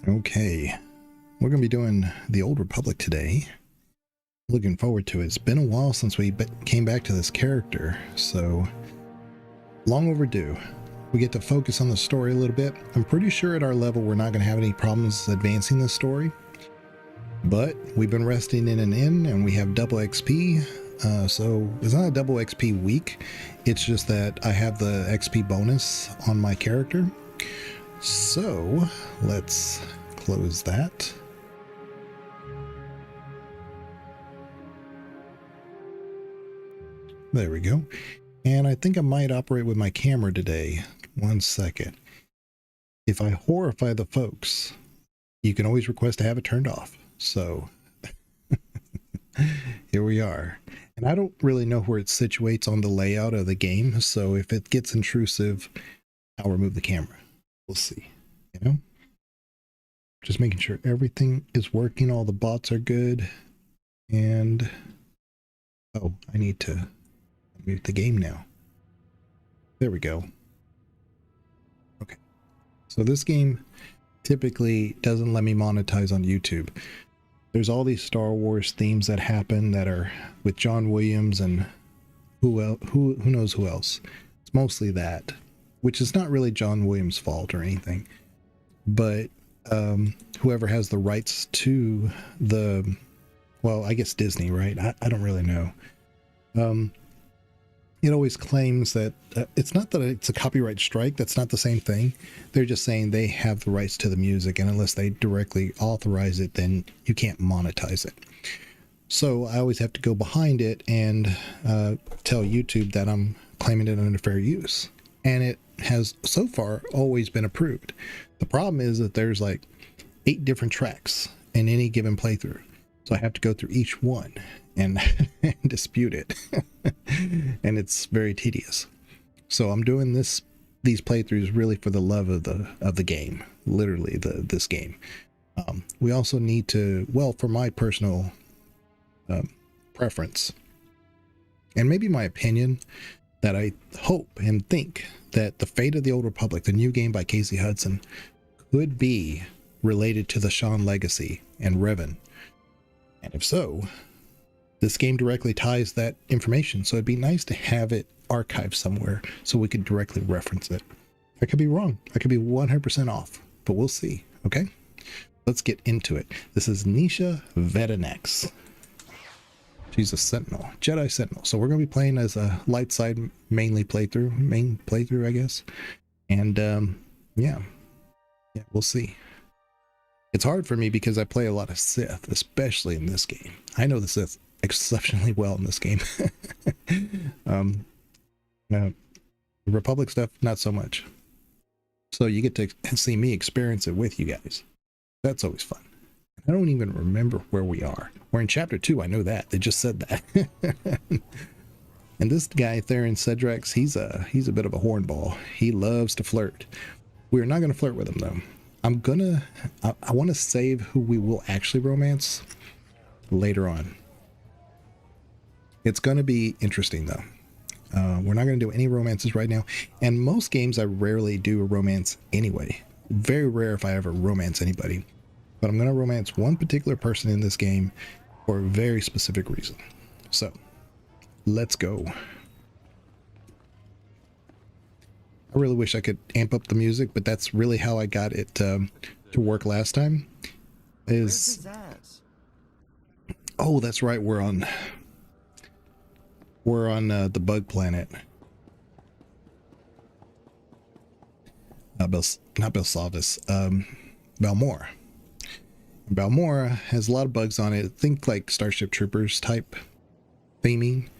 Okay, we're going to be doing the Old Republic today. Looking forward to it. It's been a while since we came back to this character, so long overdue. We get to focus on the story a little bit. I'm pretty sure at our level we're not going to have any problems advancing the story, but we've been resting in an inn and we have double XP, so it's not a double XP week. It's just that I have the XP bonus on my character. So let's close that. There we go. And I think I might operate with my camera today. 1 second. If I horrify the folks, you can always request to have it turned off. So here we are. And I don't really know where it situates on the layout of the game. So if it gets intrusive, I'll remove the camera. We'll see, you know, just making sure everything is working. All the bots are good. And oh, I need to mute the game now. There we go. Okay. So this game typically doesn't let me monetize on YouTube. There's all these Star Wars themes that happen that are with John Williams and who knows who else. It's mostly that, which is not really John Williams' fault or anything, but whoever has the rights to the, well, I guess Disney, right? I don't really know. It always claims that it's not that it's a copyright strike. That's not the same thing. They're just saying they have the rights to the music, and unless they directly authorize it, then you can't monetize it. So I always have to go behind it and tell YouTube that I'm claiming it under fair use. And it has so far always been approved. The problem is that there's like 8 different tracks in any given playthrough. So I have to go through each one and dispute it. And it's very tedious. So I'm doing these playthroughs really for the love of the game, literally this game. We also need to, well, for my personal preference and maybe my opinion, that I hope and think that the Fate of the Old Republic, the new game by Casey Hudson, could be related to the Shan legacy and Revan. And if so, this game directly ties that information. So it'd be nice to have it archived somewhere so we could directly reference it. I could be wrong. I could be 100% off, but we'll see. Okay, let's get into it. This is Nisha Vedanex. She's a Sentinel, Jedi Sentinel. So we're going to be playing as a light side main playthrough, I guess. And yeah, we'll see. It's hard for me because I play a lot of Sith, especially in this game. I know the Sith exceptionally well in this game. Republic stuff, not so much. So you get to see me experience it with you guys. That's always fun. I don't even remember where we are. We're in chapter 2. I know that. They just said that. And this guy, Theron Cedrax, he's a bit of a hornball. He loves to flirt. We're not going to flirt with him, though. I want to save who we will actually romance later on. It's going to be interesting, though. We're not going to do any romances right now. And most games, I rarely do a romance anyway. Very rare if I ever romance anybody. But I'm going to romance one particular person in this game for a very specific reason. So, let's go. I really wish I could amp up the music, but that's really how I got it to work last time. Oh, that's right. We're on the bug planet. Not Belsavis. Balmora. Balmora has a lot of bugs on it. Think like Starship Troopers type theming.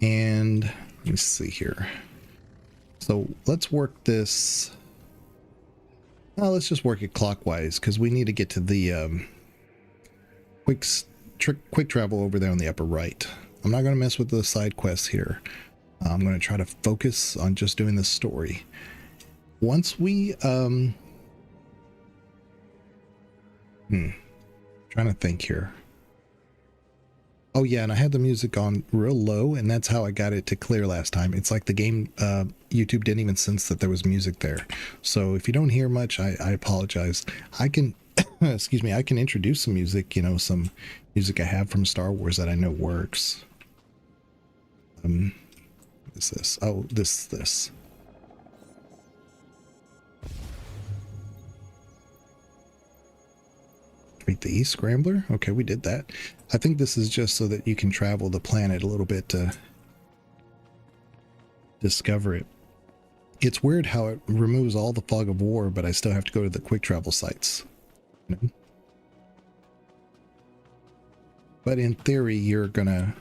And let me see here. So let's work this. Let's just work it clockwise because we need to get to the quick travel over there on the upper right. I'm not going to mess with the side quests here. I'm going to try to focus on just doing the story. Once we trying to think here. Oh yeah, and I had the music on real low, and that's how I got it to clear last time. It's like the game, YouTube didn't even sense that there was music there. So if you don't hear much, I apologize. I can, excuse me, I can introduce some music, you know, some music I have from Star Wars that I know works. What is this? Oh, this. Treat the East Scrambler. Okay, we did that. I think this is just so that you can travel the planet a little bit to discover it. It's weird how it removes all the fog of war, but I still have to go to the quick travel sites. You know? But in theory, you're gonna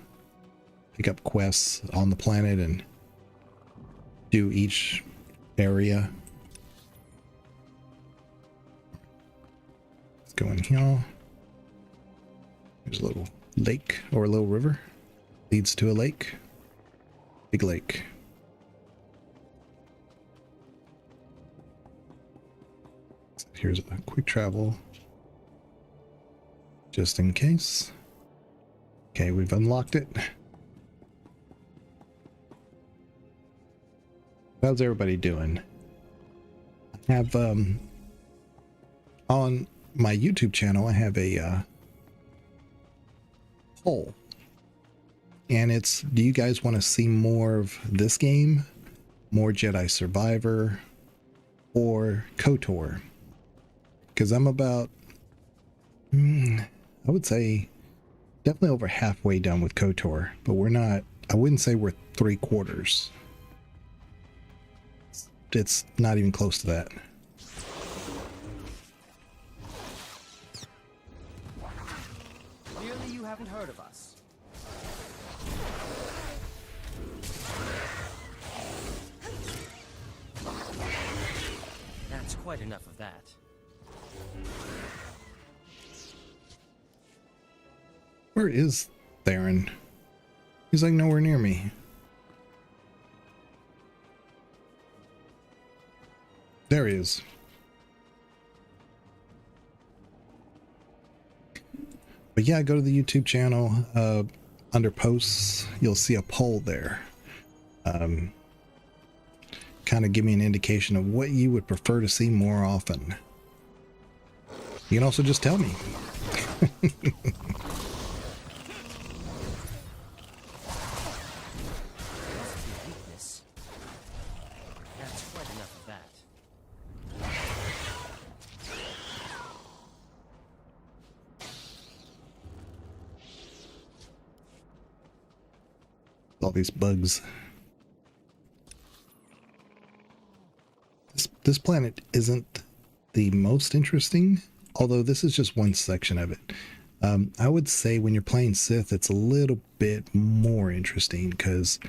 pick up quests on the planet and do each area. Let's go in here. There's a little lake or a little river. Leads to a lake. Big lake. So here's a quick travel. Just in case. Okay, we've unlocked it. How's everybody doing? I have on my YouTube channel, I have a poll, and it's, do you guys want to see more of this game, more Jedi Survivor, or KOTOR? Because I'm about, I would say, definitely over halfway done with KOTOR, but we're not, I wouldn't say we're 3/4. It's not even close to that. Clearly you haven't heard of us. That's quite enough of that. Where is Theron? He's like nowhere near me. There he is. But yeah, go to the YouTube channel. Under posts, you'll see a poll there. Kind of give me an indication of what you would prefer to see more often. You can also just tell me. All these bugs. This planet isn't the most interesting, although this is just one section of it. I would say when you're playing Sith, it's a little bit more interesting because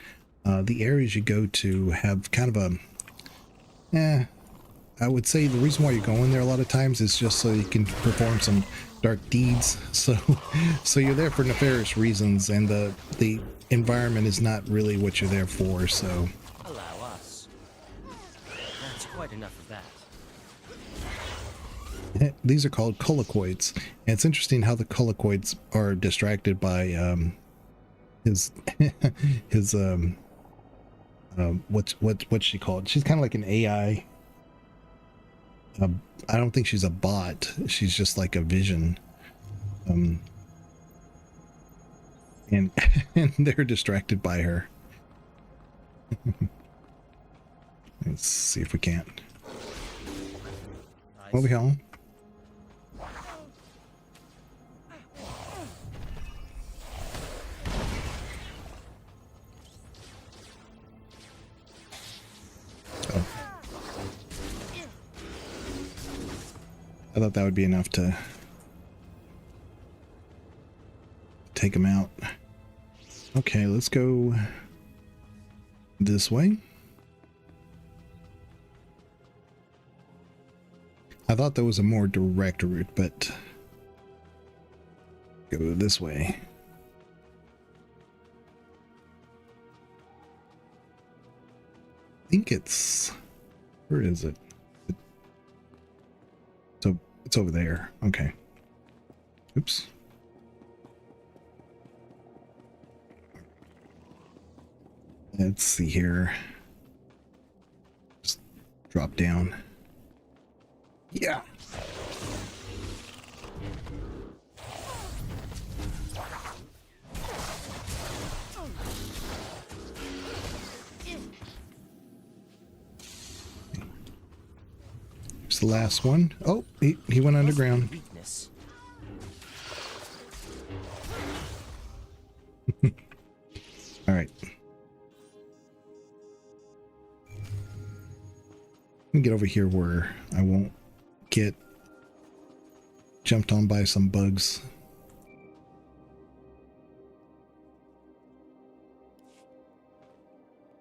the areas you go to have kind of a, I would say the reason why you're going there a lot of times is just so you can perform some dark deeds. So you're there for nefarious reasons, and the environment is not really what you're there for. So allow us. That's quite enough of that. These are called colloquoids, and it's interesting how the colloquoids are distracted by his what's she called? She's kind of like an AI. I don't think she's a bot. She's just like a vision. And and they're distracted by her. Let's see if we can't. Nice. What the hell? Oh. I thought that would be enough to take him out. Okay, let's go this way. I thought there was a more direct route, but go this way. I think it's, where is it? So it's over there. Okay. Oops. Let's see here. Just drop down. Yeah. Here's the last one. Oh, he went underground. Weakness. All right. Let me get over here where I won't get jumped on by some bugs.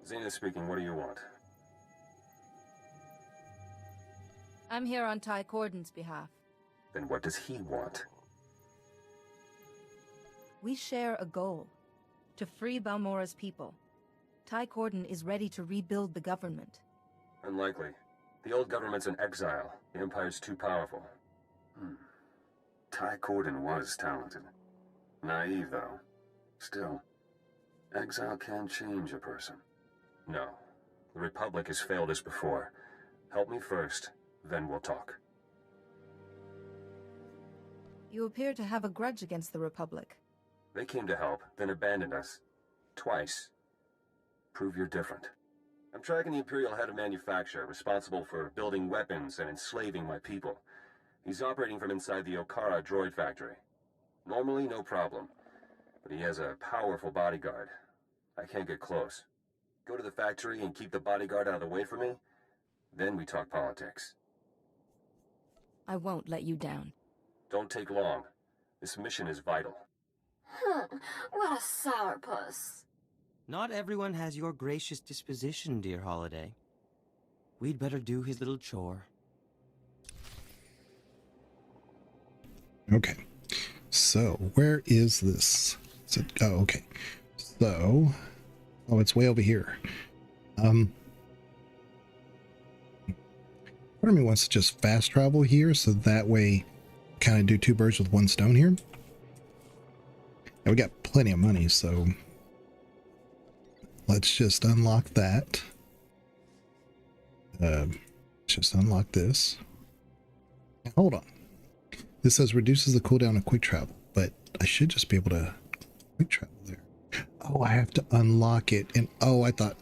Xena speaking, what do you want? I'm here on Ty Corden's behalf. Then what does he want? We share a goal: to free Balmora's people. Ty Corden is ready to rebuild the government. Unlikely. The old government's in exile. The Empire's too powerful. Ty Corden was talented. Naive, though. Still, exile can change a person. No. The Republic has failed us before. Help me first, then we'll talk. You appear to have a grudge against the Republic. They came to help, then abandoned us. Twice. Prove you're different. I'm tracking the Imperial head of manufacture, responsible for building weapons and enslaving my people. He's operating from inside the Okara droid factory. Normally, no problem. But he has a powerful bodyguard. I can't get close. Go to the factory and keep the bodyguard out of the way for me? Then we talk politics. I won't let you down. Don't take long. This mission is vital. What a sourpuss. Not everyone has your gracious disposition, dear Holiday. We'd better do his little chore. Okay. So, where is this? Oh, okay. So, oh, it's way over here. Part of me wants to just fast travel here, so that way kind of do two birds with one stone here. And we got plenty of money, so let's just unlock that. Let's just unlock this. Hold on. This says reduces the cooldown of quick travel, but I should just be able to quick travel there. Oh, I have to unlock it, and oh, I thought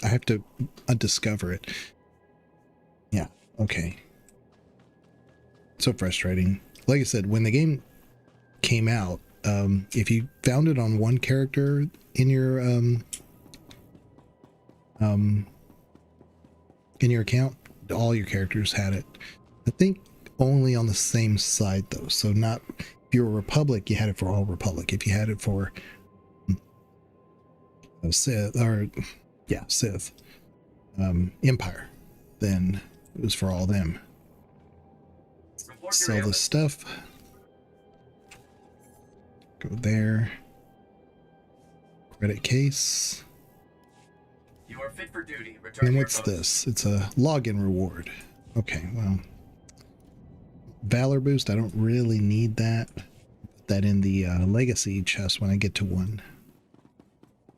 I have to undiscover it. Yeah, okay. So frustrating. Like I said, when the game came out, if you found it on one character in your account, all your characters had it. I think only on the same side though. So not if you're a Republic, you had it for all Republic. If you had it for Sith or Sith, Empire, then it was for all them. Sell the stuff. Go there. Credit case. You are fit for duty. Return And to what's your post. this? It's a login reward. Okay, well. Valor boost, I don't really need that. Put that in the legacy chest when I get to one.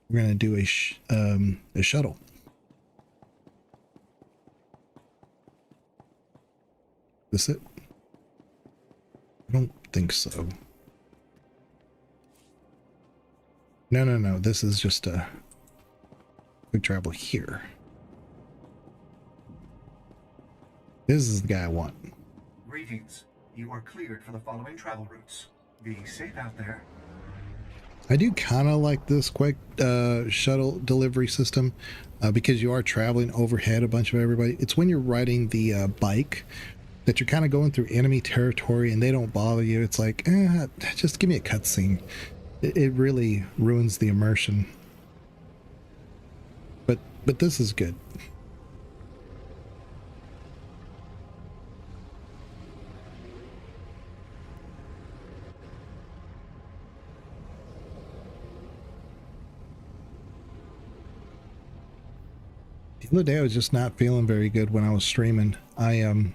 We're going to do a shuttle. This it? I don't think so. No. This is just a quick travel here. This is the guy I want. Greetings. You are cleared for the following travel routes. Be safe out there. I do kind of like this quick shuttle delivery system because you are traveling overhead a bunch of everybody. It's when you're riding the bike that you're kind of going through enemy territory and they don't bother you. It's like, just give me a cutscene. It really ruins the immersion. But this is good. The other day I was just not feeling very good when I was streaming. It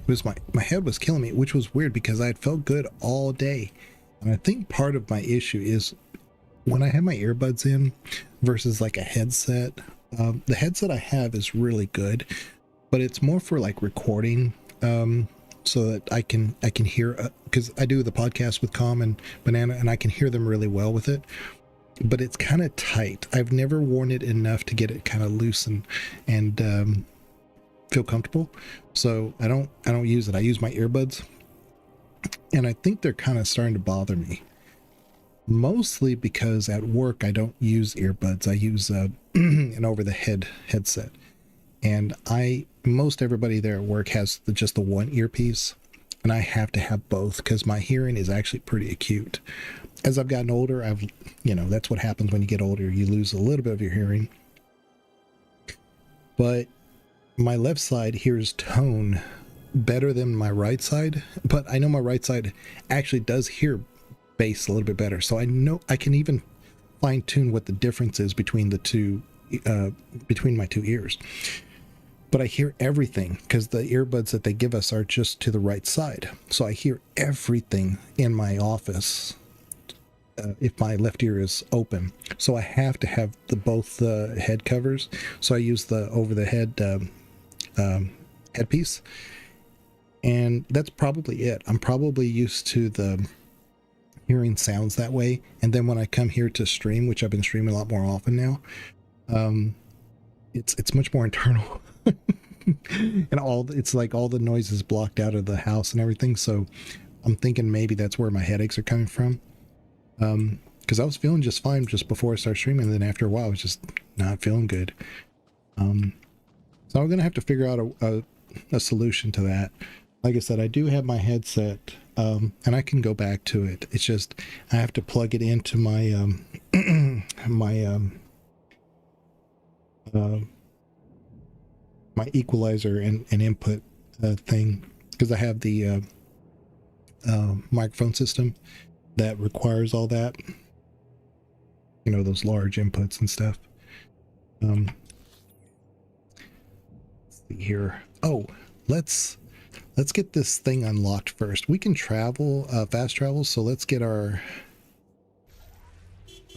was my head was killing me, which was weird because I had felt good all day. And I think part of my issue is when I have my earbuds in versus like a headset, the headset I have is really good, but it's more for like recording, so that I can hear, because I do the podcast with Com and Banana, and I can hear them really well with it. But it's kind of tight. I've never worn it enough to get it kind of loose and feel comfortable. So I don't use it. I use my earbuds, and I think they're kind of starting to bother me. Mostly because at work I don't use earbuds. I use an over-the-head headset, and most everybody there at work has just the one earpiece, and I have to have both because my hearing is actually pretty acute. As I've gotten older, that's what happens when you get older. You lose a little bit of your hearing. But my left side hears tone better than my right side, but I know my right side actually does hear bass a little bit better. So I know I can even fine tune what the difference is between the two, between my two ears. But I hear everything because the earbuds that they give us are just to the right side. So I hear everything in my office if my left ear is open. So I have to have both head covers. So I use the over the head headpiece, and that's probably it. I'm probably used to the hearing sounds that way, and then when I come here to stream, which I've been streaming a lot more often now, it's much more internal. And it's like all the noise is blocked out of the house and everything. So I'm thinking maybe that's where my headaches are coming from. Because I was feeling just fine just before I started streaming, and then after a while I was just not feeling good. So I'm gonna have to figure out a solution to that. Like I said, I do have my headset, and I can go back to it. It's just I have to plug it into my my equalizer and input thing, because I have the microphone system that requires all that, those large inputs and stuff. Let's see here. Oh, let's get this thing unlocked first. We can travel, fast travel, so let's get our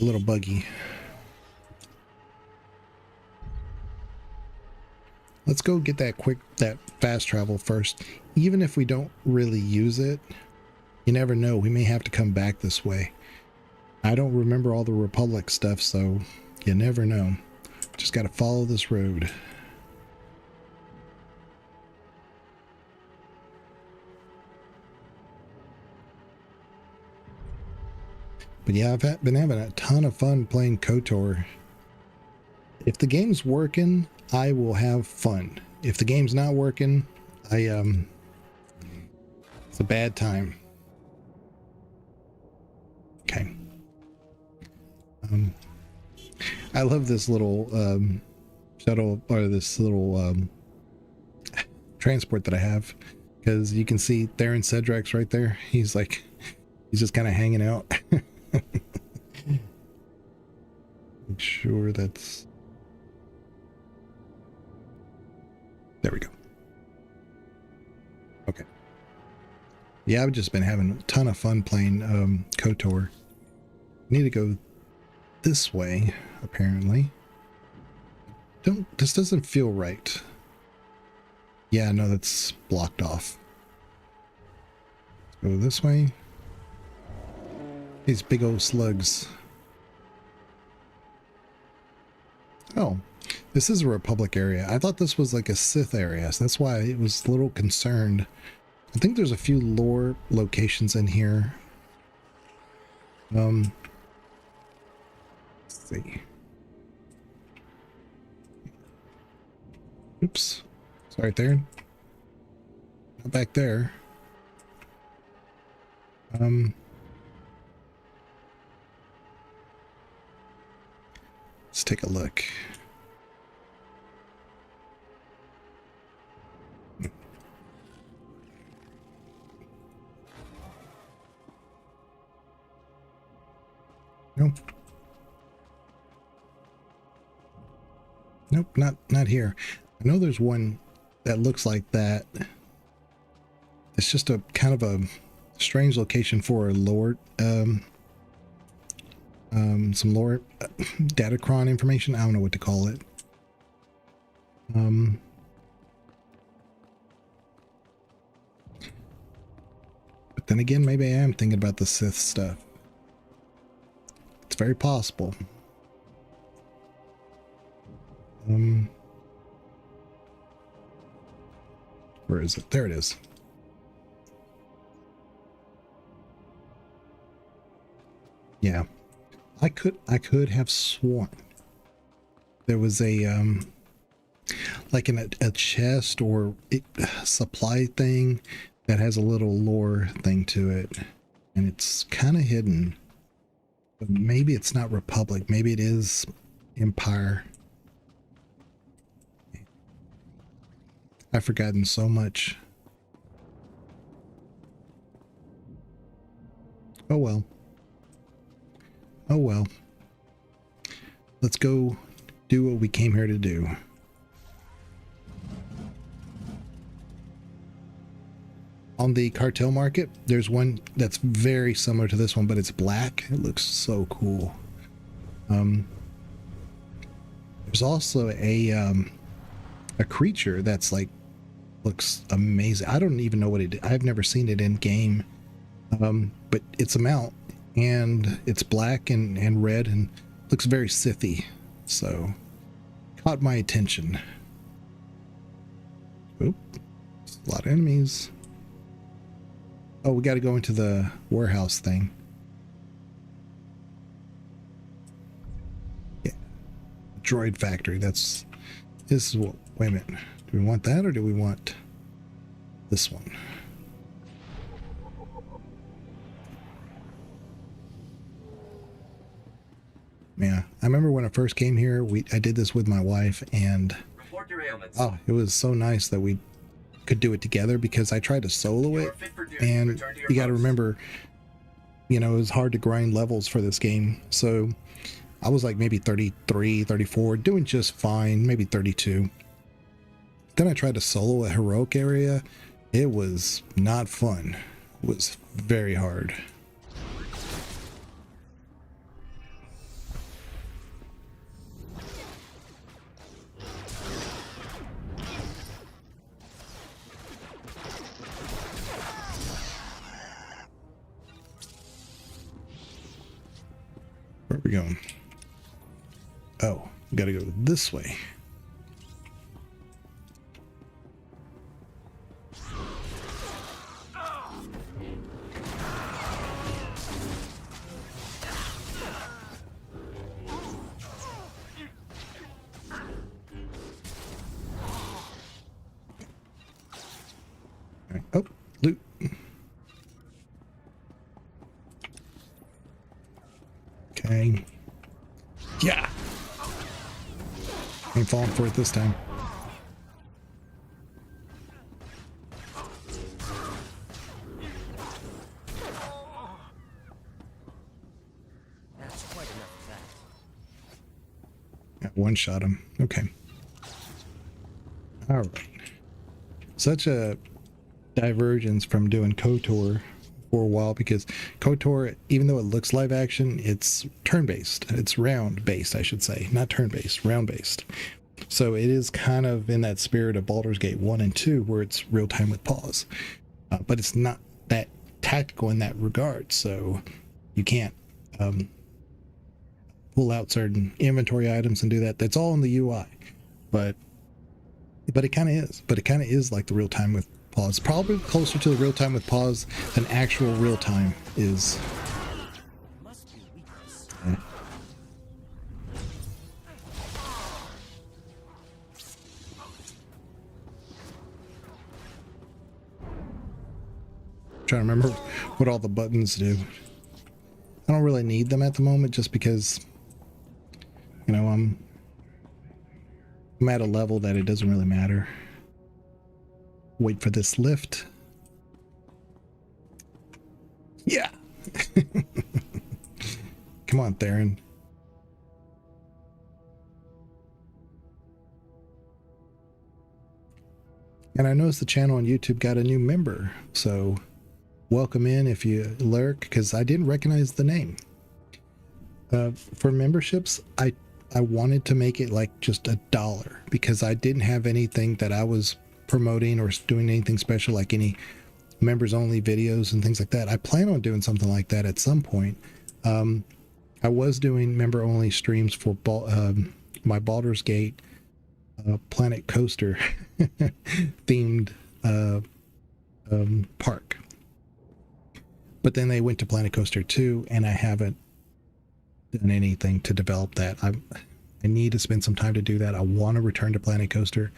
little buggy. Let's go get that fast travel first. Even if we don't really use it, you never know. We may have to come back this way. I don't remember all the Republic stuff, so you never know. Just got to follow this road. But yeah, I've been having a ton of fun playing KOTOR. If the game's working, I will have fun. If the game's not working, it's a bad time. Okay. I love this little shuttle, or this little transport that I have, because you can see Theron Cedric's right there. He's just kind of hanging out. Make sure that's... There we go. Okay. Yeah, I've just been having a ton of fun playing KOTOR. Need to go this way, apparently. This doesn't feel right. Yeah, no, that's blocked off. Let's go this way. These big old slugs. Oh, this is a Republic area. I thought this was like a Sith area, so that's why I was a little concerned. I think there's a few lore locations in here. Let's see. Oops. Sorry, Theron. Not back there. Let's take a look. Nope. Nope, not here. I know there's one that looks like that. It's just a kind of a strange location for a lore some lore, datacron information. I don't know what to call it. But then again, maybe I am thinking about the Sith stuff. It's very possible. Where is it? There it is. Yeah, I could have sworn there was a like a chest or supply thing that has a little lore thing to it, and it's kind of hidden. But maybe it's not Republic. Maybe it is Empire. I've forgotten so much. Oh well. Oh well. Let's go do what we came here to do. On the cartel market, there's one that's very similar to this one, but it's black. It looks so cool. There's also a creature that's like looks amazing. I don't even know what it is. I've never seen it in game, but it's a mount and it's black and red and looks very Sithy, so caught my attention. Oop, a lot of enemies. Oh, we got to go into the warehouse thing. Yeah, droid factory. This is what. Wait a minute. Do we want that or do we want this one? Yeah, I remember when I first came here, I did this with my wife, and oh, it was so nice that we could do it together, because I tried to solo it, and you got to remember, you know, it was hard to grind levels for this game. So I was like maybe 33, 34, doing just fine, maybe 32. Then I tried to solo a heroic area. It was not fun. It was very hard. Where are we going? Oh, we gotta go this way. Oh, loot. Okay. Yeah. Ain't falling for it this time. That's quite enough of that. Got one shot him. Okay. All right. Such a divergence from doing KOTOR for a while, because KOTOR, even though it looks live action, it's turn-based. It's round-based, I should say. Not turn-based, round-based. So it is kind of in that spirit of Baldur's Gate 1 and 2, where it's real-time with pause. But it's not that tactical in that regard, so you can't pull out certain inventory items and do that. That's all in the UI. But it kind of is. But it kind of is like the real-time with pause. Probably closer to the real-time with pause than actual real-time is. Must be weakness. Yeah. Trying to remember what all the buttons do. I don't really need them at the moment, just because, you know, I'm at a level that it doesn't really matter. Wait for this lift. Yeah. Come on, Theron. And I noticed the channel on YouTube got a new member, so welcome in if you lurk, because I didn't recognize the name. For memberships, I wanted to make it like just $1 because I didn't have anything that I was promoting or doing anything special, like any members only videos and things like that. I plan on doing something like that at some point. I was doing member only streams for my Baldur's Gate Planet Coaster themed park, but then they went to Planet Coaster 2 and I haven't done anything to develop that. I need to spend some time to do that. I want to return to Planet Coaster.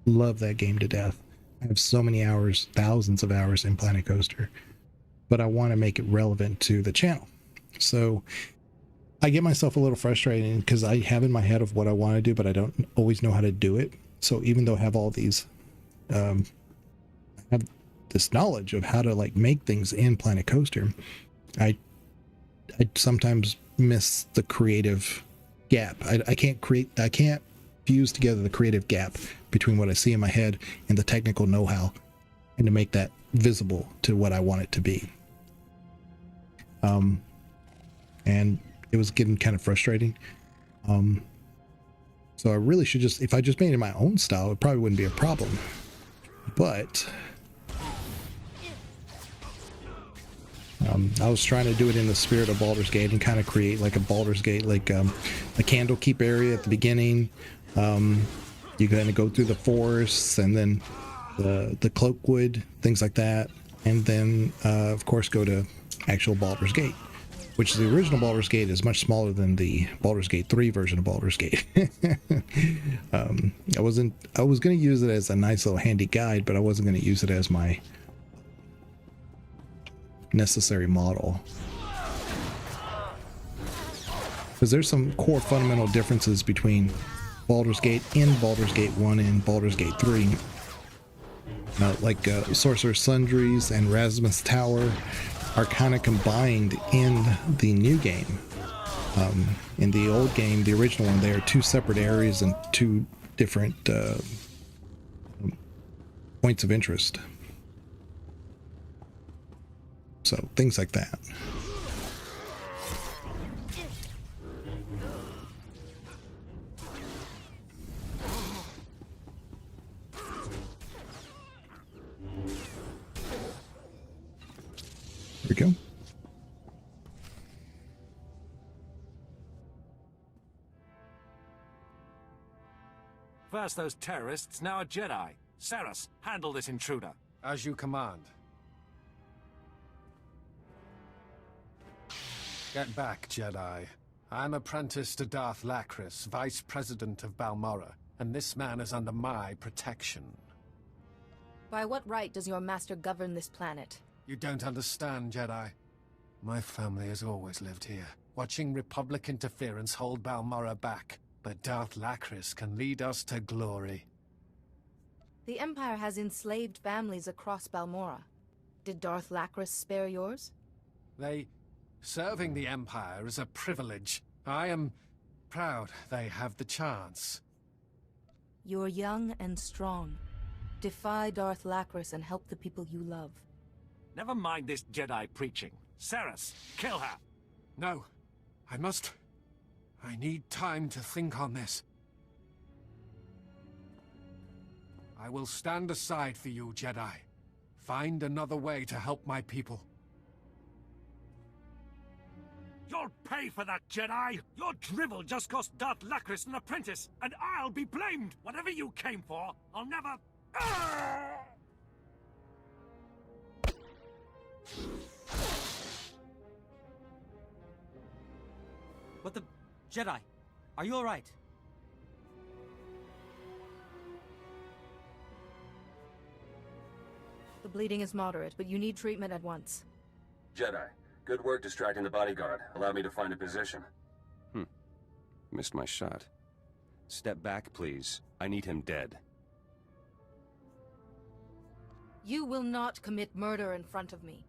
Love that game to death. I have so many hours, thousands of hours in Planet Coaster, but I want to make it relevant to the channel. So I get myself a little frustrated because I have in my head of what I want to do, but I don't always know how to do it. So even though I have all these, I have this knowledge of how to like make things in Planet Coaster, I sometimes miss the creative gap. I can't fuse together the creative gap between what I see in my head and the technical know-how, and to make that visible to what I want it to be. And it was getting kind of frustrating. So I really should just, if I just made it my own style, it probably wouldn't be a problem. But I was trying to do it in the spirit of Baldur's Gate and kind of create like a Baldur's Gate, like a Candlekeep area at the beginning. You kind of go through the forests and then the Cloakwood, things like that. And then, of course, go to actual Baldur's Gate, which is the original Baldur's Gate is much smaller than the Baldur's Gate 3 version of Baldur's Gate. I was going to use it as a nice little handy guide, but I wasn't going to use it as my necessary model. Because there's some core fundamental differences between Baldur's Gate and Baldur's Gate 1 and Baldur's Gate 3. Like Sorcerer's Sundries and Rasmus Tower are kind of combined in the new game. In the old game, the original one, they are two separate areas and two different points of interest. So things like that. There we go. First those terrorists, now a Jedi. Saras, handle this intruder. As you command. Get back, Jedi. I'm apprentice to Darth Lacris, Vice President of Balmorra, and this man is under my protection. By what right does your master govern this planet? You don't understand, Jedi. My family has always lived here, watching Republic interference hold Balmorra back, but Darth Lacris can lead us to glory. The Empire has enslaved families across Balmorra. Did Darth Lacris spare yours? Serving the Empire is a privilege. I am proud they have the chance. You're young and strong. Defy Darth Lacris and help the people you love. Never mind this Jedi preaching. Saras, kill her! No. I need time to think on this. I will stand aside for you, Jedi. Find another way to help my people. You'll pay for that, Jedi! Your drivel just cost Darth Lacris an apprentice, and I'll be blamed! Whatever you came for, I'll never... What the... Jedi, are you alright? The bleeding is moderate, but you need treatment at once. Jedi, good work distracting the bodyguard. Allow me to find a position. Missed my shot. Step back, please. I need him dead. You will not commit murder in front of me.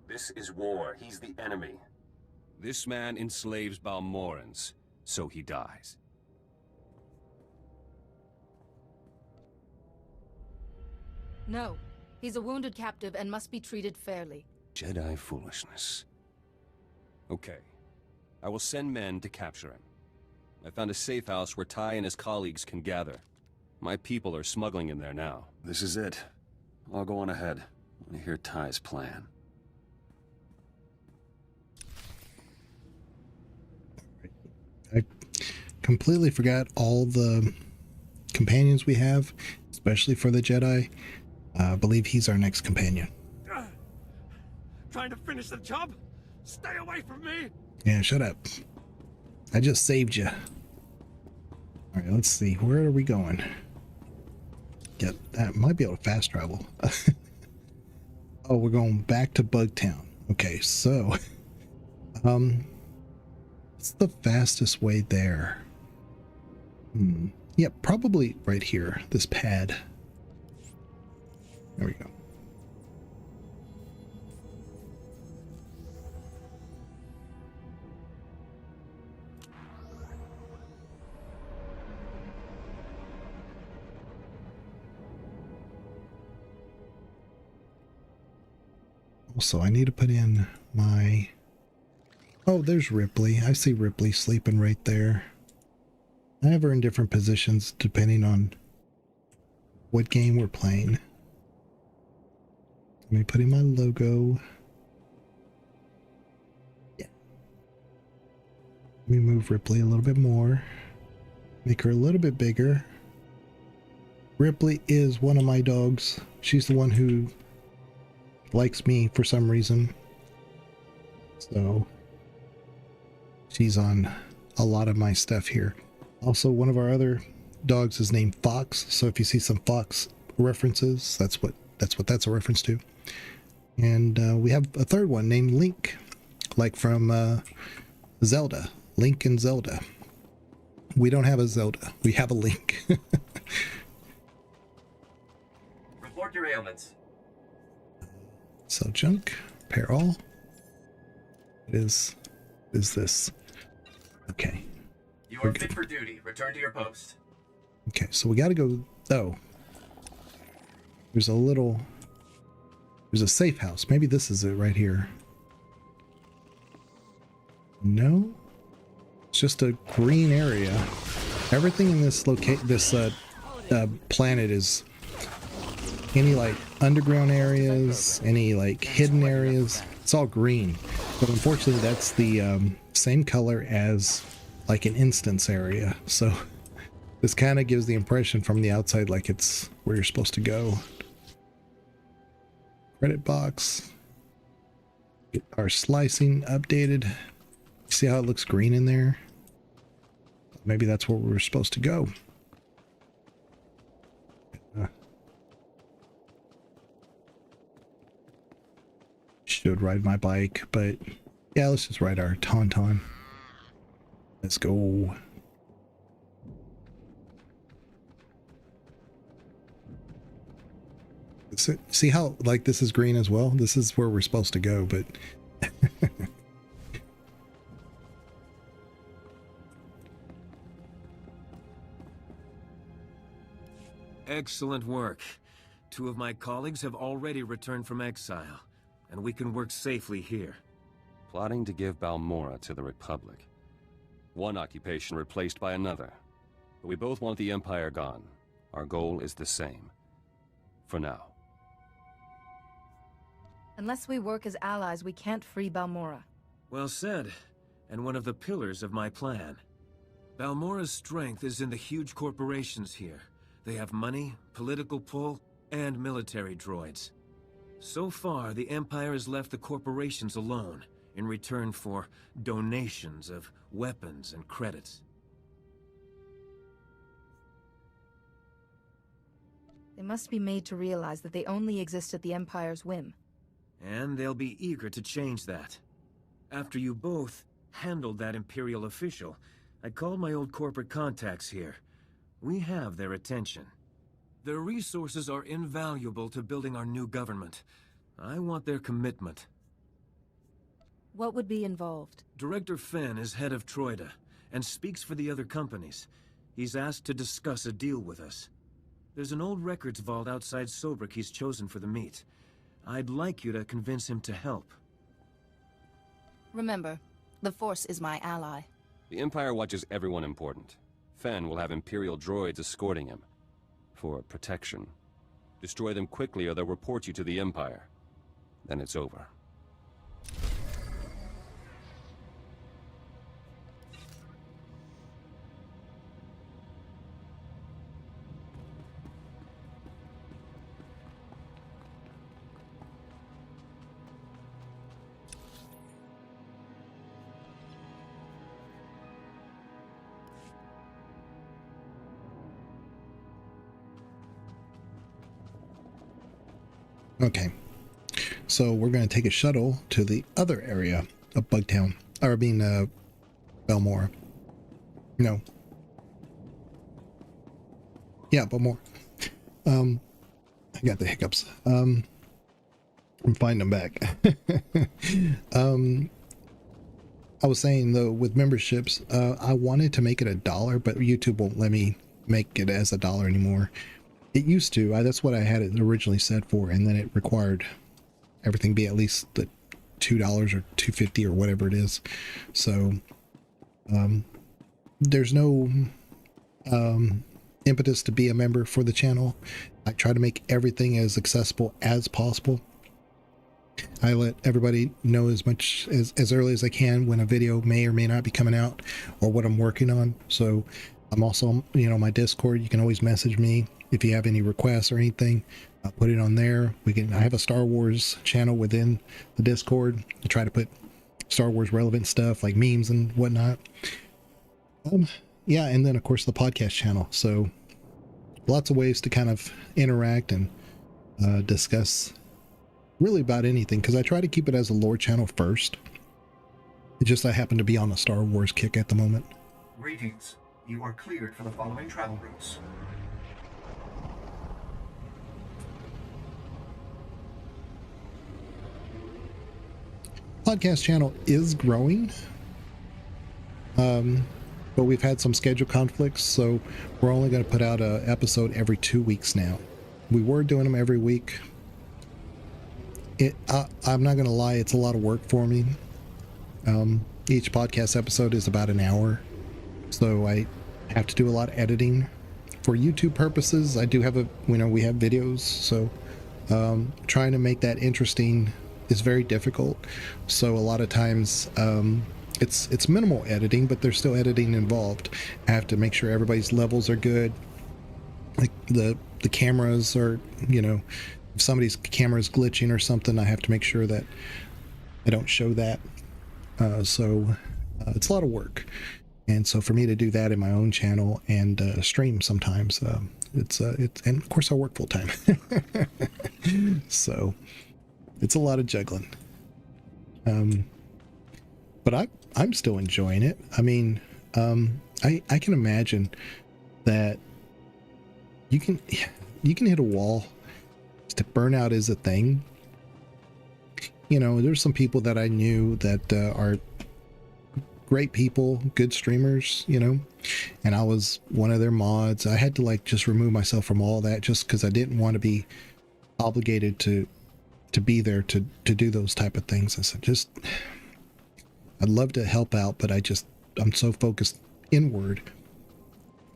This is war. He's the enemy. This man enslaves Balmorrans, so he dies. No. He's a wounded captive and must be treated fairly. Jedi foolishness. Okay. I will send men to capture him. I found a safe house where Ty and his colleagues can gather. My people are smuggling in there now. This is it. I'll go on ahead. I want to hear Ty's plan. I completely forgot all the companions we have, especially for the Jedi. I believe he's our next companion. Trying to finish the job? Stay away from me! Yeah, shut up. I just saved you. Alright, let's see. Where are we going? Yeah, that might be able to fast travel. Oh, we're going back to Bugtown. Okay, so what's the fastest way there? Yeah, probably right here, this pad. There we go. Also, I need to put in my... Oh, there's Ripley. I see Ripley sleeping right there. I have her in different positions depending on what game we're playing. Let me put in my logo. Yeah. Let me move Ripley a little bit more. Make her a little bit bigger. Ripley is one of my dogs. She's the one who likes me for some reason. So she's on a lot of my stuff here. Also, one of our other dogs is named Fox. So if you see some Fox references, that's what that's a reference to. And we have a third one named Link, like from Zelda. Link and Zelda. We don't have a Zelda. We have a Link. Report your ailments. So junk, repair all. Is this? Okay. You are fit for duty. Return to your post. Okay, so we got to go. Oh, there's a safe house. Maybe this is it right here. No, it's just a green area. Everything in this planet is any like underground areas, any like hidden areas. It's all green, but unfortunately that's the same color as like an instance area. So this kind of gives the impression from the outside like it's where you're supposed to go. Credit box. Get our slicing updated. See how it looks green in there? Maybe that's where we're supposed to go. Should ride my bike, but yeah, let's just ride our Tauntaun. Let's go. See how like this is green as well? This is where we're supposed to go, but Excellent work. 2 of my colleagues have already returned from exile, and we can work safely here. Plotting to give Balmorra to the Republic. One occupation replaced by another. But we both want the Empire gone. Our goal is the same. For now. Unless we work as allies, we can't free Balmorra. Well said, and one of the pillars of my plan. Balmorra's strength is in the huge corporations here. They have money, political pull, and military droids. So far, the Empire has left the corporations alone, in return for donations of weapons and credits. They must be made to realize that they only exist at the Empire's whim. And they'll be eager to change that. After you both handled that Imperial official, I called my old corporate contacts here. We have their attention. Their resources are invaluable to building our new government. I want their commitment. What would be involved? Director Fenn is head of Troida, and speaks for the other companies. He's asked to discuss a deal with us. There's an old records vault outside Sobrik he's chosen for the meet. I'd like you to convince him to help. Remember, The Force is my ally. The Empire watches everyone important. Fen will have Imperial droids escorting him. For protection. Destroy them quickly or they'll report you to the Empire. Then it's over. Okay, so we're going to take a shuttle to the other area of Bugtown, or I mean, Balmora. No. Yeah, Balmora. I got the hiccups. I'm finding them back. I was saying though, with memberships, I wanted to make it $1, but YouTube won't let me make it as $1 anymore. It used to. That's what I had it originally set for, and then it required everything be at least the $2 or $2.50 or whatever it is. So there's no impetus to be a member for the channel. I try to make everything as accessible as possible. I let everybody know as much as early as I can when a video may or may not be coming out or what I'm working on. So I'm also, you know, my Discord, you can always message me if you have any requests or anything. I'll put it on there. I have a Star Wars channel within the Discord. I try to put Star Wars relevant stuff like memes and whatnot. Yeah, and then of course the podcast channel. So lots of ways to kind of interact and discuss really about anything, because I try to keep it as a lore channel first. It just I happen to be on a Star Wars kick at the moment. Greetings. You are cleared for the following travel routes. Podcast channel is growing, but we've had some schedule conflicts, so we're only going to put out an episode every 2 weeks now. We were doing them every week. I'm not going to lie, it's a lot of work for me. Each podcast episode is about an hour, so I have to do a lot of editing. For YouTube purposes, I do have we have videos, so trying to make that interesting is very difficult. So a lot of times it's minimal editing, but there's still editing involved. I have to make sure everybody's levels are good, like the cameras are, you know, if somebody's camera is glitching or something, I have to make sure that I don't show that. So it's a lot of work, and so for me to do that in my own channel and stream sometimes, it's and of course I work full time, so it's a lot of juggling. But I'm still enjoying it. I mean, I can imagine that you can hit a wall. Burnout is a thing. You know, there's some people that I knew that are great people, good streamers, you know, and I was one of their mods. I had to like just remove myself from all that just because I didn't want to be obligated to be there to do those type of things. I said, I'd love to help out, but I'm so focused inward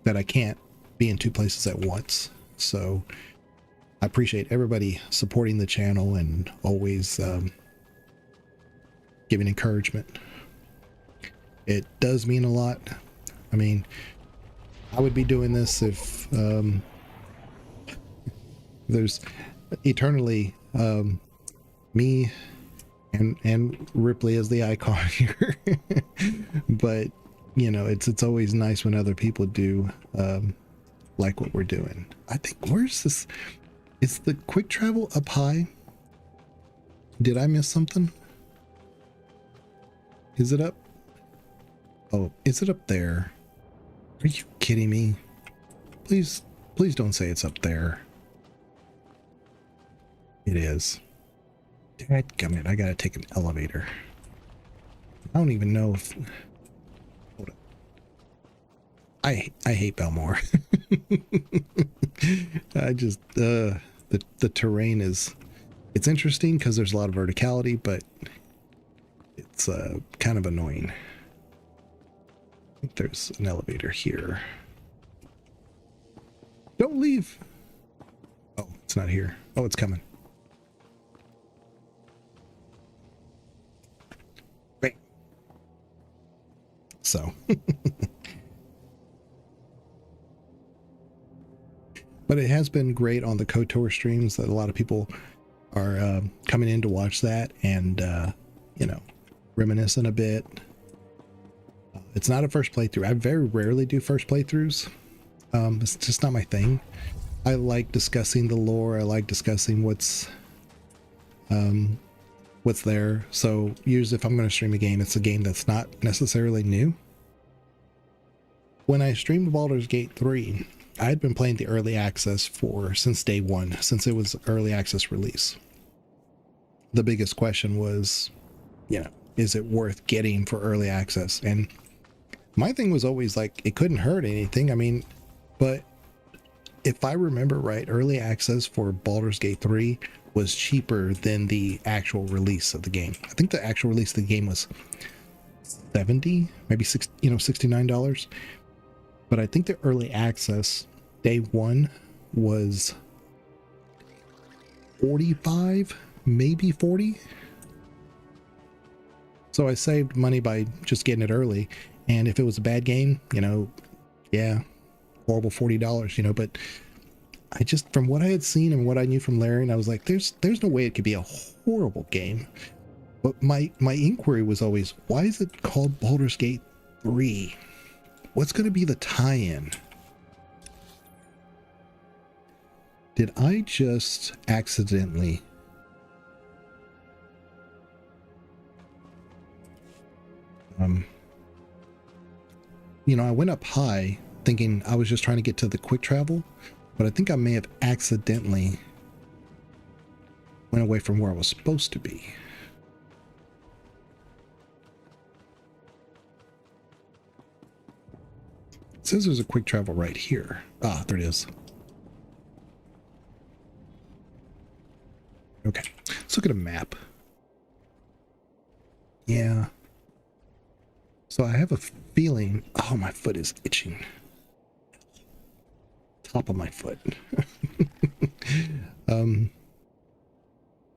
that I can't be in two places at once. So I appreciate everybody supporting the channel and always giving encouragement. It does mean a lot. I mean, I would be doing this if there's eternally me and Ripley as the icon here. But you know, it's always nice when other people do like what we're doing. I think, where's this? Is the quick travel up high? Did I miss something? Is it up? Oh, is it up there? Are you kidding me? Please don't say it's up there. It is. Dadgummit, I gotta take an elevator. I don't even know if... Hold up. I hate Balmora. I just... the terrain is... It's interesting because there's a lot of verticality, but It's kind of annoying. I think there's an elevator here. Don't leave. Oh, it's not here. Oh, it's coming. Wait. So. But it has been great on the KOTOR streams that a lot of people are coming in to watch that and, you know, reminiscing a bit. It's not a first playthrough. I very rarely do first playthroughs. It's just not my thing. I like discussing the lore. I like discussing what's there. So usually if I'm going to stream a game, it's a game that's not necessarily new. When I streamed Baldur's Gate 3, I had been playing the early access since day one, since it was early access release. The biggest question was, you know, is it worth getting for early access? And my thing was always like, it couldn't hurt anything. I mean, but if I remember right, early access for Baldur's Gate 3 was cheaper than the actual release of the game. I think the actual release of the game was $70, maybe $69. But I think the early access day one was 45, maybe 40. So I saved money by just getting it early. And if it was a bad game, you know, yeah, horrible $40, you know, but I just, from what I had seen and what I knew from Larian, I was like, there's no way it could be a horrible game. But my inquiry was always, why is it called Baldur's Gate 3? What's going to be the tie-in? Did I just accidentally... you know, I went up high thinking I was just trying to get to the quick travel, but I think I may have accidentally went away from where I was supposed to be. It says there's a quick travel right here. Ah, there it is. Okay, let's look at a map. Yeah. So I have a feeling, oh, my foot is itching. Top of my foot. I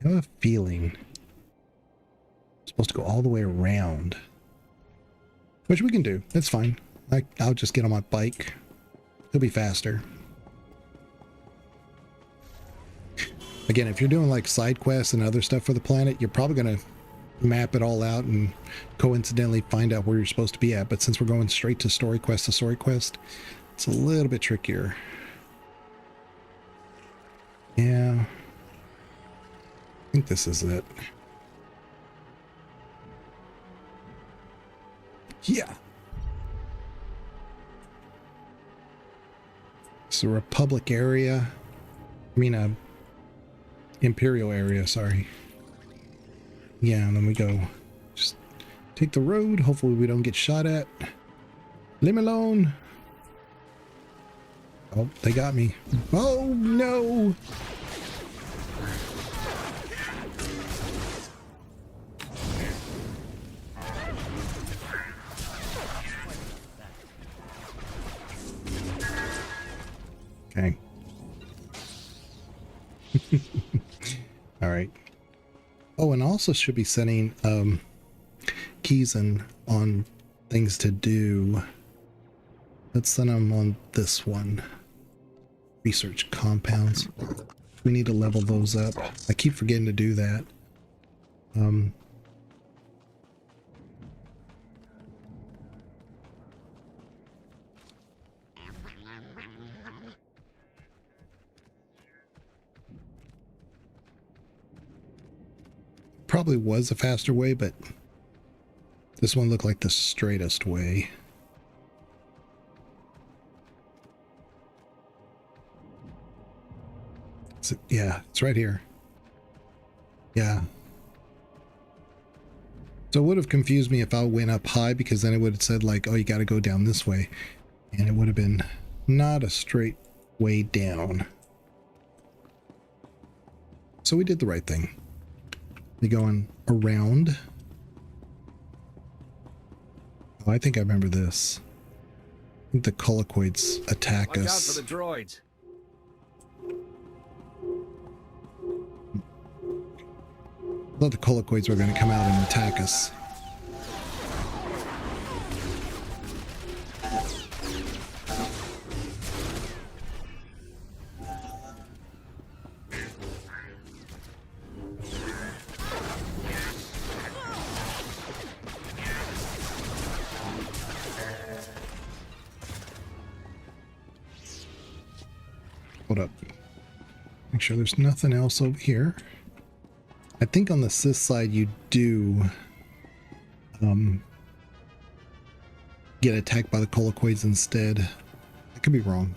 have a feeling I'm supposed to go all the way around, which we can do. That's fine. I'll just get on my bike. It'll be faster. Again, if you're doing like side quests and other stuff for the planet, you're probably going to map it all out and coincidentally find out where you're supposed to be at. But since we're going straight to story quest, it's a little bit trickier. Yeah. I think this is it. Yeah. It's a Republic area. I mean, a Imperial area, sorry. Yeah, and then we go. Just take the road. Hopefully we don't get shot at. Leave me alone. Oh, they got me. Oh, no. Okay. All right. Oh, and also should be setting keys on things to do. Let's send them on this one. Research compounds. We need to level those up. I keep forgetting to do that. Probably was a faster way, but this one looked like the straightest way. Yeah, it's right here. Yeah. So it would have confused me if I went up high, because then it would have said like, oh, you got to go down this way. And it would have been not a straight way down. So we did the right thing. We're going around. Oh, I think I remember this. I think the colloquids attack Watch us. out for the droids. I thought the colloquids were going to come out and attack us. Hold up. Make sure there's nothing else over here. I think on the Sith side you do get attacked by the colloquids instead. I could be wrong.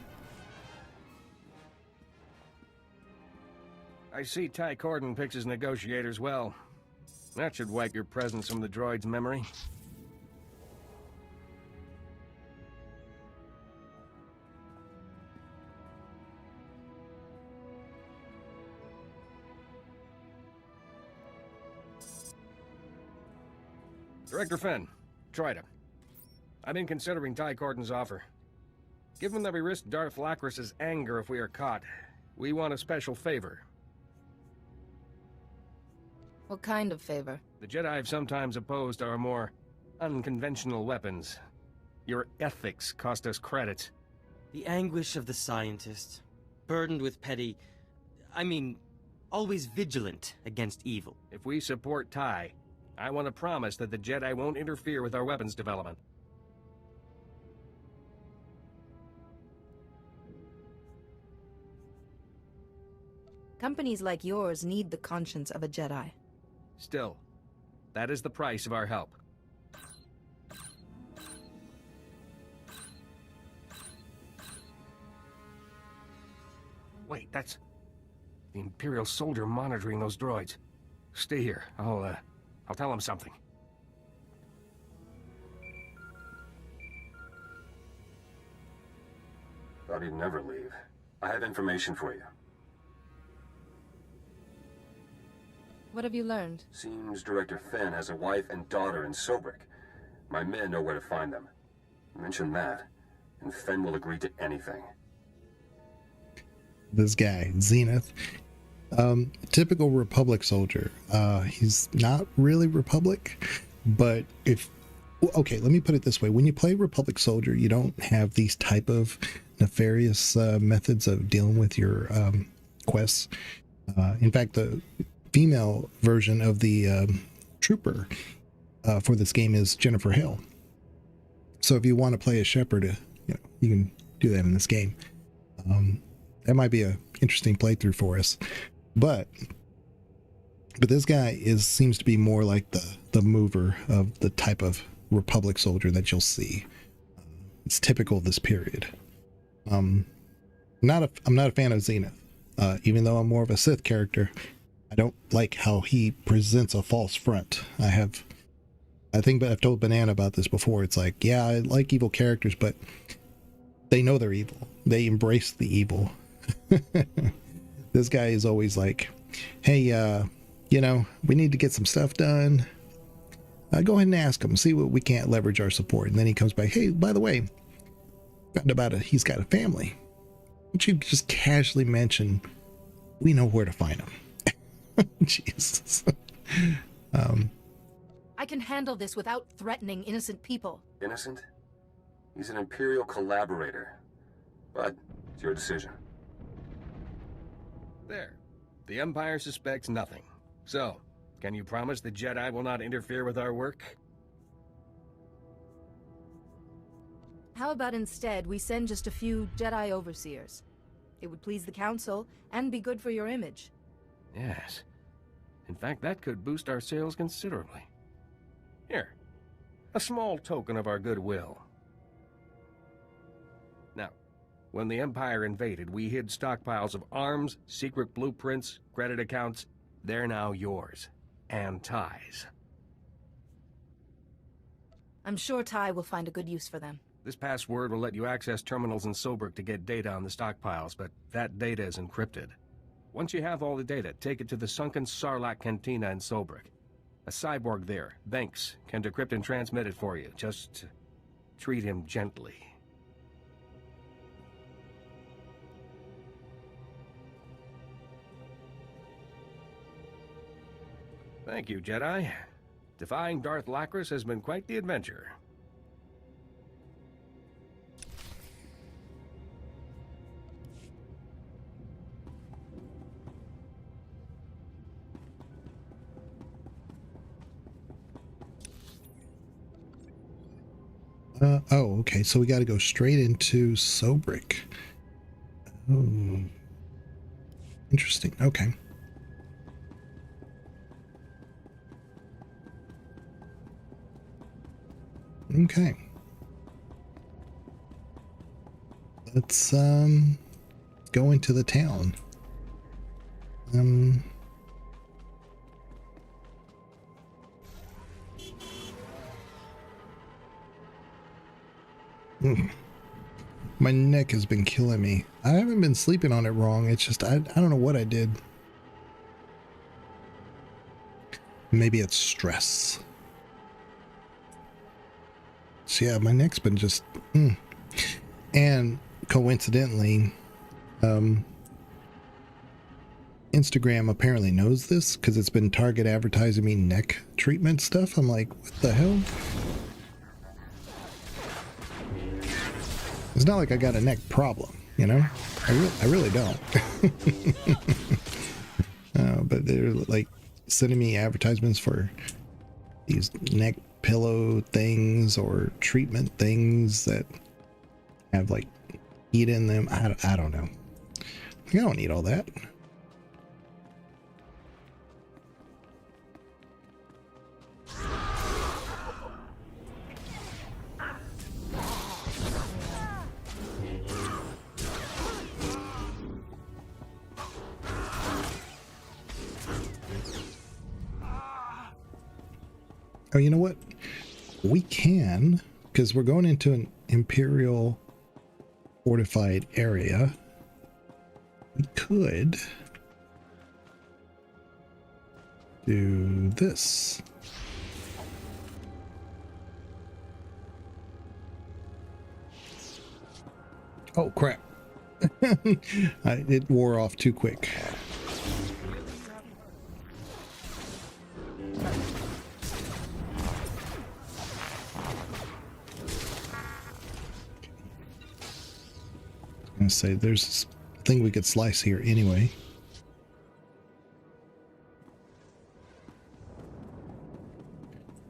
I see Ty Corden picks his negotiators well. That should wipe your presence from the droid's memory. Director Fenn, try to. I've been considering Ty Corden's offer. Given that we risk Darth Lacris's anger if we are caught, we want a special favor. What kind of favor? The Jedi have sometimes opposed our more unconventional weapons. Your ethics cost us credits. The anguish of the scientist, burdened with petty... always vigilant against evil. If we support Ty, I want to promise that the Jedi won't interfere with our weapons development. Companies like yours need the conscience of a Jedi. Still, that is the price of our help. Wait, that's the Imperial soldier monitoring those droids. Stay here. I'll tell him something. Thought he'd never leave. I have information for you. What have you learned? Seems Director Fenn has a wife and daughter in Sobrik. My men know where to find them. Mention that, and Fenn will agree to anything. This guy, Zenith. Typical Republic soldier. He's not really Republic, but okay, let me put it this way. When you play Republic soldier, you don't have these type of nefarious methods of dealing with your quests. In fact, the female version of the trooper for this game is Jennifer Hale. So if you want to play a shepherd, you can do that in this game. That might be an interesting playthrough for us. But this guy seems to be more like the mover of the type of Republic soldier that you'll see. It's typical of this period. I'm not a fan of Zenith, even though I'm more of a Sith character. I don't like how he presents a false front. I think I've told Banana about this before. It's like, yeah, I like evil characters, but they know they're evil. They embrace the evil. This guy is always like, hey, we need to get some stuff done. Go ahead and ask him, see what we can't leverage our support. And then he comes back, hey, by the way, found about he's got a family. But you just casually mention, we know where to find him. Jesus. I can handle this without threatening innocent people. Innocent? He's an Imperial collaborator. But it's your decision. There. The Empire suspects nothing. So, can you promise the Jedi will not interfere with our work? How about instead we send just a few Jedi overseers? It would please the Council and be good for your image. Yes. In fact, that could boost our sales considerably. Here, a small token of our goodwill. Now, when the Empire invaded, we hid stockpiles of arms, secret blueprints, credit accounts. They're now yours. And Ty's. I'm sure Ty will find a good use for them. This password will let you access terminals in Sobrik to get data on the stockpiles, but that data is encrypted. Once you have all the data, take it to the sunken Sarlacc Cantina in Sobrik. A cyborg there, Banks, can decrypt and transmit it for you. Just treat him gently. Thank you, Jedi. Defying Darth Lacris has been quite the adventure. Oh, okay. So we got to go straight into Sobrik. Oh, interesting. Okay. Okay. Let's go into the town. My neck has been killing me. I haven't been sleeping on it wrong. It's just I don't know what I did. Maybe it's stress. So yeah, my neck's been just and coincidentally Instagram apparently knows this because it's been target advertising me neck treatment stuff. I'm like, what the hell? It's not like I got a neck problem, you know? I really don't. But they're like sending me advertisements for these neck pillow things or treatment things that have like heat in them. I don't know. I don't need all that. Oh, you know what? We can, because we're going into an Imperial fortified area. We could do this. Oh, crap. It wore off too quick. I'm gonna say there's a thing we could slice here anyway.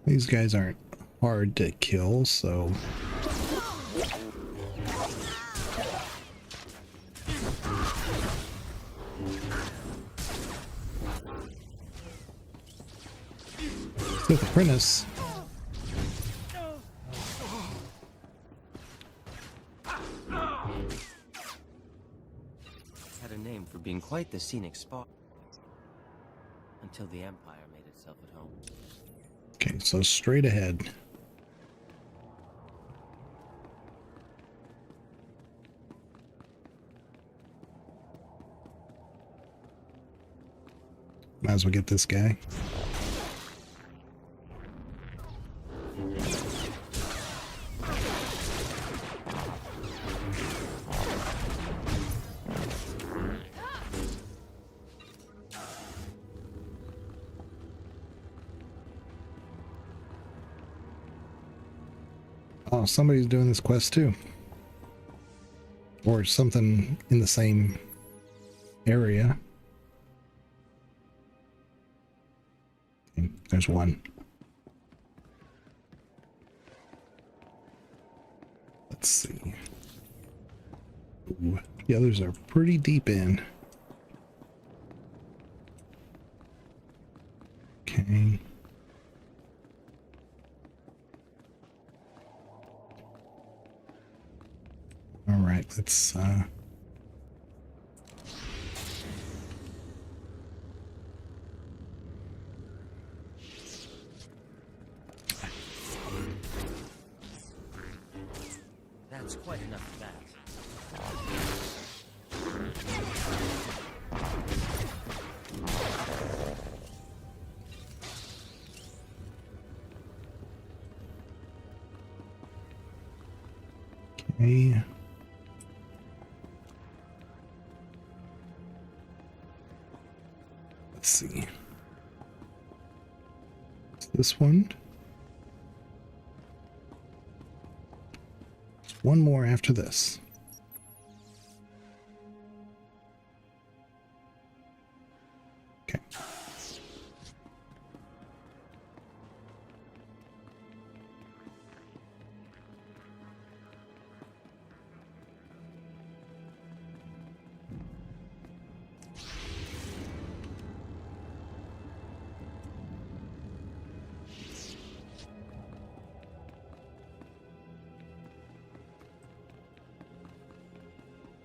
These guys aren't hard to kill, so Sith Apprentice. Had a name for being quite the scenic spot. Until the Empire made itself at home. Okay, so straight ahead. Might as well get this guy. Oh, somebody's doing this quest too. Or something in the same area. Okay, there's one. Let's see. Ooh, the others are pretty deep in. Okay. All right, let's That's quite enough of that. Okay. Let's see. It's this one. There's one more after this. Okay.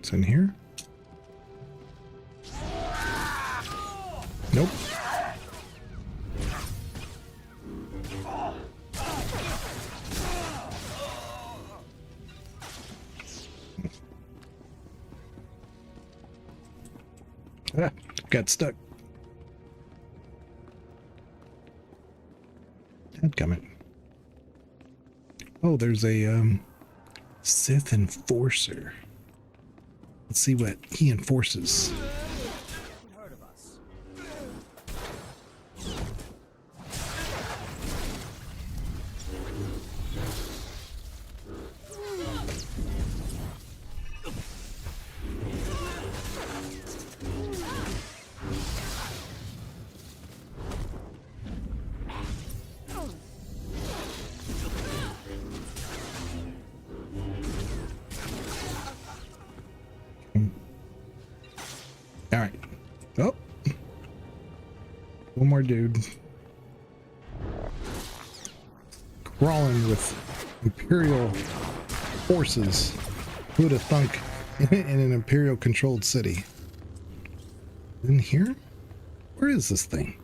It's in here. Nope. Ah, got stuck. Dadgummit. Oh, there's a Sith enforcer. Let's see what he enforces. All right. Oh, one more dude crawling with Imperial forces. Who would have thunk in an Imperial controlled city? In here? Where is this thing?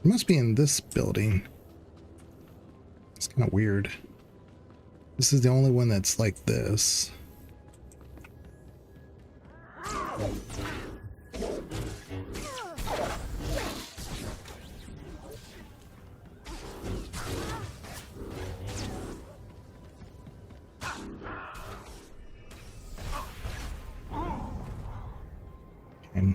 It must be in this building. It's kind of weird. This is the only one that's like this. And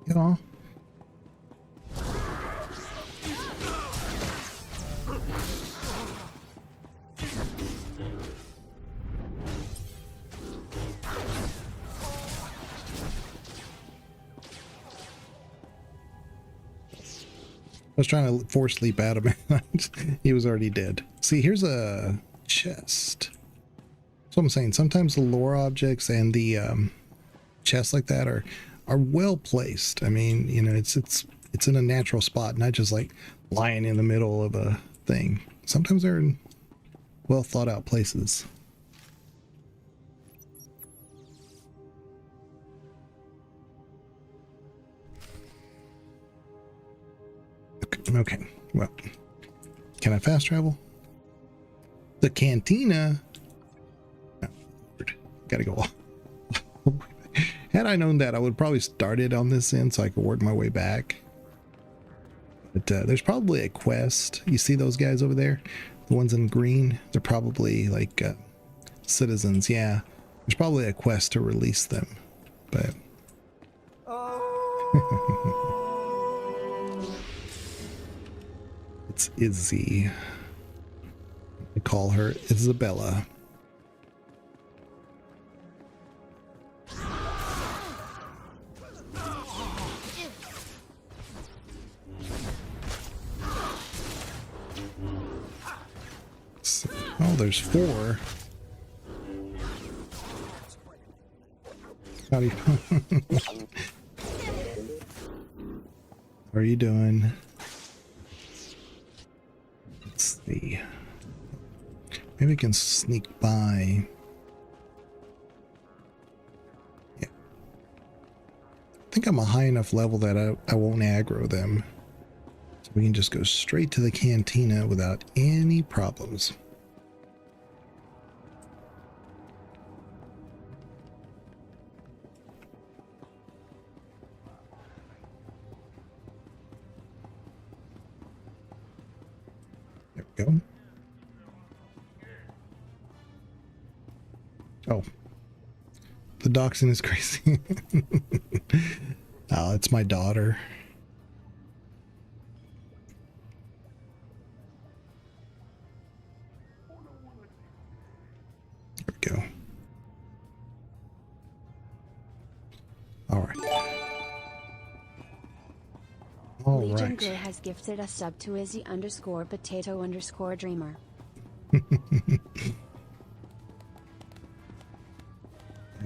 get on. I was trying to force leap at him. He was already dead. See, here's a chest. So I'm saying sometimes the lore objects and the chests like that are well placed. I mean, you know, it's in a natural spot, not just like lying in the middle of a thing. Sometimes they're in well thought out places. Okay, well, can I fast travel? The cantina. Oh, gotta go. Had I known that, I would probably started on this end so I could work my way back. But there's probably a quest. You see those guys over there? The ones in green? They're probably like citizens. Yeah, there's probably a quest to release them. But it's Izzy. I call her Isabella. Oh, there's 4. How are you doing? Let's see. Maybe we can sneak by. Yeah. I think I'm a high enough level that I won't aggro them. So we can just go straight to the cantina without any problems. Go. Oh. The doxing is crazy. Oh, it's my daughter. There we go. All right. All Legion right. Gray has gifted a sub to Izzy_potato_dreamer.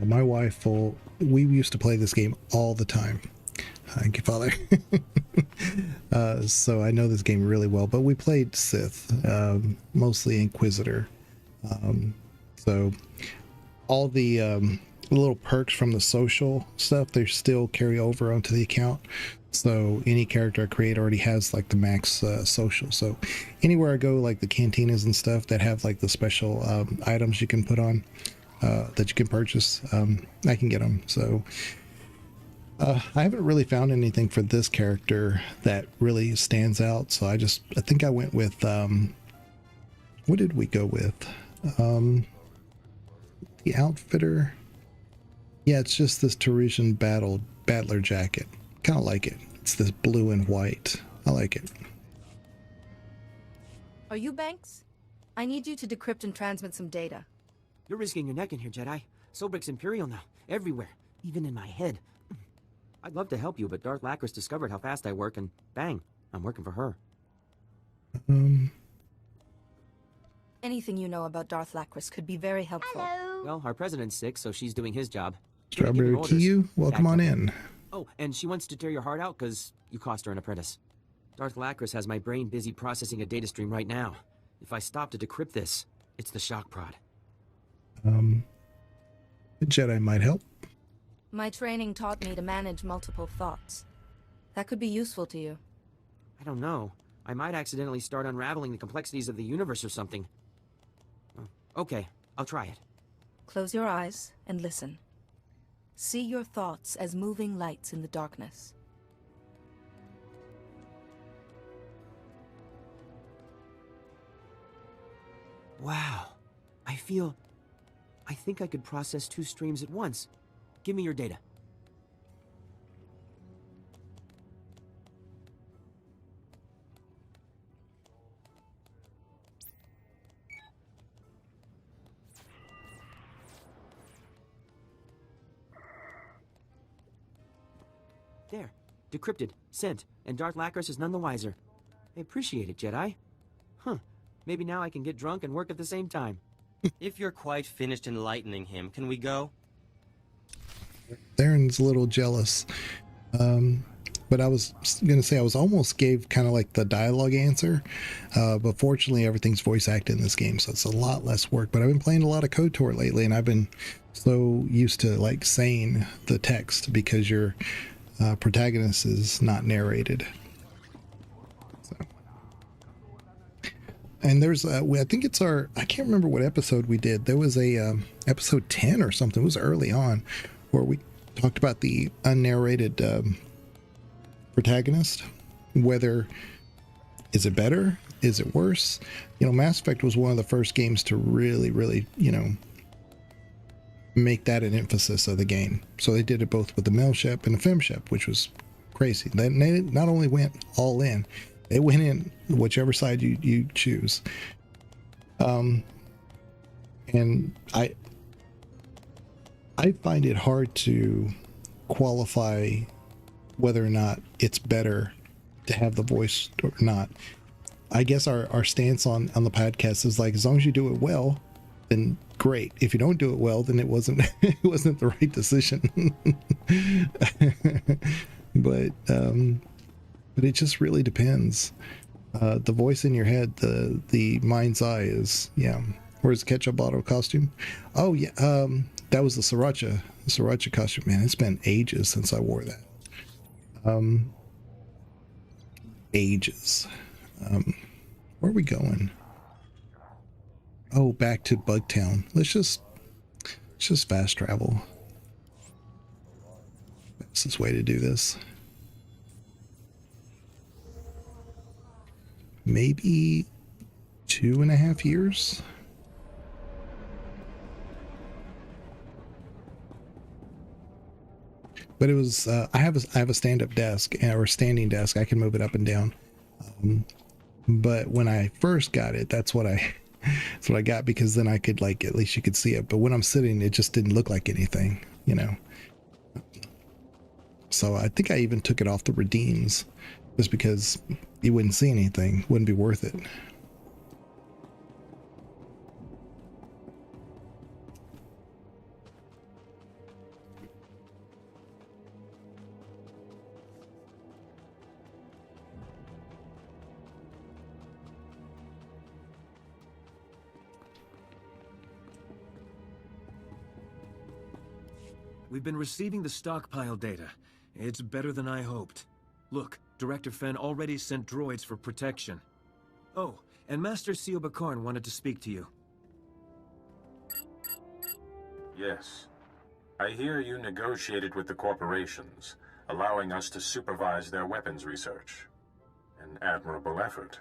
My wife we used to play this game all the time. Thank you, Father. So I know this game really well, but we played Sith, mostly Inquisitor. So all the little perks from the social stuff, they still carry over onto the account. So any character I create already has like the max social. So anywhere I go, like the cantinas and stuff that have like the special items you can put on, that you can purchase, I can get them. So I haven't really found anything for this character that really stands out. So I think I went with, what did we go with? The outfitter. Yeah, it's just this Teresian battler jacket. Kind of like it. It's this blue and white. I like it. Are you Banks? I need you to decrypt and transmit some data. You're risking your neck in here, Jedi. Sobrik's Imperial now. Everywhere. Even in my head. I'd love to help you, but Darth Lacris discovered how fast I work, and bang, I'm working for her. Anything you know about Darth Lacris could be very helpful. Hello. Well, our president's sick, so she's doing his job. Strawberry Kiyu, welcome on in. Oh, and she wants to tear your heart out because you cost her an apprentice. Darth Lacris has my brain busy processing a data stream right now. If I stop to decrypt this, it's the shock prod. A Jedi might help. My training taught me to manage multiple thoughts. That could be useful to you. I don't know. I might accidentally start unraveling the complexities of the universe or something. Oh, okay, I'll try it. Close your eyes and listen. See your thoughts as moving lights in the darkness. Wow. I think I could process 2 streams at once. Give me your data. There. Decrypted, sent, and Darth Lacris is none the wiser. I appreciate it, Jedi. Huh. Maybe now I can get drunk and work at the same time. If you're quite finished enlightening him, can we go? Theron's a little jealous. But I was going to say I was almost gave kind of like the dialogue answer. But fortunately, everything's voice acted in this game, so it's a lot less work. But I've been playing a lot of KOTOR lately, and I've been so used to like saying the text because your protagonist is not narrated. So. And there's, I think it's I can't remember what episode we did. There was a episode 10 or something. It was early on where we talked about the unnarrated protagonist. Whether, is it better? Is it worse? You know, Mass Effect was one of the first games to really, you know, make that an emphasis of the game. So they did it both with the male ship and the fem ship, which was crazy. They not only went all in, they went in whichever side you choose. And I find it hard to qualify whether or not it's better to have the voice or not. I guess our stance on the podcast is like, as long as you do it well, then great. If you don't do it well, then it wasn't the right decision. But it just really depends. The voice in your head, the mind's eye is, yeah. Where's the ketchup bottle costume? Oh yeah, that was the sriracha costume. Man, it's been ages since I wore that. Ages. Where are we going? Oh, back to Bugtown. Let's just fast travel. Fastest way to do this. Maybe 2.5 years. But it was I have a stand-up desk or standing desk. I can move it up and down. But when I first got it, that's what I got, because then I could, like, at least you could see it. But when I'm sitting, it just didn't look like anything, you know. So I think I even took it off the redeems just because you wouldn't see anything, wouldn't be worth it. We've been receiving the stockpile data. It's better than I hoped. Look, Director Fenn already sent droids for protection. Oh, and Master Seal Bakarn wanted to speak to you. Yes. I hear you negotiated with the corporations, allowing us to supervise their weapons research. An admirable effort.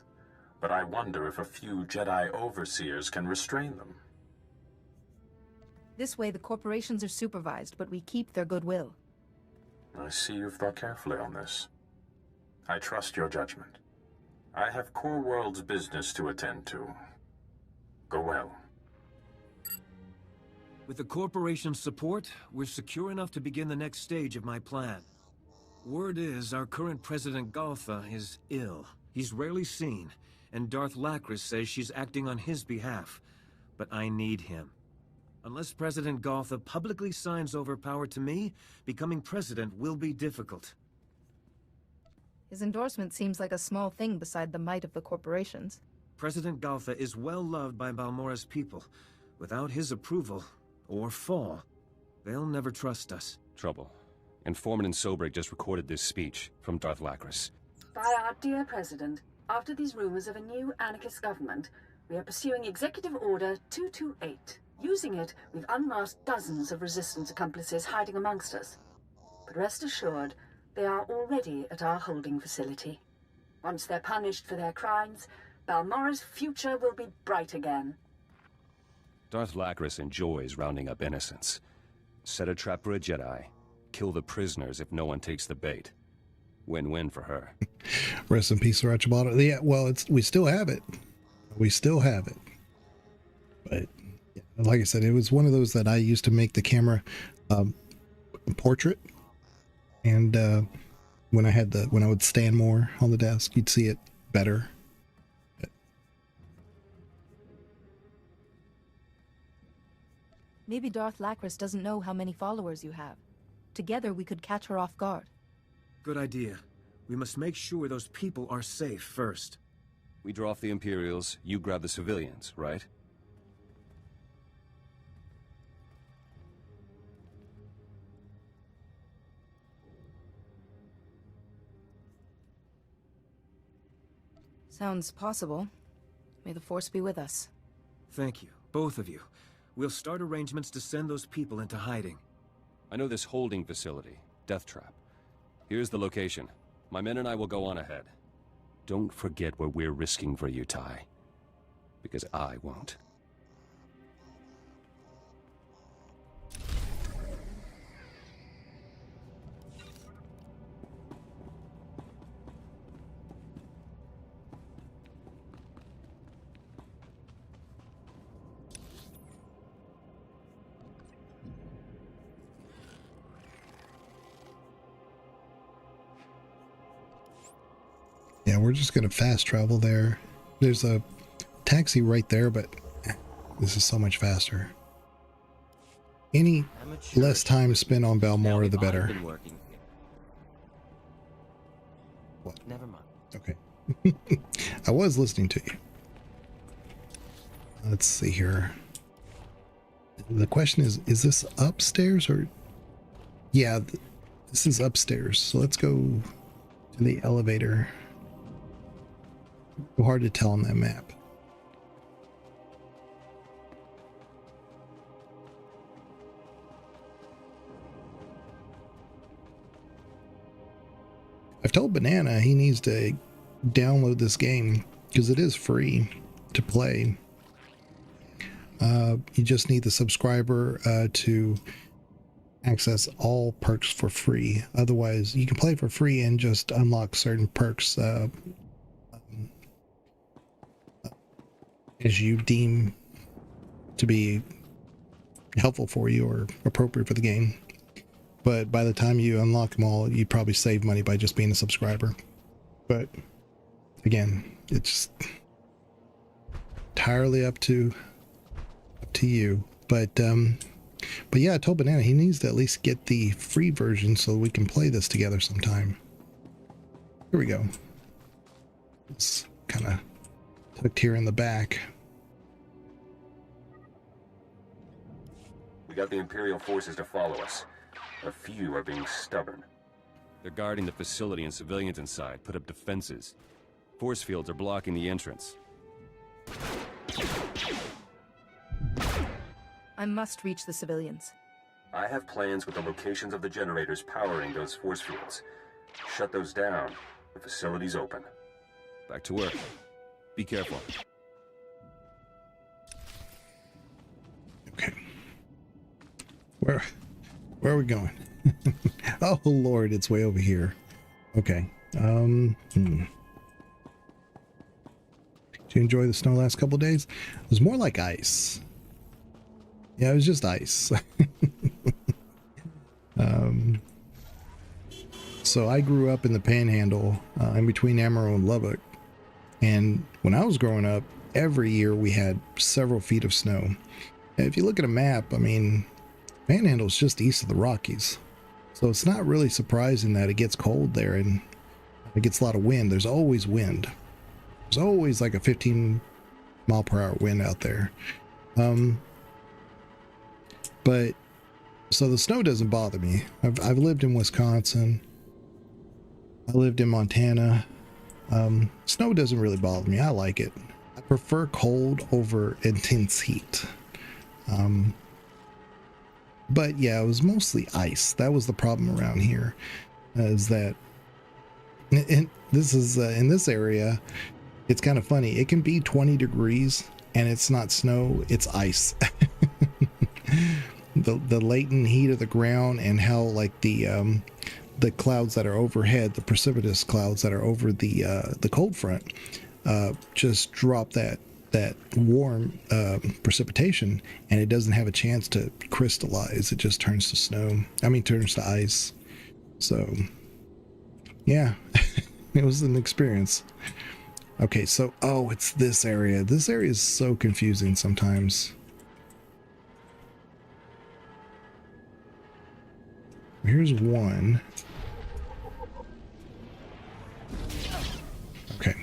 But I wonder if a few Jedi overseers can restrain them. This way, the corporations are supervised, but we keep their goodwill. I see you've thought carefully on this. I trust your judgment. I have Core World's business to attend to. Go well. With the corporation's support, we're secure enough to begin the next stage of my plan. Word is our current President Galtha is ill. He's rarely seen, and Darth Lacris says she's acting on his behalf. But I need him. Unless President Galtha publicly signs over power to me, becoming president will be difficult. His endorsement seems like a small thing beside the might of the corporations. President Galtha is well loved by Balmora's people. Without his approval, or fall, they'll never trust us. Trouble. Informant and Sobrik just recorded this speech from Darth Lacris. By our dear President, after these rumors of a new anarchist government, we are pursuing Executive Order 228. Using it, we've unmasked dozens of resistance accomplices hiding amongst us. But rest assured, they are already at our holding facility. Once they're punished for their crimes, Balmora's future will be bright again. Darth Lacris enjoys rounding up innocents. Set a trap for a Jedi. Kill the prisoners if no one takes the bait. Win-win for her. Rest in peace, Archibald. Yeah, well, we still have it. We still have it. But like I said, it was one of those that I used to make the camera portrait, and when I would stand more on the desk, you'd see it better. Maybe Darth Lacris doesn't know how many followers you have. Together we could catch her off guard. Good idea. We must make sure those people are safe first. We draw off the Imperials, you grab the civilians, right? Sounds possible. May the Force be with us. Thank you, both of you. We'll start arrangements to send those people into hiding. I know this holding facility, Death Trap. Here's the location. My men and I will go on ahead. Don't forget what we're risking for you, Ty. Because I won't. Yeah, we're just going to fast travel there. There's a taxi right there, but this is so much faster. Any less time spent on Balmora, the better. What? Never mind. Okay. I was listening to you. Let's see here. The question is this upstairs or... Yeah, this is upstairs. So let's go to the elevator. Hard to tell on that map. I've told Banana he needs to download this game because it is free. to play. You just need the subscriber to access all perks for free. Otherwise, you can play for free and just unlock certain perks as you deem to be helpful for you or appropriate for the game. But by the time you unlock them all, you probably save money by just being a subscriber. But again, it's entirely up to you. But yeah, I told Banana he needs to at least get the free version so we can play this together sometime. Here we go. It's kind of tucked here in the back. We got the Imperial forces to follow us. A few are being stubborn. They're guarding the facility and civilians inside put up defenses. Force fields are blocking the entrance. I must reach the civilians. I have plans with the locations of the generators powering those force fields. Shut those down. The facility's open. Back to work. Be careful. Okay. Where are we going? Oh Lord, it's way over here. Okay. Did you enjoy the snow last couple of days? It was more like ice. Yeah, it was just ice. So I grew up in the Panhandle, in between Amarillo and Lubbock, and when I was growing up, every year we had several feet of snow. And if you look at a map, I mean, Panhandle is just east of the Rockies, so it's not really surprising that it gets cold there and it gets a lot of wind. There's always wind. There's always like a 15-mile-per-hour wind out there. But so the snow doesn't bother me. I've lived in Wisconsin. I lived in Montana. Snow doesn't really bother me. I like it. I prefer cold over intense heat. But yeah, it was mostly ice. That was the problem around here, is that this is in this area, it's kind of funny. It can be 20 degrees and it's not snow, it's ice. The latent heat of the ground and how like the clouds that are overhead, the precipitous clouds that are over the cold front, just drop that warm precipitation, and it doesn't have a chance to crystallize. It just turns to snow. I mean, turns to ice. So yeah, it was an experience. Okay, so it's this area. This area is so confusing sometimes. Here's one. Okay.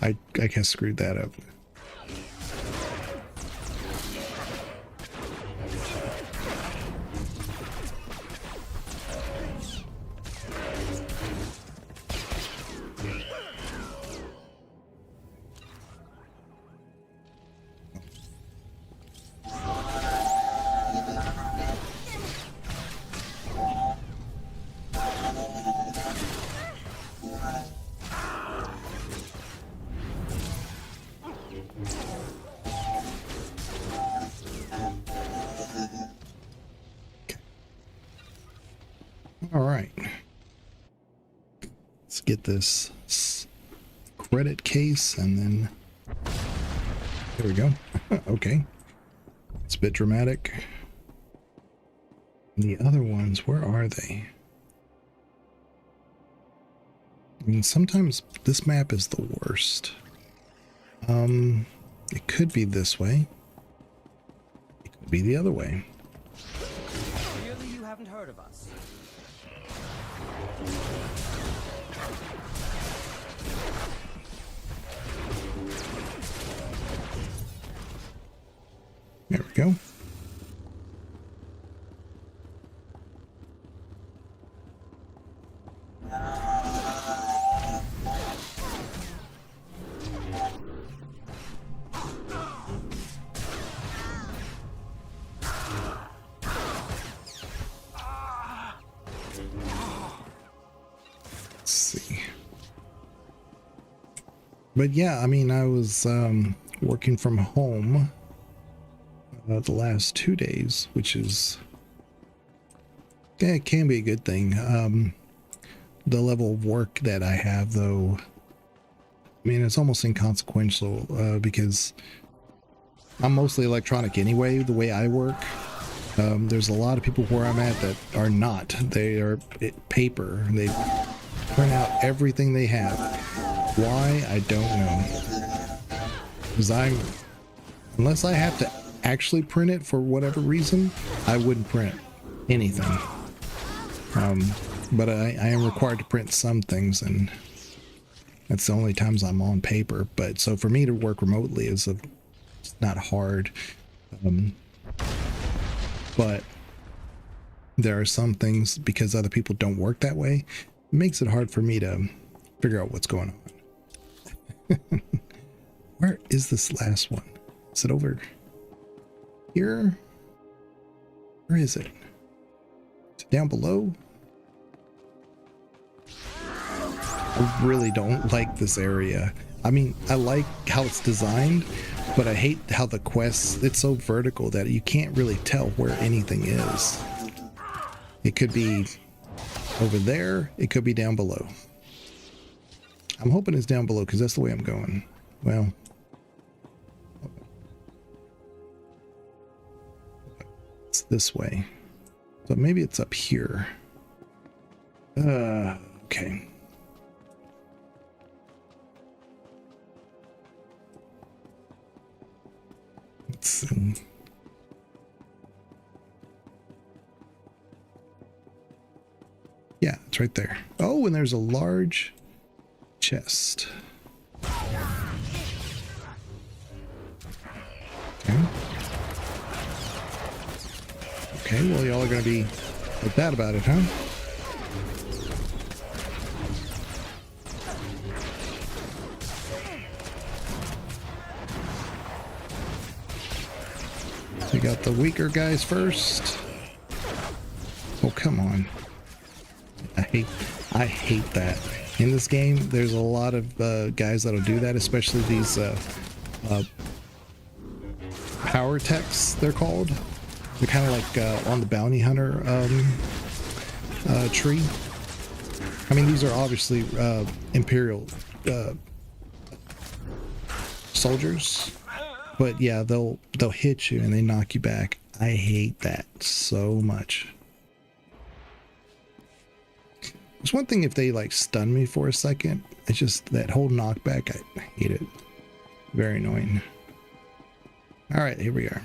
I guess screwed that up. All right, let's get this credit case, and then there we go. Okay, it's a bit dramatic. The other ones, where are they? I mean, sometimes this map is the worst. It could be this way. It could be the other way. Clearly you haven't heard of us. There we go. Let's see. But yeah, I mean, I was working from home the last 2 days, which is, yeah, it can be a good thing. The level of work that I have, though, I mean, it's almost inconsequential because I'm mostly electronic anyway, the way I work. There's a lot of people where I'm at that are not. They are paper. They print out everything they have. Why? I don't know. Because unless I have to actually print it for whatever reason, I wouldn't print anything. But I am required to print some things, and that's the only times I'm on paper. But so for me to work remotely it's not hard. But there are some things, because other people don't work that way, it makes it hard for me to figure out what's going on. Where is this last one? Is it over here? Where is it? Is it down below? I really don't like this area. I mean, I like how it's designed, but I hate how the quests, it's so vertical that you can't really tell where anything is. It could be over there, it could be down below. I'm hoping it's down below because that's the way I'm going. Well, it's this way. So maybe it's up here. Okay. Let's see. Yeah, it's right there. Oh, and there's a large chest. Okay. Okay, well, y'all are going to be like that about it, huh? We got the weaker guys first. Oh, come on. I hate that. In this game, there's a lot of guys that'll do that, especially these power techs, they're called. They're kind of like on the bounty hunter tree. I mean, these are obviously Imperial soldiers, but yeah, they'll hit you and they knock you back. I hate that so much. It's one thing if they like stun me for a second. It's just that whole knockback. I hate it. Very annoying. All right, here we are.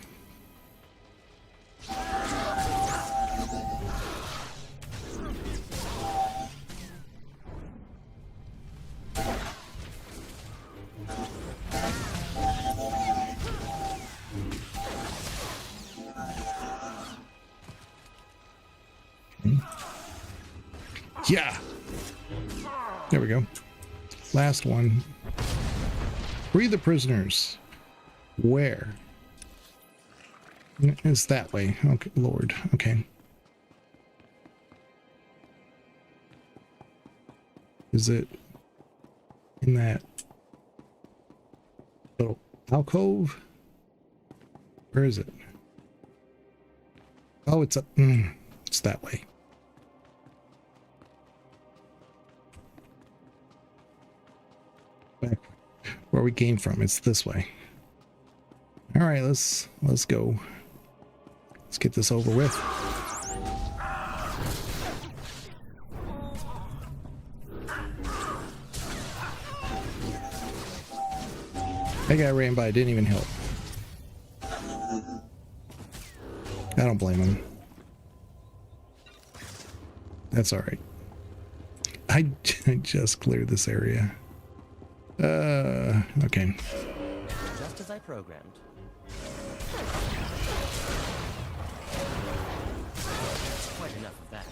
Yeah, there we go. Last one. Free the prisoners. Where? It's that way. Okay, Lord. Okay. Is it in that little alcove? Where is it? Oh, it's up. It's that way. Back where we came from. It's this way. All right, let's go. Let's get this over with. That guy ran by, didn't even help. I don't blame him. That's all right. I just cleared this area. Okay. Just as I programmed. Quite enough of that.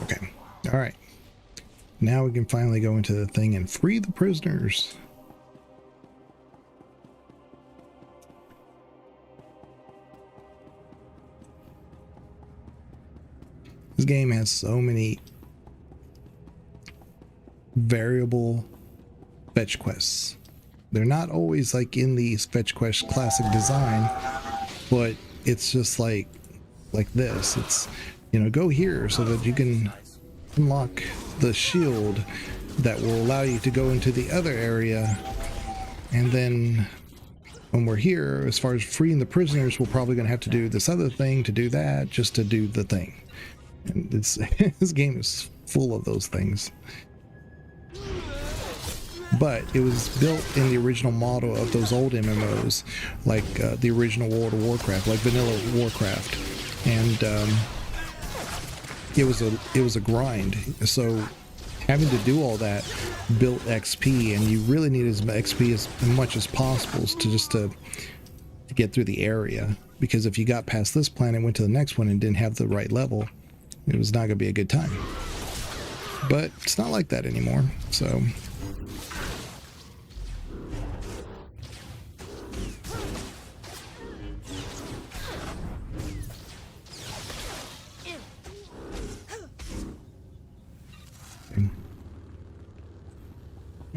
Okay. All right. Now we can finally go into the thing and free the prisoners. This game has so many variable fetch quests. They're not always like in the fetch quest classic design, but it's just like this. It's, you know, go here so that you can unlock the shield that will allow you to go into the other area. And then when we're here, as far as freeing the prisoners, we're probably going to have to do this other thing to do that, just to do the thing. And it's, this game is full of those things. But it was built in the original model of those old MMOs, like the original World of Warcraft, like vanilla Warcraft, and it was a grind. So having to do all that built XP, and you really need as XP as much as possible to get through the area. Because if you got past this planet, went to the next one, and didn't have the right level, it was not going to be a good time. But it's not like that anymore. So.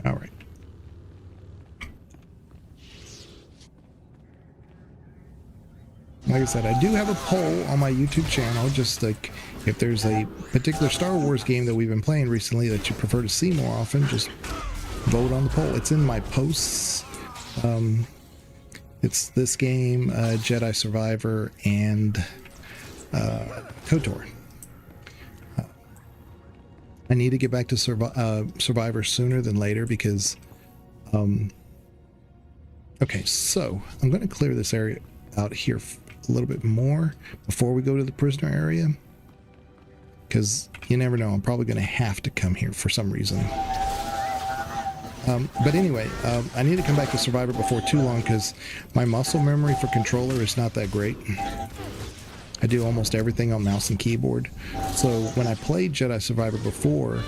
All right. Like I said, I do have a poll on my YouTube channel, just like if there's a particular Star Wars game that we've been playing recently that you prefer to see more often, just vote on the poll. It's in my posts. It's this game, Jedi Survivor, and KOTOR. I need to get back to Survivor sooner than later because, okay, so I'm going to clear this area out here a little bit more before we go to the prisoner area, because you never know, I'm probably going to have to come here for some reason. But anyway, I need to come back to Survivor before too long because my muscle memory for controller is not that great. I do almost everything on mouse and keyboard. So when I played Jedi Survivor before,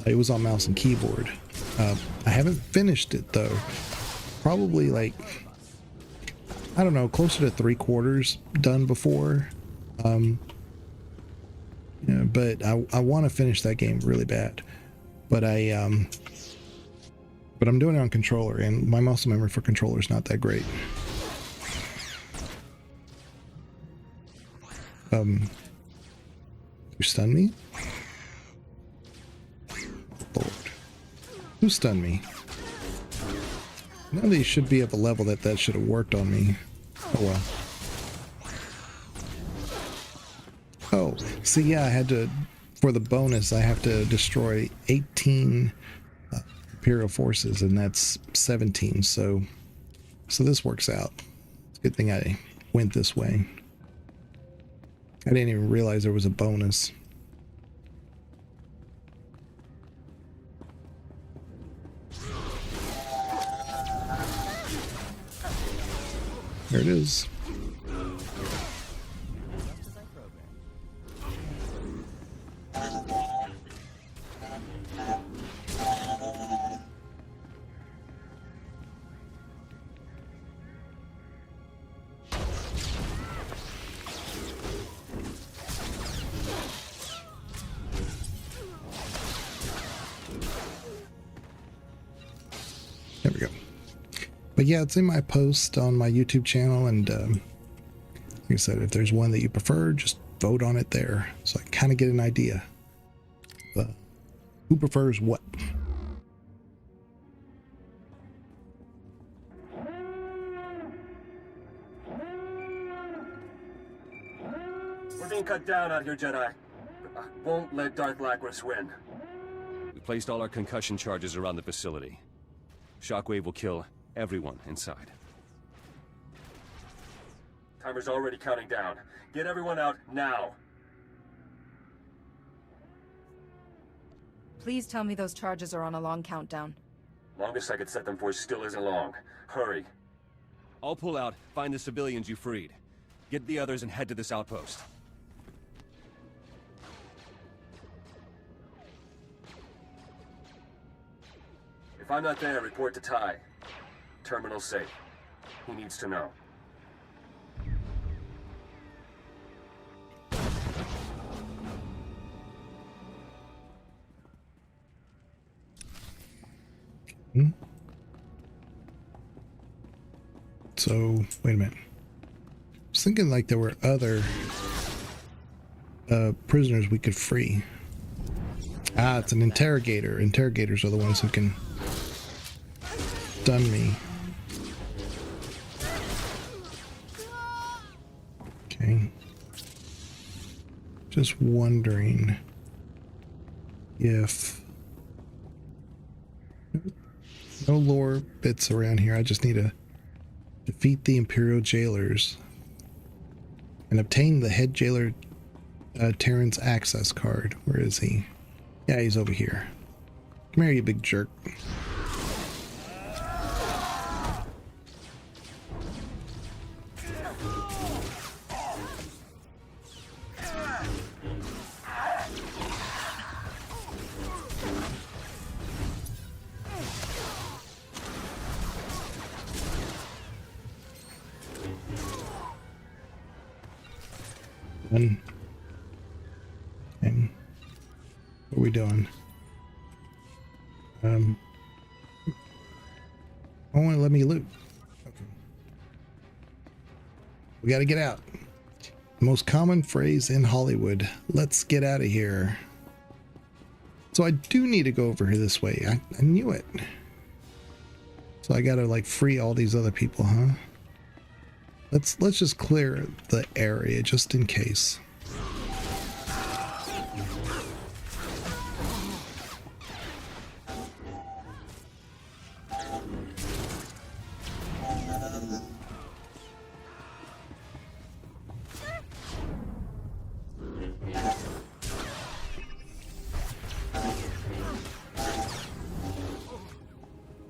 it was on mouse and keyboard. I haven't finished it though. Probably like, I don't know, closer to 3/4 done before. Yeah, but I want to finish that game really bad. But I'm doing it on controller, and my muscle memory for controller is not that great. You stunned me? Lord. Who stunned me? None of these should be at a level that should have worked on me. Oh well. Oh, see, yeah, I had to, for the bonus, I have to destroy 18 Imperial forces, and that's 17, so this works out. It's a good thing I went this way. I didn't even realize there was a bonus. There it is. There we go. But yeah, it's in my post on my YouTube channel, and like I said, if there's one that you prefer, just vote on it there, so I kind of get an idea who prefers what. We're being cut down out here, Jedi. I won't let Darth Lacris win. We placed all our concussion charges around the facility. Shockwave will kill everyone inside. Timer's already counting down. Get everyone out now. Please tell me those charges are on a long countdown. Longest I could set them for still isn't long. Hurry. I'll pull out, find the civilians you freed. Get the others and head to this outpost. I'm not there, report to Ty. Terminal safe. He needs to know. So, wait a minute. I was thinking like there were other prisoners we could free. Ah, it's an interrogator. Interrogators are the ones who can stun me. Okay. Just wondering if... No lore bits around here. I just need to defeat the Imperial jailers and obtain the head jailer Terran's access card. Where is he? Yeah, he's over here. Come here, you big jerk. And what are we doing? Oh, want to let me loot. Okay. We got to get out. The most common phrase in Hollywood. Let's get out of here. So I do need to go over here this way. I knew it. So I got to like free all these other people, huh? Let's just clear the area just in case.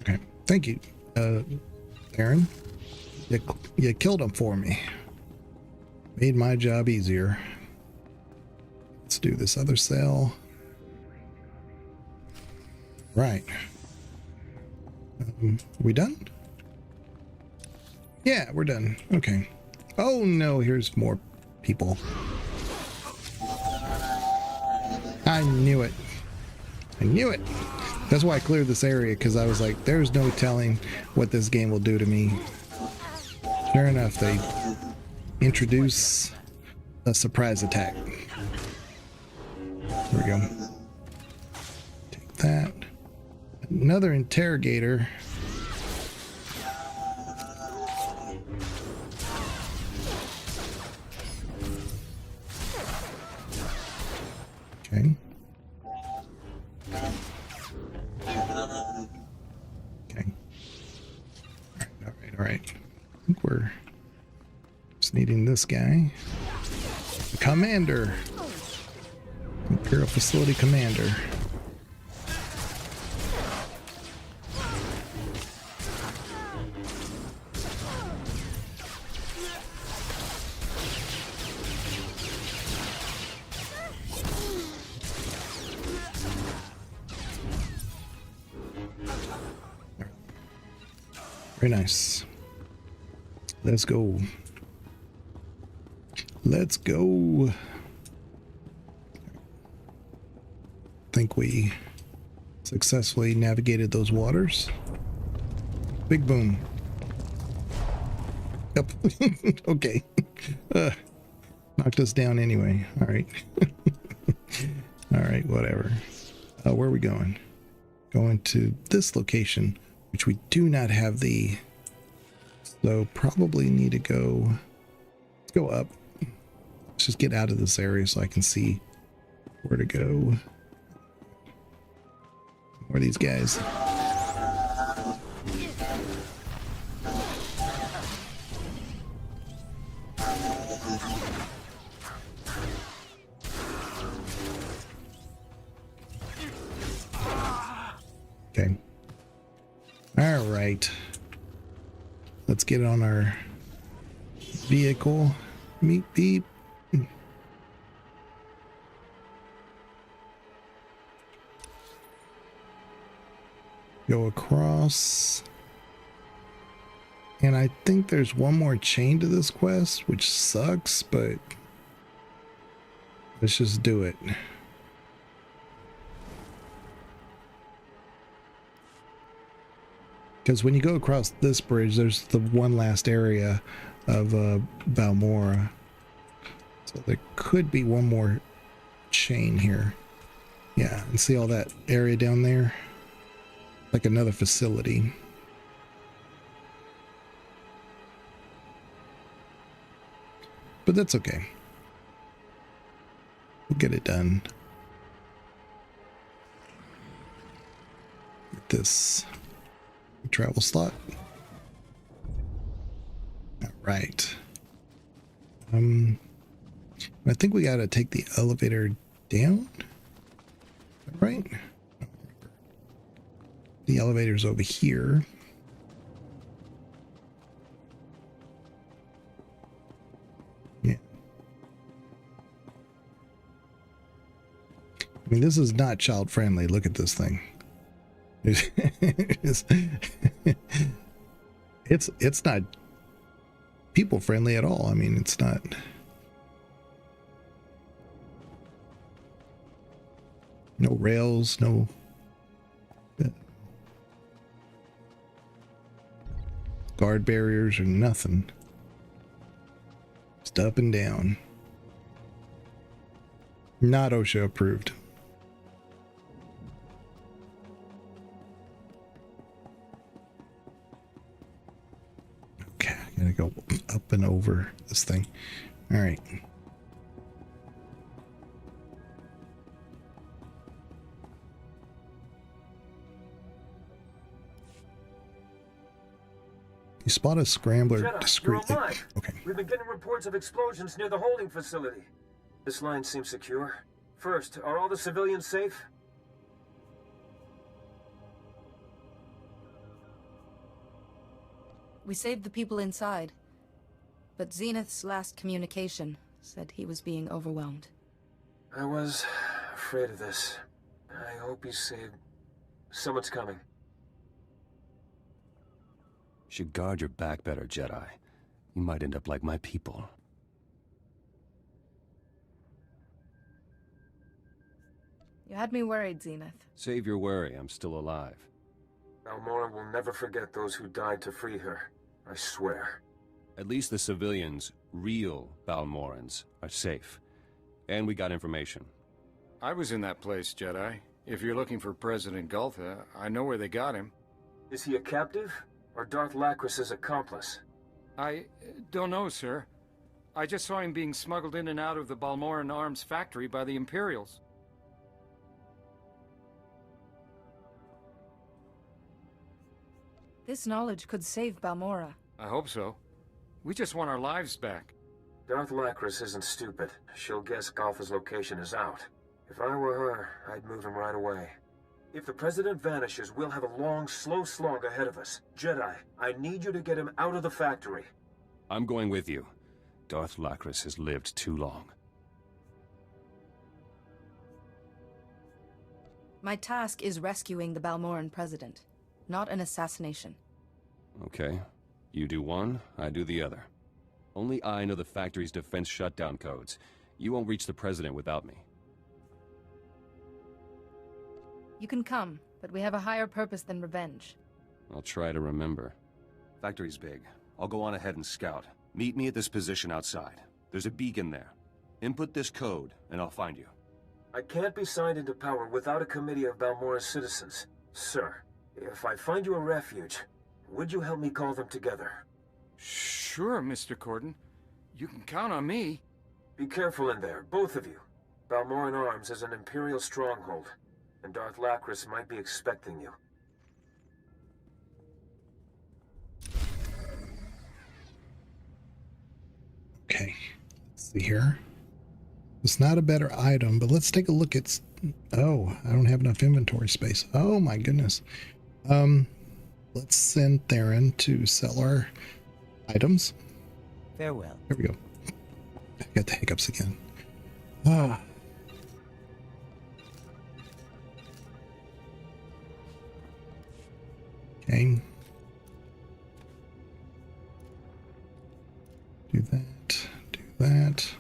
Okay, thank you, Aaron. You killed him for me. Made my job easier. Let's do this other cell. Right. We done? Yeah, we're done. Okay. Oh no, here's more people. I knew it. I knew it. That's why I cleared this area, because I was like, there's no telling what this game will do to me. Sure enough, they introduce a surprise attack. There we go. Take that. Another interrogator. Okay. Okay. All right. I think we're just needing this guy. The commander. Imperial Facility Commander. Very nice. Let's go. Let's go. Think we successfully navigated those waters. Big boom. Yep. Okay. Knocked us down anyway. All right. All right, whatever. Where are we going? Going to this location, which we do not have the... So probably need to go... Let's go up. Let's just get out of this area so I can see where to go. Where are these guys? Okay. All right. Let's get on our vehicle. Meep beep. Go across. And I think there's one more chain to this quest, which sucks, but let's just do it. Because when you go across this bridge, there's the one last area of Balmora. So there could be one more chain here. Yeah, and see all that area down there? Like another facility. But that's okay. We'll get it done. Get this travel slot. All right. I think we gotta take the elevator down. Is that right? The elevator's over here. Yeah. I mean, this is not child friendly. Look at this thing. It's not people friendly at all. I mean, it's not. No rails, no. Guard barriers or nothing. Just up and down. Not OSHA approved. Okay, I gotta go up and over this thing. All right. You spot a scrambler Jedi, discreetly. you're alive. Okay. We've been getting reports of explosions near the holding facility. This line seems secure. First, are all the civilians safe? We saved the people inside, but Zenith's last communication said he was being overwhelmed. I was afraid of this. I hope he's saved. Someone's coming. Should guard your back better, Jedi. You might end up like my people. You had me worried, Zenith. Save your worry, I'm still alive. Balmora will never forget those who died to free her. I swear. At least the civilians, real Balmorans, are safe. And we got information. I was in that place, Jedi. If you're looking for President Gultha, I know where they got him. Is he a captive? Or Darth Lacris's accomplice? I don't know, sir. I just saw him being smuggled in and out of the Balmoran arms factory by the Imperials. This knowledge could save Balmora. I hope so. We just want our lives back. Darth Lacris isn't stupid. She'll guess Gultha's location is out. If I were her, I'd move him right away. If the President vanishes, we'll have a long, slow slog ahead of us. Jedi, I need you to get him out of the factory. I'm going with you. Darth Lacris has lived too long. My task is rescuing the Balmoran president, not an assassination. Okay. You do one, I do the other. Only I know the factory's defense shutdown codes. You won't reach the President without me. You can come, but we have a higher purpose than revenge. I'll try to remember. Factory's big. I'll go on ahead and scout. Meet me at this position outside. There's a beacon there. Input this code, and I'll find you. I can't be signed into power without a committee of Balmora's citizens. Sir, if I find you a refuge, would you help me call them together? Sure, Mr. Corden. You can count on me. Be careful in there, both of you. Balmoran Arms is an Imperial stronghold, and Darth Lacris might be expecting you. Okay, let's see here. It's not a better item, but let's take a look at... Oh, I don't have enough inventory space. Oh my goodness. Let's send Theron to sell our items. Farewell. There we go. I got the hiccups again. Ah. Okay. Do that. Do that.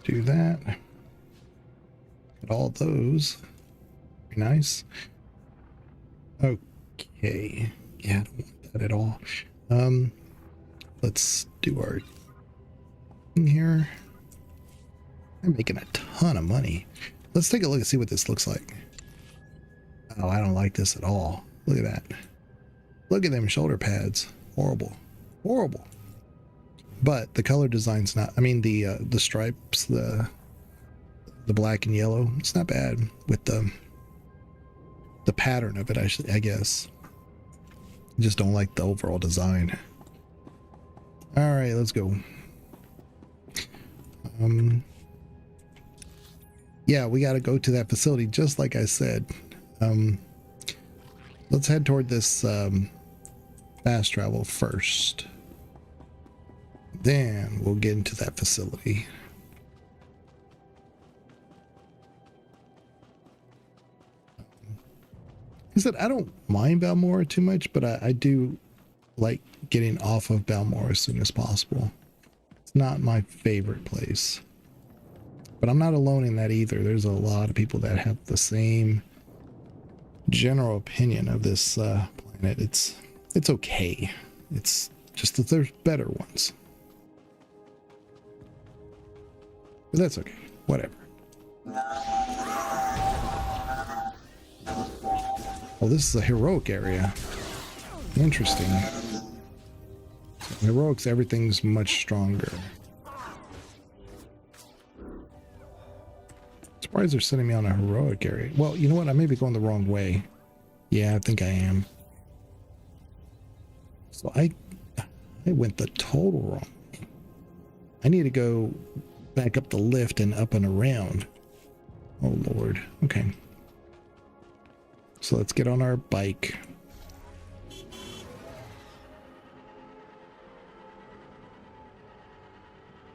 Do that. Get all those. Very nice. Okay. Yeah, I don't want that at all. Let's do our thing here. I'm making a ton of money. Let's take a look and see what this looks like. Oh, I don't like this at all. Look at that. Look at them shoulder pads. Horrible. Horrible. But the color design's not, I mean the stripes, the black and yellow, it's not bad with the pattern of it, I guess. I just don't like the overall design. All right, let's go. Yeah, we got to go to that facility just like I said. Let's head toward this fast travel first. Then we'll get into that facility. I said I don't mind Balmora too much, but I do like getting off of Balmora as soon as possible. It's not my favorite place. But I'm not alone in that either. There's a lot of people that have the same general opinion of this planet. It's okay. It's just that there's better ones. But that's okay. Whatever. Oh, this is a heroic area. Interesting. Heroics, everything's much stronger. Surprised they're sending me on a heroic area. Well, you know what? I may be going the wrong way. Yeah, I think I am. So I went the total wrong way. I need to go back up the lift and up and around. Oh, Lord. Okay. So let's get on our bike.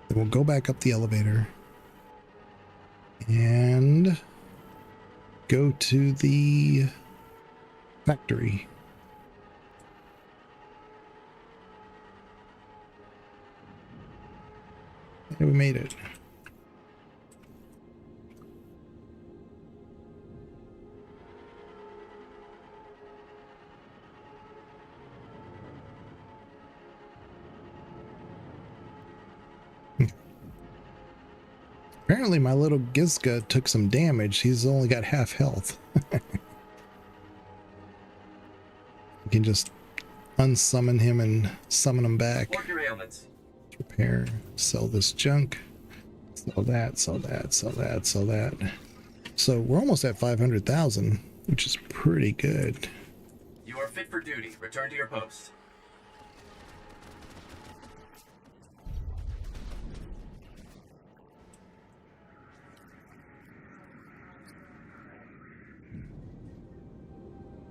Then we'll go back up the elevator and go to the factory. And we made it. Apparently my little Gizka took some damage. He's only got half health. You can just unsummon him and summon him back. Repair. Sell this junk. Sell that, sell that, sell that, sell that. So we're almost at 500,000, which is pretty good. You are fit for duty. Return to your post.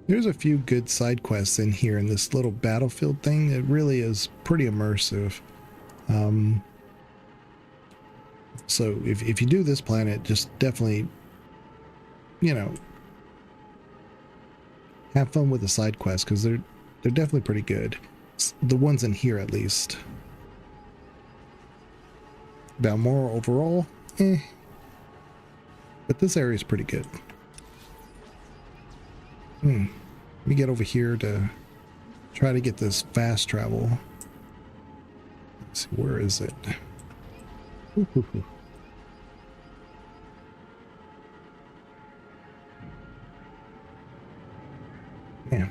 There's a few good side quests in here in this little battlefield thing. It really is pretty immersive. So if you do this planet, just definitely, you know, have fun with the side quests because they're definitely pretty good. The ones in here, at least. Balmora overall, but this area is pretty good. Let me get over here to try to get this fast travel. Let's see, where is it? Yeah.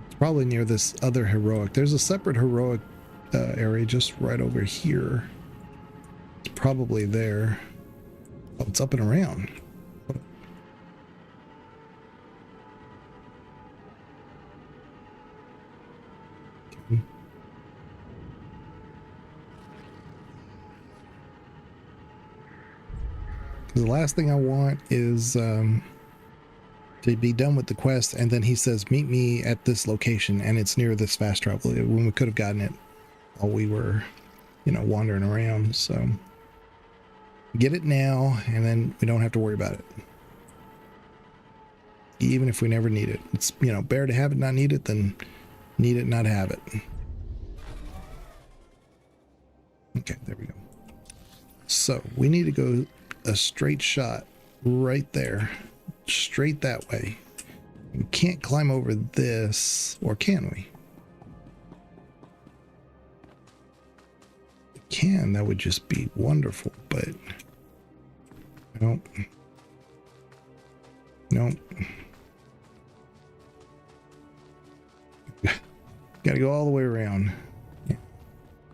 It's probably near this other heroic. There's a separate heroic area just right over here. It's probably there. Oh, it's up and around. The last thing I want is to be done with the quest, and then he says, meet me at this location, and it's near this fast travel, when we could have gotten it while we were, you know, wandering around. So get it now, and then we don't have to worry about it. even if we never need it. It's, you know, better to have it, not need it, than need it, not have it. Okay, there we go. So we need to go a straight shot right there, straight that way. We can't climb over this, or can we? We can, that would just be wonderful, but nope. Nope. Gotta go all the way around. Yeah.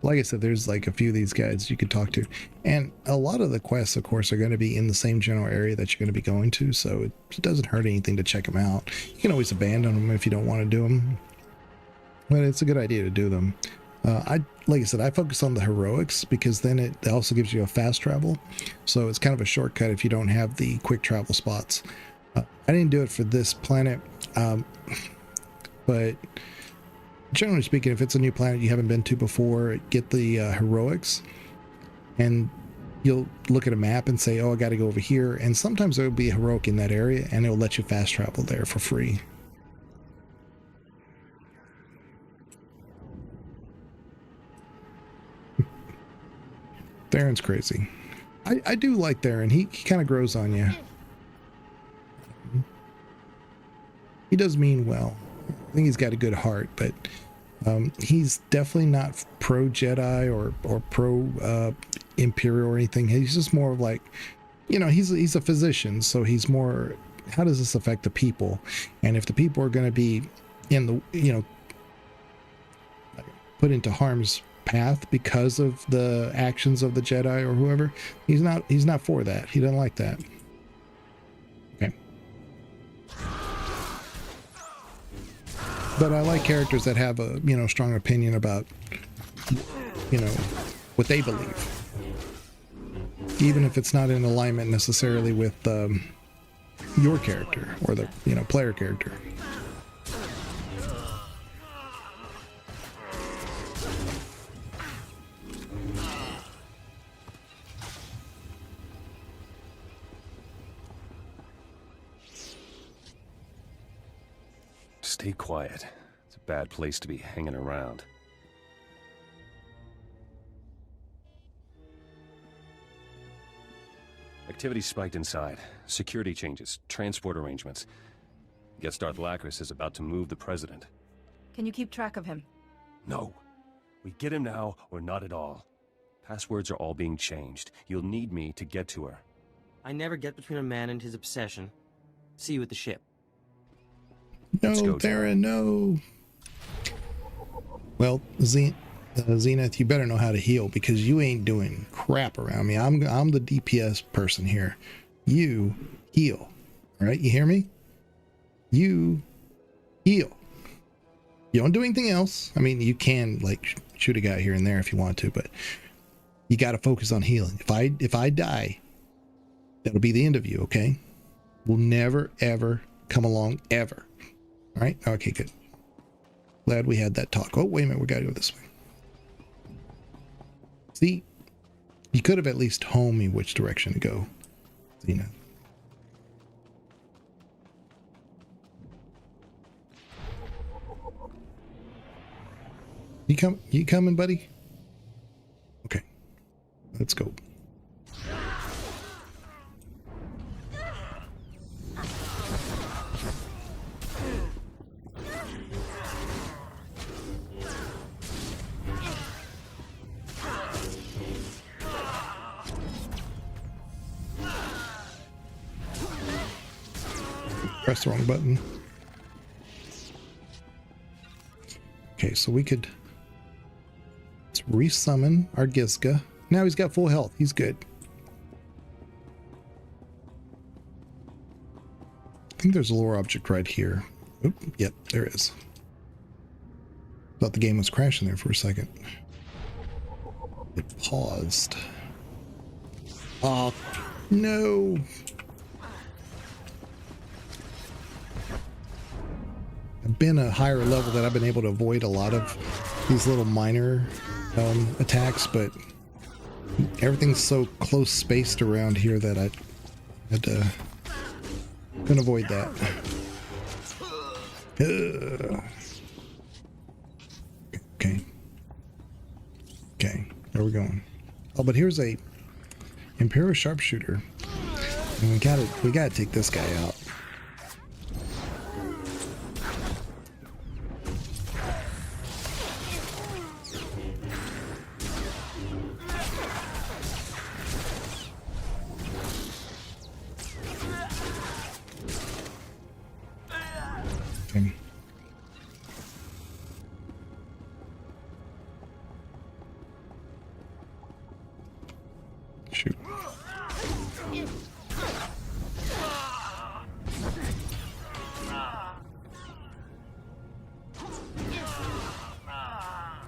Like I said, there's like a few of these guys you could talk to, and a lot of the quests, of course, are going to be in the same general area that you're going to be going to, so it doesn't hurt anything to check them out. You can always abandon them if you don't want to do them, but it's a good idea to do them. Like I said, I focus on the heroics because then it also gives you a fast travel, so it's kind of a shortcut if you don't have the quick travel spots. I didn't do it for this planet, but generally speaking, if it's a new planet you haven't been to before, get the heroics, and you'll look at a map and say, oh, I got to go over here, and sometimes there will be a heroic in that area and it'll let you fast travel there for free. Theron's crazy. I do like Theron. He kind of grows on you. He does mean well. I think he's got a good heart, but he's definitely not pro Jedi or pro Imperial or anything. He's just more of like, you know, he's a physician, so he's more, how does this affect the people? And if the people are going to be in the, you know, put into harm's path because of the actions of the Jedi or whoever, he's not for that. He doesn't like that. Okay. But I like characters that have a, you know, strong opinion about, you know, what they believe, even if it's not in alignment necessarily with your character or the, you know, player character. Stay quiet. It's a bad place to be hanging around. Activity spiked inside. Security changes, transport arrangements. Guess Darth Lacris is about to move the president. Can you keep track of him? No. We get him now, or not at all. Passwords are all being changed. You'll need me to get to her. I never get between a man and his obsession. See you at the ship. No, Theron, no. Well, Zenith, you better know how to heal because you ain't doing crap around me. I'm the DPS person here. You heal. All right, you hear me? You heal. You don't do anything else. I mean, you can like shoot a guy here and there if you want to, but you got to focus on healing. If I die, that'll be the end of you. Okay? We'll never ever come along ever. All right. Okay, good. Glad we had that talk. Oh, wait a minute. We got to go this way. See, you could have at least told me which direction to go, Xena. You coming, buddy? Okay. Let's go. Press the wrong button. Okay, so we could resummon our Gizka. Now he's got full health. He's good. I think there's a lore object right here. Oop, yep, there is. Thought the game was crashing there for a second. It paused. Oh, no. I've been a higher level that I've been able to avoid a lot of these little minor attacks, but everything's so close spaced around here that I had to couldn't avoid that. Okay. Okay, where are we going? Oh, but here's a Imperial sharpshooter. And we gotta take this guy out. Okay. Shoot.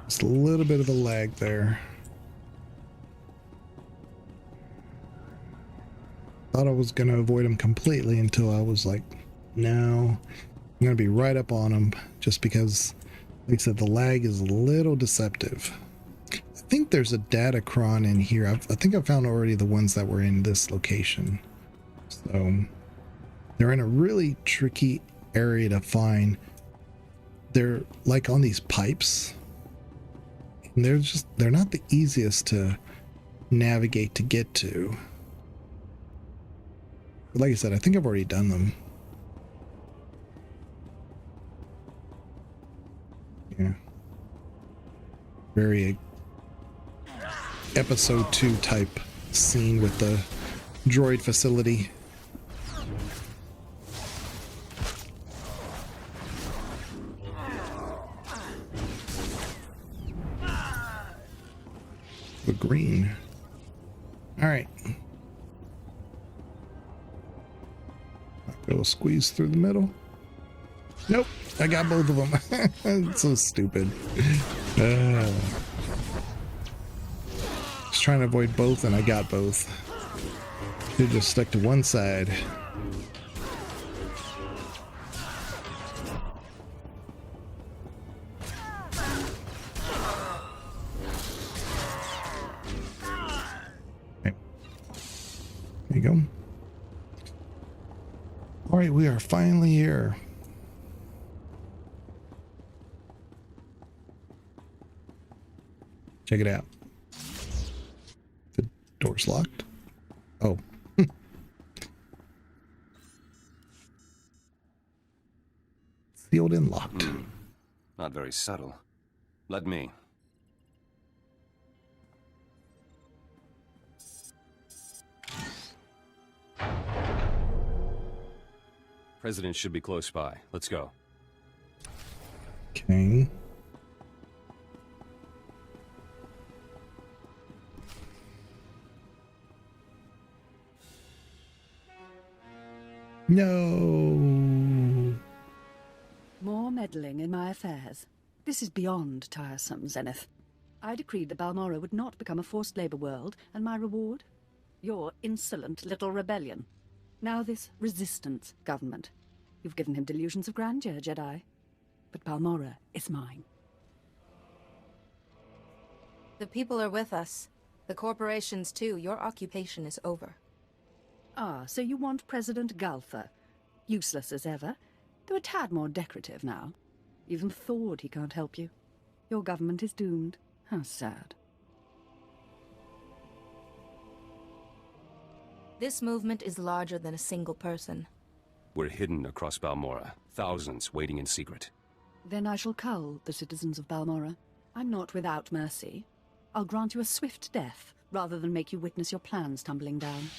Just a little bit of a lag there. Thought I was going to avoid him completely until I was like, no, I'm going to be right up on him just because, like I said, the lag is a little deceptive. I think there's a datachron in here. I think I found already the ones that were in this location. So they're in a really tricky area to find. They're like on these pipes. And they're not the easiest to navigate to get to. But like I said, I think I've already done them. Yeah. Very episode 2 type scene with the droid facility. The green. All right. I'll go squeeze through the middle. Nope, I got both of them. It's so stupid. Just trying to avoid both, and I got both. Should just stuck to one side. Okay. There you go. All right, we are finally here. Check it out. The door's locked. Oh. Sealed and locked. Not very subtle. Let me. President should be close by. Let's go. Okay. No. More meddling in my affairs. This is beyond tiresome, Zenith. I decreed that Balmora would not become a forced labor world, and my reward? Your insolent little rebellion. Now this resistance government. You've given him delusions of grandeur, Jedi. But Balmora is mine. The people are with us. The corporations, too. Your occupation is over. Ah, so you want President Galtha. Useless as ever, though a tad more decorative now. Even Thord he can't help you. Your government is doomed. How sad. This movement is larger than a single person. We're hidden across Balmora. Thousands waiting in secret. Then I shall cull the citizens of Balmora. I'm not without mercy. I'll grant you a swift death, rather than make you witness your plans tumbling down.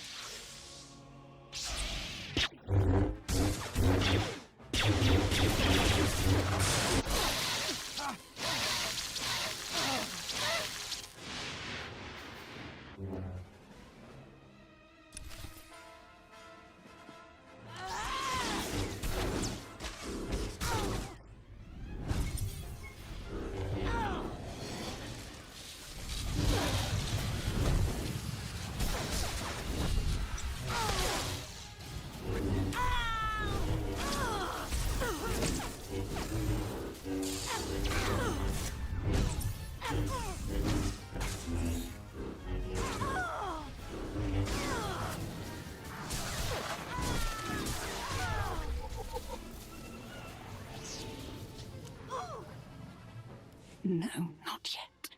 No, not yet.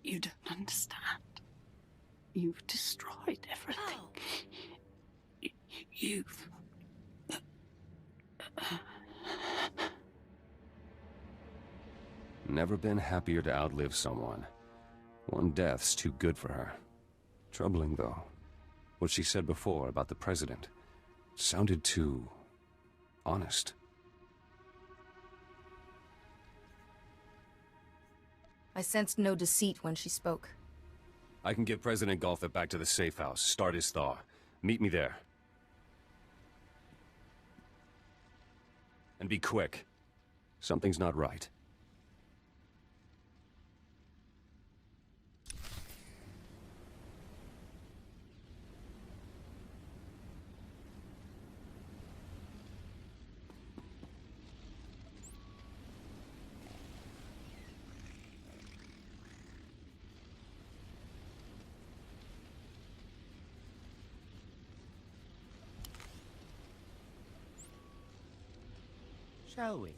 You don't understand. You've destroyed everything. You've... Never been happier to outlive someone. One death's too good for her. Troubling, though. What she said before about the president sounded too... honest. I sensed no deceit when she spoke. I can get President Gotha back to the safe house, start his thaw. Meet me there. And be quick. Something's not right. Shall we?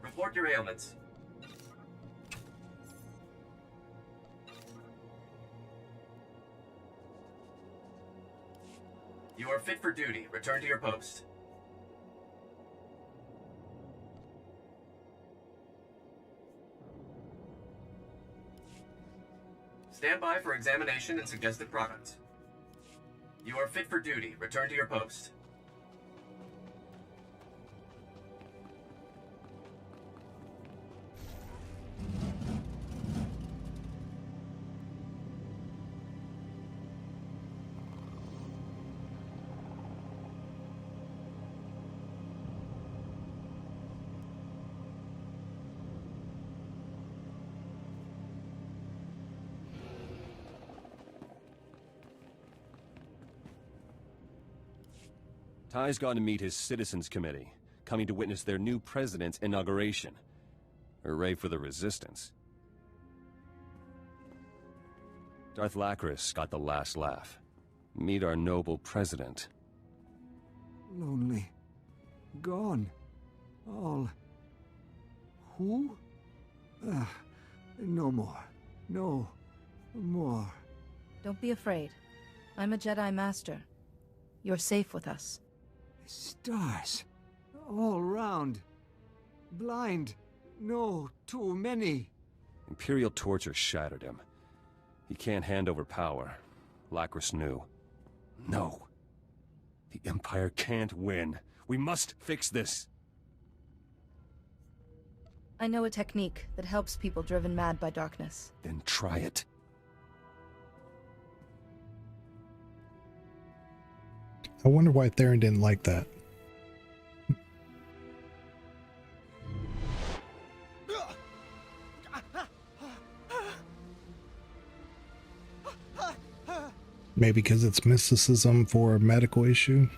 Report your ailments. You are fit for duty. Return to your post. Stand by for examination and suggested products. You are fit for duty. Return to your post. Ty's gone to meet his Citizens Committee, coming to witness their new president's inauguration. Hooray for the Resistance. Darth Lacris got the last laugh. Meet our noble president. Lonely. Gone. All. Who? No more. No more. Don't be afraid. I'm a Jedi Master. You're safe with us. Stars. All round. Blind. No, too many. Imperial torture shattered him. He can't hand over power. Lacris knew. No. The Empire can't win. We must fix this. I know a technique that helps people driven mad by darkness. Then try it. I wonder why Theron didn't like that. Maybe because it's mysticism for a medical issue?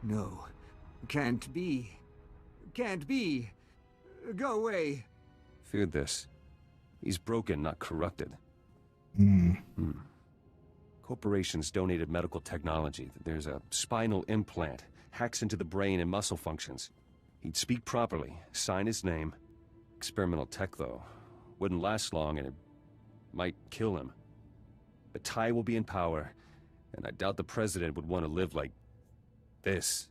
No. Can't be. Can't be. Go away. Feared this. He's broken, not corrupted. Corporations donated medical technology. There's a spinal implant. Hacks into the brain and muscle functions. He'd speak properly, sign his name. Experimental tech, though. Wouldn't last long, and it might kill him. But Ty will be in power, and I doubt the president would want to live like this.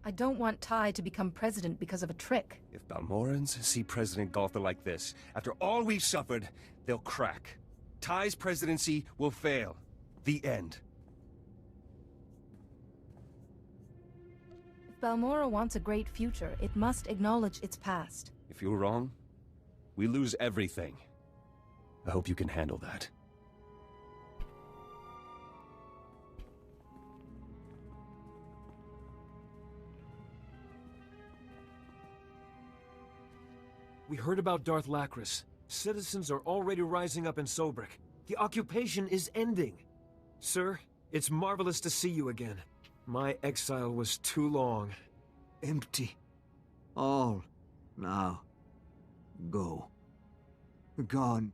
I don't want Ty to become president because of a trick. If Balmorans see President Gotha like this, after all we've suffered, they'll crack. Ty's presidency will fail. The end. If Balmora wants a great future, it must acknowledge its past. If you're wrong, We lose everything. I hope you can handle that. We heard about Darth Lacris. Citizens are already rising up in Sobrik. The occupation is ending. Sir, it's marvelous to see you again. My exile was too long. Empty. All. Now. Go. Gone.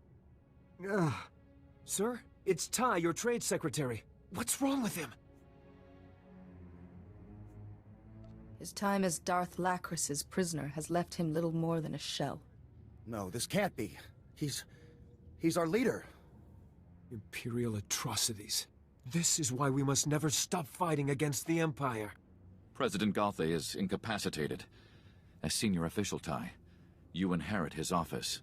Sir, it's Ty, your trade secretary. What's wrong with him? His time as Darth Lacris's prisoner has left him little more than a shell. No, this can't be. He's our leader. Imperial atrocities. This is why we must never stop fighting against the Empire. President Gothe is incapacitated. As senior official, Ty, you inherit his office.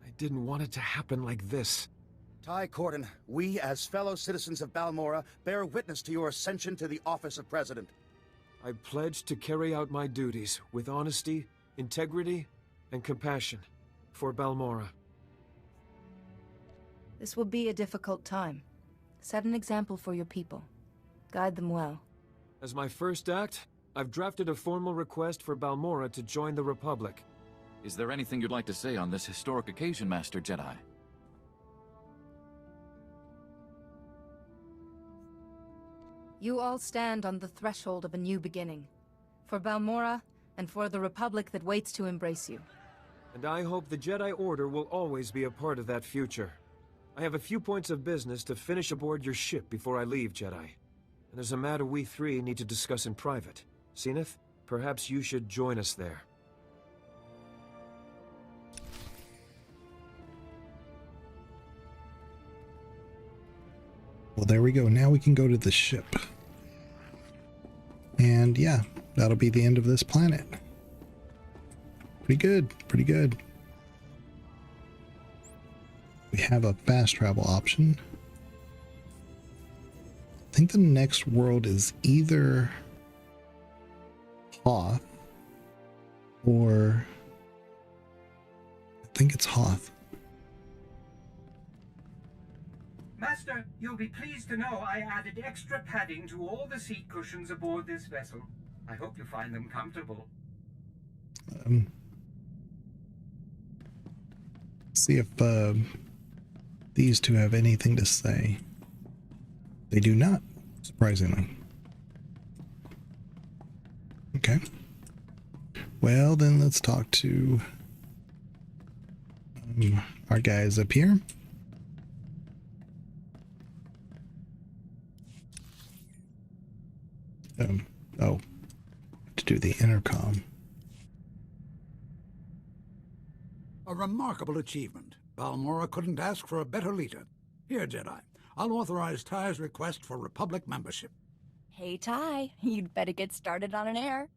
I didn't want it to happen like this. Ty Corden, we as fellow citizens of Balmorra bear witness to your ascension to the office of President. I pledge to carry out my duties with honesty, integrity, and compassion for Balmorra. This will be a difficult time. Set an example for your people. Guide them well. As my first act, I've drafted a formal request for Balmorra to join the Republic. Is there anything you'd like to say on this historic occasion, Master Jedi? You all stand on the threshold of a new beginning. For Balmorra, and for the Republic that waits to embrace you. And I hope the Jedi Order will always be a part of that future. I have a few points of business to finish aboard your ship before I leave, Jedi. And there's a matter we three need to discuss in private. Zenith, perhaps you should join us there. Well, there we go. Now we can go to the ship. And yeah, that'll be the end of this planet. Pretty good, pretty good. We have a fast travel option. I think the next world is either Hoth or I think it's Hoth. Master, you'll be pleased to know I added extra padding to all the seat cushions aboard this vessel. I hope you find them comfortable. See if these two have anything to say. They do not, surprisingly. Okay. Well, then let's talk to our guys up here. To do the intercom. A remarkable achievement. Balmorra couldn't ask for a better leader. Here, Jedi, I'll authorize Ty's request for Republic membership. Hey, Ty, you'd better get started on an heir.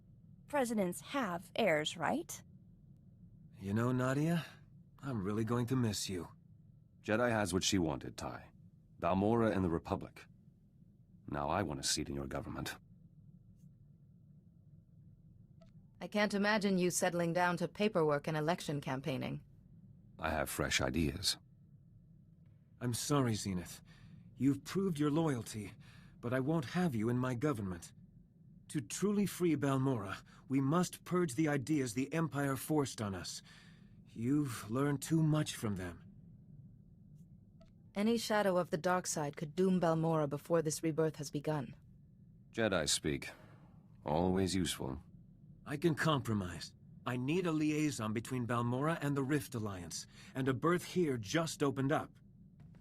Presidents have heirs, right? You know, Nadia, I'm really going to miss you. Jedi has what she wanted, Ty. Balmorra and the Republic. Now I want a seat in your government. I can't imagine you settling down to paperwork and election campaigning. I have fresh ideas. I'm sorry, Zenith. You've proved your loyalty, but I won't have you in my government. To truly free Balmorra, we must purge the ideas the Empire forced on us. You've learned too much from them. Any shadow of the dark side could doom Balmorra before this rebirth has begun. Jedi speak. Always useful. I can compromise. I need a liaison between Balmorra and the Rift Alliance, and a berth here just opened up.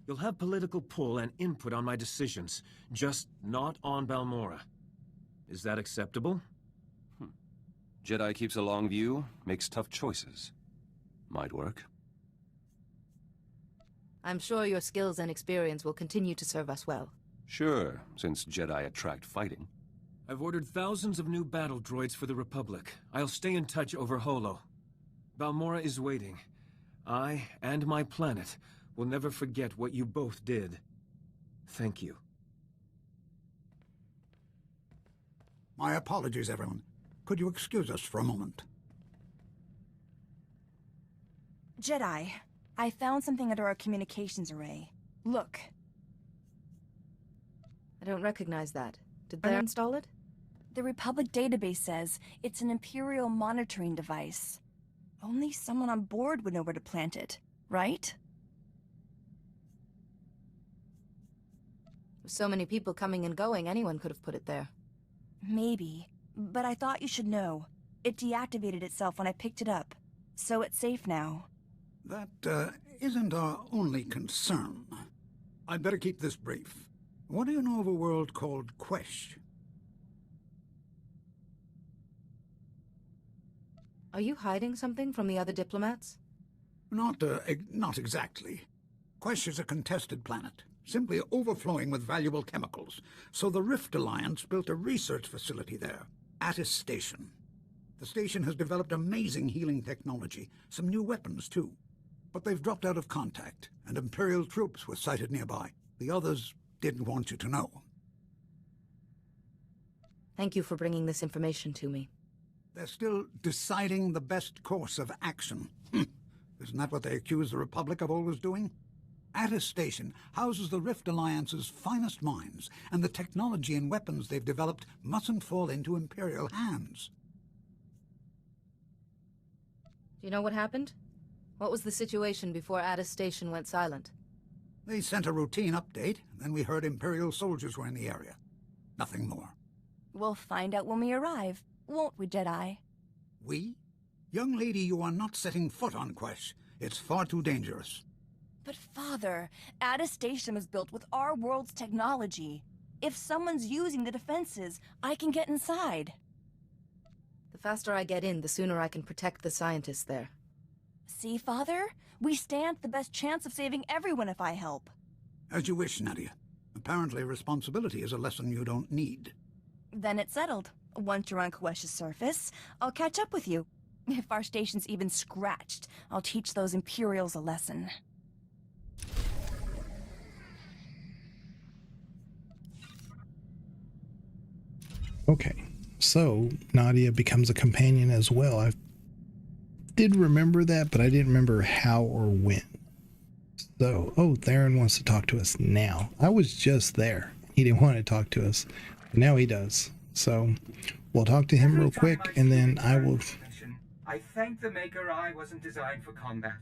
You'll have political pull and input on my decisions, just not on Balmorra. Is that acceptable? Jedi keeps a long view, makes tough choices. Might work. I'm sure your skills and experience will continue to serve us well. Sure, since Jedi attract fighting. I've ordered thousands of new battle droids for the Republic. I'll stay in touch over Holo. Balmorra is waiting. I, and my planet, will never forget what you both did. Thank you. My apologies, everyone. Could you excuse us for a moment? Jedi, I found something under our communications array. Look. I don't recognize that. Did they install it? The Republic database says it's an Imperial monitoring device. Only someone on board would know where to plant it, right? With so many people coming and going, anyone could have put it there. Maybe, but I thought you should know. It deactivated itself when I picked it up, so it's safe now. That isn't our only concern. I'd better keep this brief. What do you know of a world called Quesh? Are you hiding something from the other diplomats? Not exactly. Quesh is a contested planet, simply overflowing with valuable chemicals. So the Rift Alliance built a research facility there, Attis Station. The station has developed amazing healing technology, some new weapons too. But they've dropped out of contact, and Imperial troops were sighted nearby. The others didn't want you to know. Thank you for bringing this information to me. They're still deciding the best course of action. Isn't that what they accuse the Republic of always doing? Attis Station houses the Rift Alliance's finest minds, and the technology and weapons they've developed mustn't fall into Imperial hands. Do you know what happened? What was the situation before Attis Station went silent? They sent a routine update, and then we heard Imperial soldiers were in the area. Nothing more. We'll find out when we arrive, won't we, Jedi? We? Young lady, you are not setting foot on Quesh. It's far too dangerous. But Father, Attis Station was built with our world's technology. If someone's using the defenses, I can get inside. The faster I get in, the sooner I can protect the scientists there. See, Father? We stand the best chance of saving everyone if I help. As you wish, Nadia. Apparently, responsibility is a lesson you don't need. Then it's settled. Once you're on Quesh's surface, I'll catch up with you. If our station's even scratched, I'll teach those Imperials a lesson. Okay, so Nadia becomes a companion as well. I did remember that, but I didn't remember how or when. So, oh, Theron wants to talk to us now. I was just there. He didn't want to talk to us. But now he does. So, we'll talk to him real quick, and then I will... I thank the Maker I wasn't designed for combat.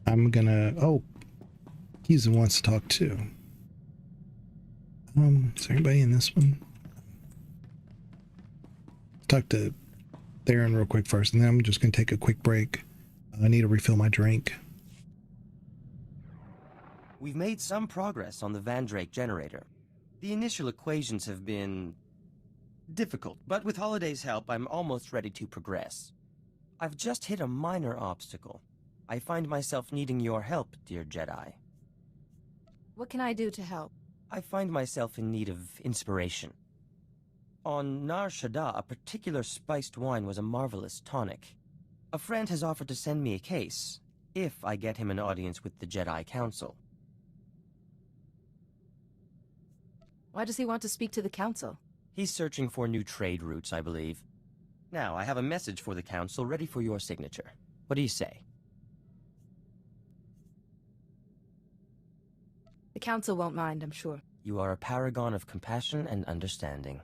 I'm gonna... Oh, he's the one who wants to talk too. Is there anybody in this one? Talk to Theron real quick first, and then I'm just going to take a quick break. I need to refill my drink. We've made some progress on the Vandrake generator. The initial equations have been difficult, but with Holiday's help, I'm almost ready to progress. I've just hit a minor obstacle. I find myself needing your help, dear Jedi. What can I do to help? I find myself in need of inspiration. On Nar Shaddaa, a particular spiced wine was a marvelous tonic. A friend has offered to send me a case, if I get him an audience with the Jedi Council. Why does he want to speak to the Council? He's searching for new trade routes, I believe. Now, I have a message for the Council ready for your signature. What do you say? The Council won't mind, I'm sure. You are a paragon of compassion and understanding.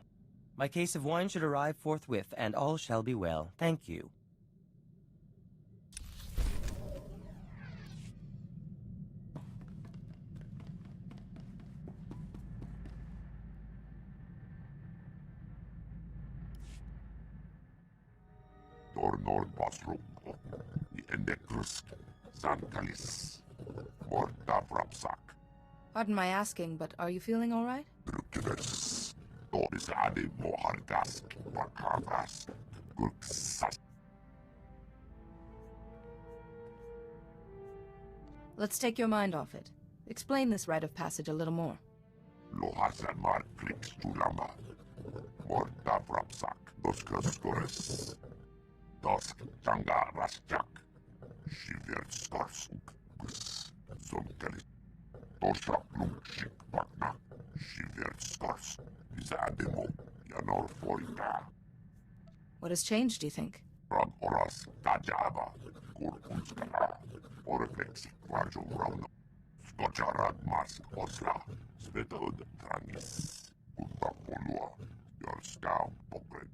My case of wine should arrive forthwith, and all shall be well. Thank you. Dornor Bosrum, Endecrus, Zantalis, Morta Vrapsak. Pardon my asking, but are you feeling all right? Drukides, Doris Ade Mohargas, Wakavas, Gurksas. Let's take your mind off it. Explain this rite of passage a little more. Lohasamar Klix Tulama, Morta Vrapsak, Doskos Dosk Tanga Rasjak, Shiver Starsuk, Zonkelis, Toshak Lumshik Vakna, Shiver Stars, Zademo, Yanor Forita. What has changed, do you think? Rag oras tajaba. Kurkunskara. Oreflex kvarjo ravno. Skocha rag mas osla. Svetod trangis. Kunta polua. Your scout pokret.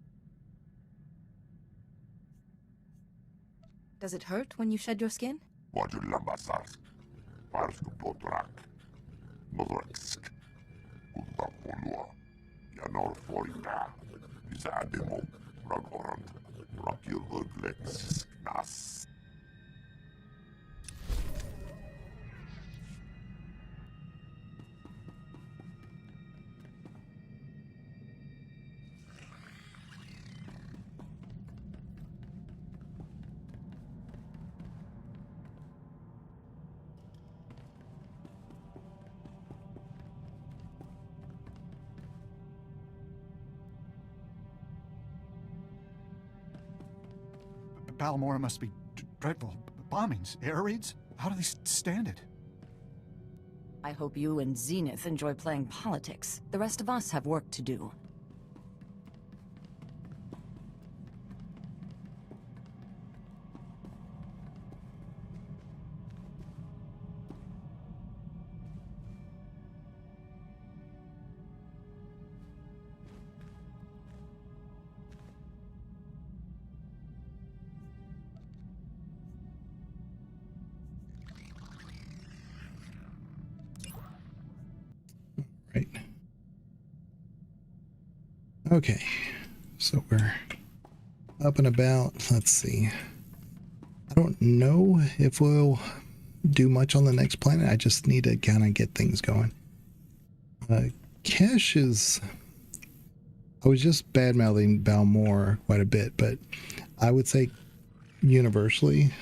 Does it hurt when you shed your skin? Wajul lambasars. Parsku potrak. Nodrex. Kunta polua. Yanor forita. Isademo. Ragorant. Rakil uglex. Nas. Balmora must be dreadful. Bombings, air raids? How do they stand it? I hope you and Zenith enjoy playing politics. The rest of us have work to do. Right. Okay, so we're up and about. Let's see. I don't know if we'll do much on the next planet. I just need to kind of get things going. Cash is... I was just bad-mouthing Balmora quite a bit, but I would say universally,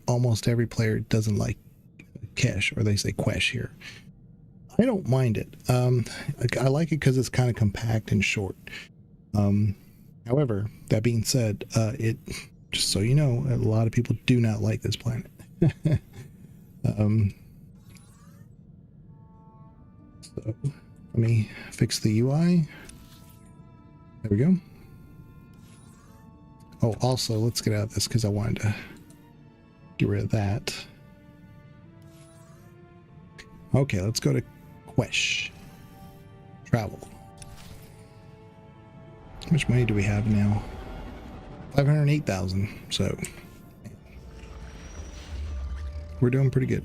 almost every player doesn't like Cash, or they say Quesh here. I don't mind it. I like it because it's kind of compact and short. However, that being said, it, just so you know, a lot of people do not like this planet. So let me fix the UI. There we go. Oh, also, let's get out of this because I wanted to get rid of that. Okay, let's go to Quesh. Travel. How much money do we have now? 508,000. So we're doing pretty good.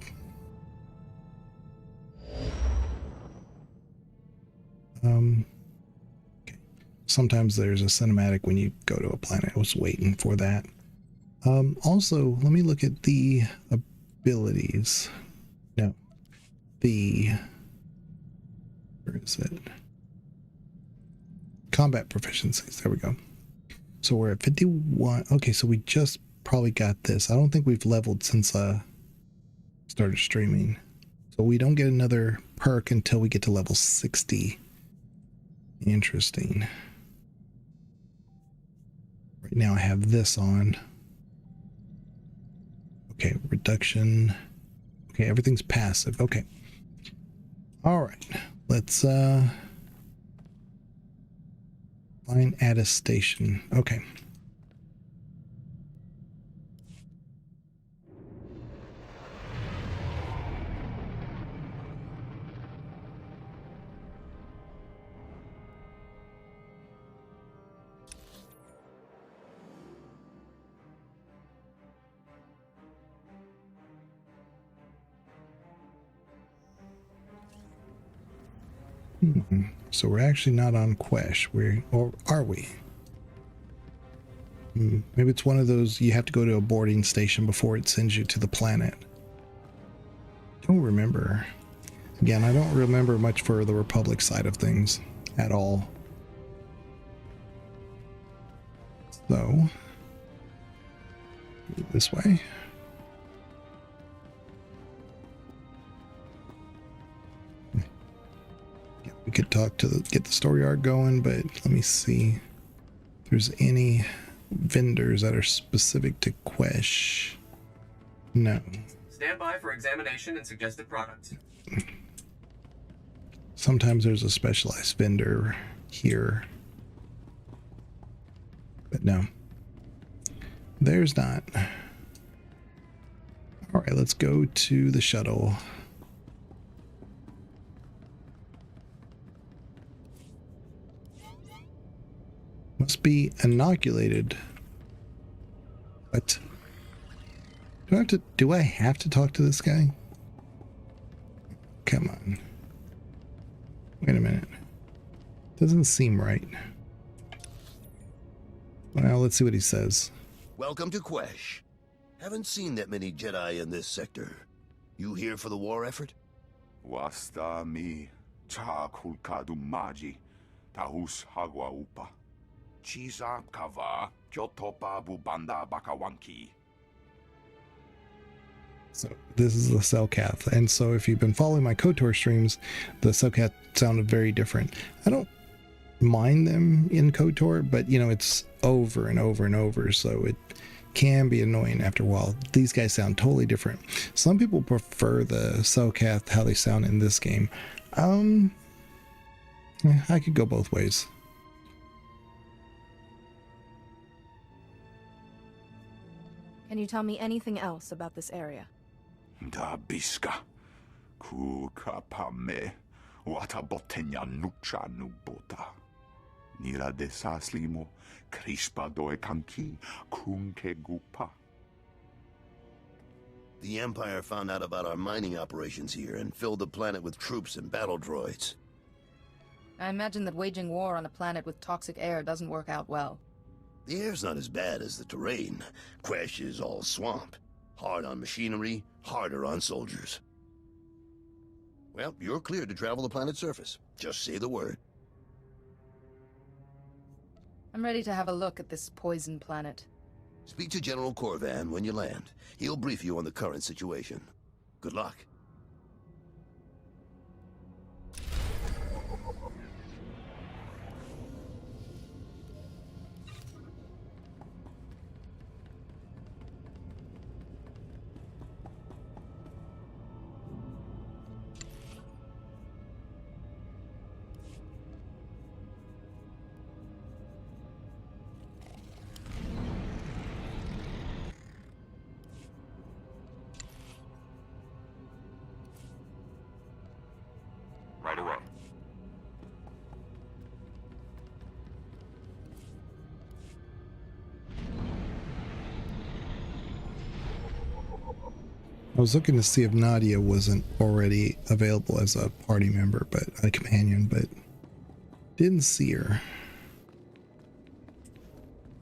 Okay. Sometimes there's a cinematic when you go to a planet. I was waiting for that. Also, let me look at the abilities. No. Where is it? Combat proficiencies. There we go. So we're at 51. Okay, so we just probably got this. I don't think we've leveled since started streaming. So we don't get another perk until we get to level 60. Interesting. Right now I have this on. Okay, reduction. Okay, everything's passive. Okay. All right. Let's find at a station. Okay. So we're actually not on Quesh. Or are we? Maybe it's one of those you have to go to a boarding station before it sends you to the planet. Don't remember. Again, I don't remember much for the Republic side of things at all. So, this way. We could talk to get the story arc going, but let me see if there's any vendors that are specific to Quesh. No. Stand by for examination and suggested products. Sometimes there's a specialized vendor here, but no. There's not. All right, let's go to the shuttle. Must be inoculated. What? Do I have to talk to this guy? Come on. Wait a minute. Doesn't seem right. Well, let's see what he says. Welcome to Quesh. Haven't seen that many Jedi in this sector. You here for the war effort? Wasta mi cha kulkadu maji tahus hagwa upa. Chisa kava kyotopa bubanda bakawanki. So this is the Selkath, and so if you've been following my KOTOR streams, the Selkath sounded very different. I don't mind them in KOTOR, but you know, it's over and over and over, so it can be annoying after a while. These guys sound totally different. Some people prefer the Selkath how they sound in this game. I could go both ways. Can you tell me anything else about this area? Da biska ku kapame wata botenya nucha nubota nira de saslimo crispa doe kanki kunke gupa. The Empire found out about our mining operations here and filled the planet with troops and battle droids. I imagine that waging war on a planet with toxic air doesn't work out well. The air's not as bad as the terrain. Quesh is all swamp. Hard on machinery, harder on soldiers. Well, you're cleared to travel the planet's surface. Just say the word. I'm ready to have a look at this poison planet. Speak to General Corvan when you land. He'll brief you on the current situation. Good luck. Right away. I was looking to see if Nadia wasn't already available as a party member, but a companion, but didn't see her.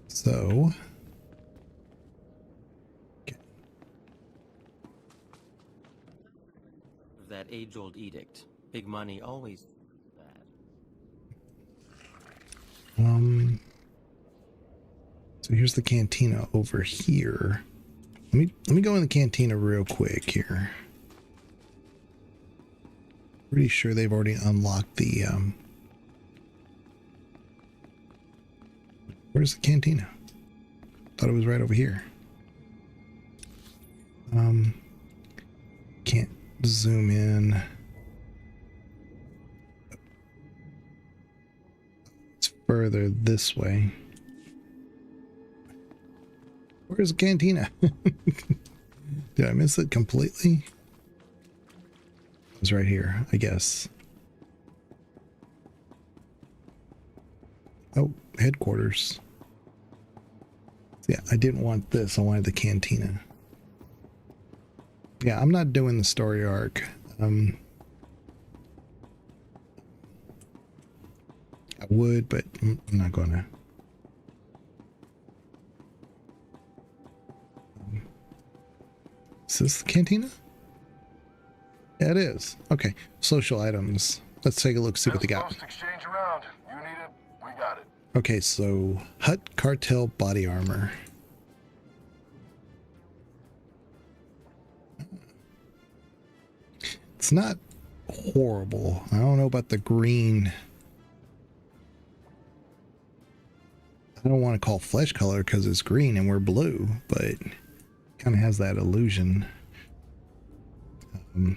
So, okay. That age-old edict. Big money always bad. So here's the cantina over here. Let me go in the cantina real quick here. Pretty sure they've already unlocked the where's the cantina? Thought it was right over here. Can't zoom in. It's further this way. Where's the cantina? Did I miss it completely? It's right here, I guess. Oh, headquarters. Yeah, I didn't want this. I wanted the cantina. Yeah, I'm not doing the story arc. I would, but I'm not gonna. Is this the cantina? Yeah, it is. Okay, social items. Let's take a look, see what they got. Exchange around. You need it, we got it. Okay, so Hut Cartel body armor. It's not horrible. I don't know about the green. I don't want to call flesh color because it's green and we're blue, but kind of has that illusion. I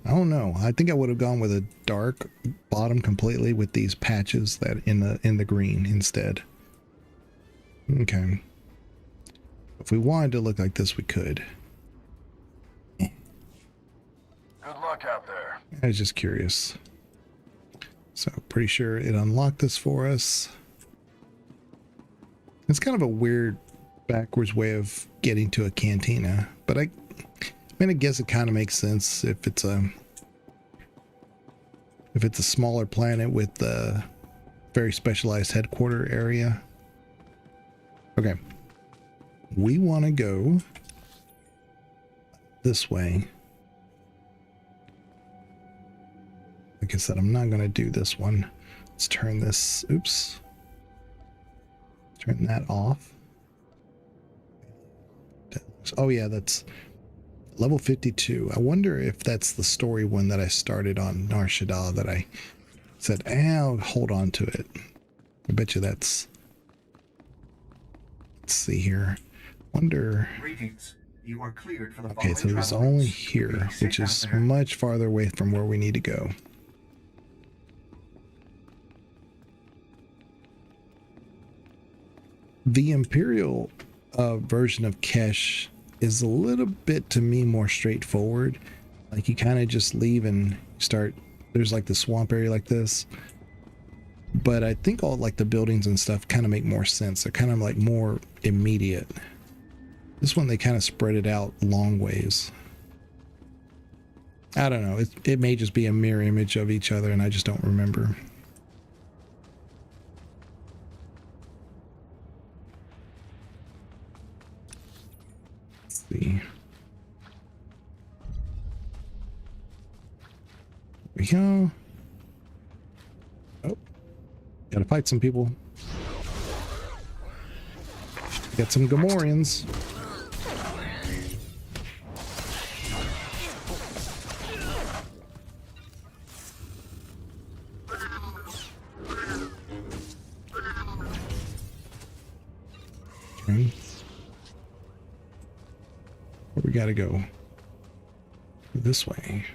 don't know. I think I would have gone with a dark bottom completely with these patches that in the green instead. Okay. If we wanted to look like this, we could. Good luck out there. I was just curious. So pretty sure it unlocked this for us. It's kind of a weird backwards way of getting to a cantina, but I mean, I guess it kind of makes sense if it's a smaller planet with a very specialized headquarter area. Okay, we want to go this way. Like I said, I'm not going to do this one. Let's turn this, oops. Turn that off. Oh yeah, that's level 52. I wonder if that's the story one that I started on Nar Shaddaa that I said, I'll hold on to it. I bet you that's... Let's see here. Wonder... Greetings. You are cleared for the Okay, so it's only here, which is much farther away from where we need to go. The Imperial version of Kesh is a little bit, to me, more straightforward. Like, you kind of just leave and start, there's like the swamp area like this. But I think all like the buildings and stuff kind of make more sense. They're kind of like more immediate. This one, they kind of spread it out long ways. I don't know. It may just be a mirror image of each other and I just don't remember. See. Here we go. Oh, gotta fight some people. Got some Gamorreans. Okay. We gotta go this way.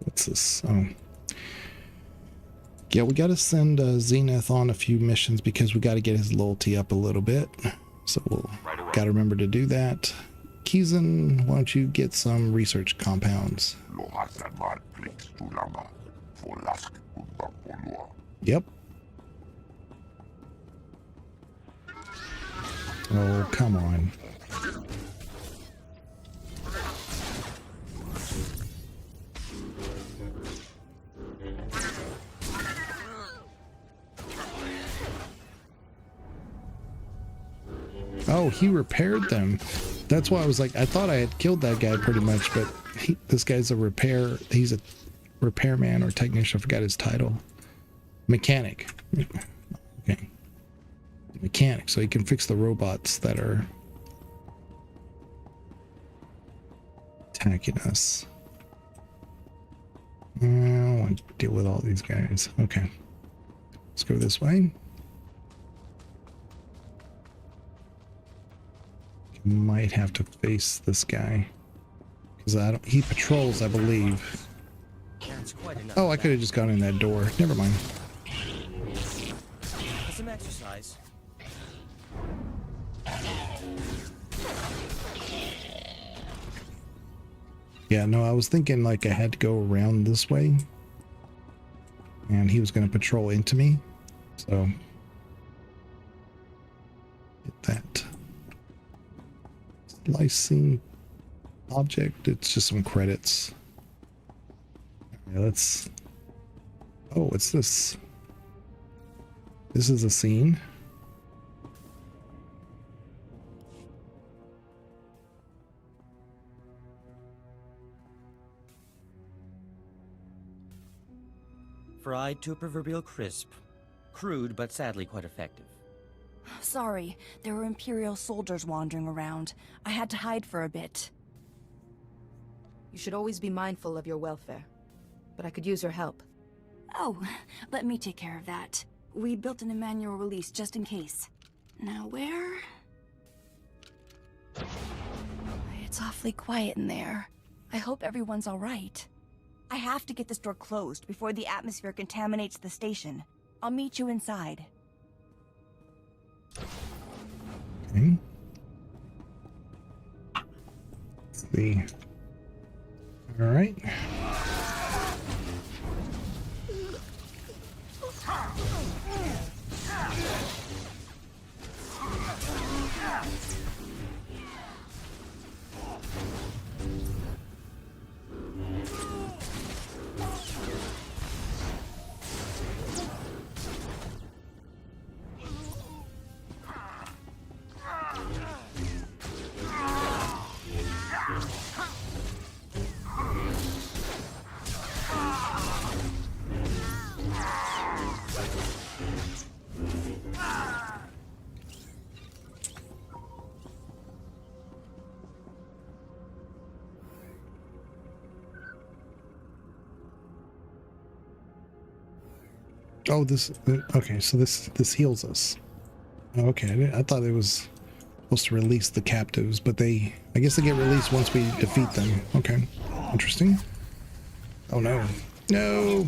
What's this? Oh. Yeah, we got to send Zenith on a few missions because we got to get his loyalty up a little bit. So we'll got to remember to do that. Kizan, why don't you get some research compounds? Yep. Oh, come on. Oh, he repaired them. That's why I was like, I thought I had killed that guy pretty much, but this guy's he's a repairman or technician, I forgot his title. Mechanic. Okay. Mechanic, so he can fix the robots that are attacking us. I don't want to deal with all these guys. Okay. Let's go this way. Might have to face this guy because he patrols, I believe. Oh, I could have just gone in that door. Never mind. Some exercise. Yeah, no, I was thinking like I had to go around this way and he was going to patrol into me. So get that. Lysine object, it's just some credits. Okay, let's... Oh, what's this? This is a scene. Fried to a proverbial crisp. Crude, but sadly quite effective. Sorry, there were Imperial soldiers wandering around. I had to hide for a bit. You should always be mindful of your welfare, but I could use your help. Oh, let me take care of that. We built an manual release just in case. Now where? It's awfully quiet in there. I hope everyone's all right. I have to get this door closed before the atmosphere contaminates the station. I'll meet you inside. Okay. Let's see. All right. Oh, this, okay, so this heals us. Okay, I thought it was supposed to release the captives, but I guess they get released once we defeat them. Okay, interesting. Oh no. No!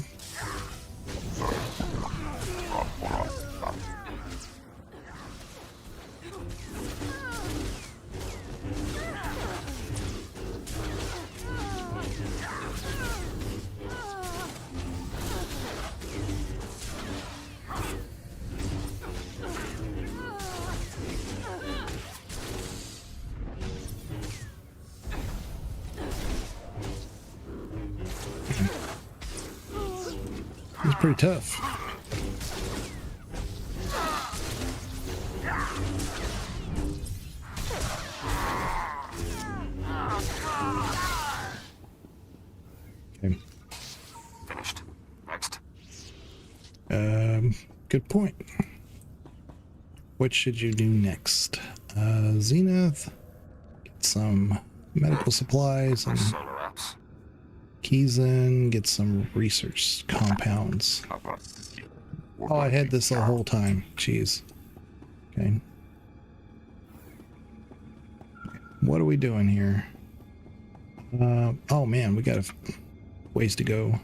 It's pretty tough. Okay. Finished. Next. Good point. What should you do next? Zenith, get some medical supplies and keys in, get some research compounds. Oh, I had this the whole time. Jeez. Okay. What are we doing here? Oh man, we got a ways to go.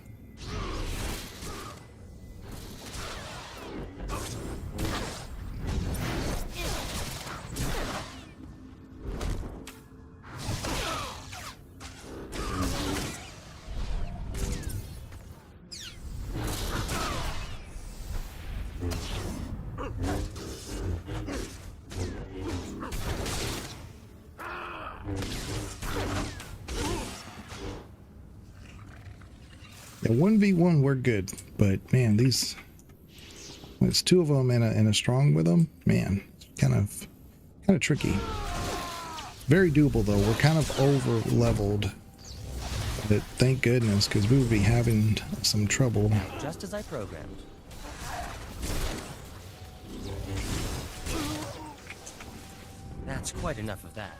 Yeah, 1v1 we're good, but man, these, when it's two of them and a strong with them, man, kind of tricky. Very doable though. We're kind of over leveled, but thank goodness, because we would be having some trouble. Just as I programmed. That's quite enough of that.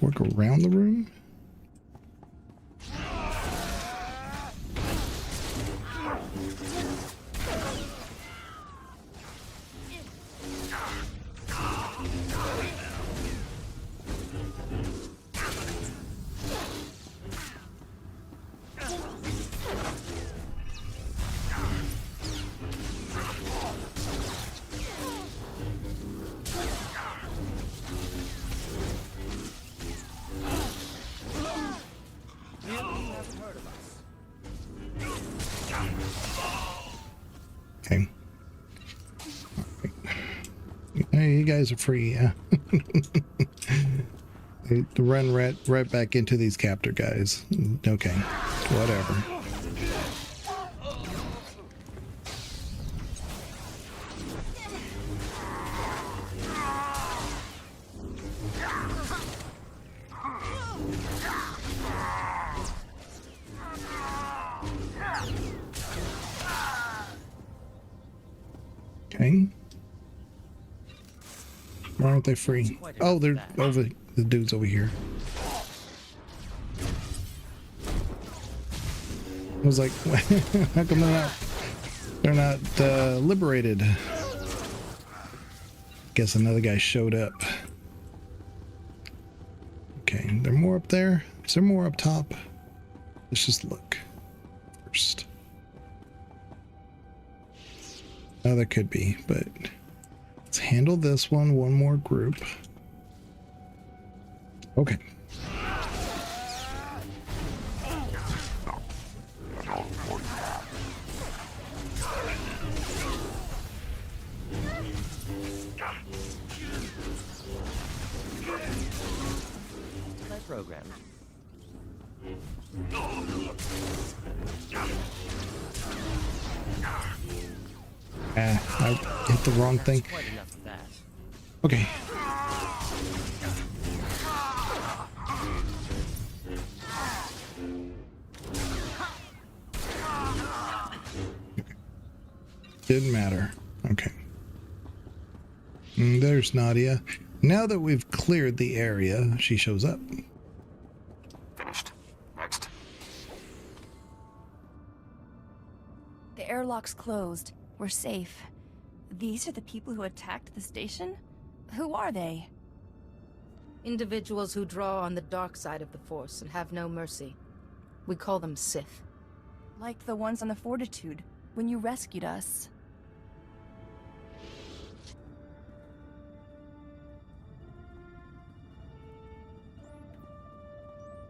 Work around the room. Okay. Hey, you guys are free, yeah. They run right back into these captor guys. Okay, whatever. Okay. Why aren't they free? Oh, they're over. The dude's over here. I was like, how come they're not liberated? Guess another guy showed up. Okay, there more up there? Is there more up top? Let's just look first. Oh, there could be, but let's handle this one more group. Okay. My program. I hit the wrong thing. Quite enough of that. Okay. Didn't matter. Okay. There's Nadia. Now that we've cleared the area, she shows up. Finished. Next. The airlock's closed. We're safe. These are the people who attacked the station? Who are they? Individuals who draw on the dark side of the Force and have no mercy. We call them Sith. Like the ones on the Fortitude, when you rescued us.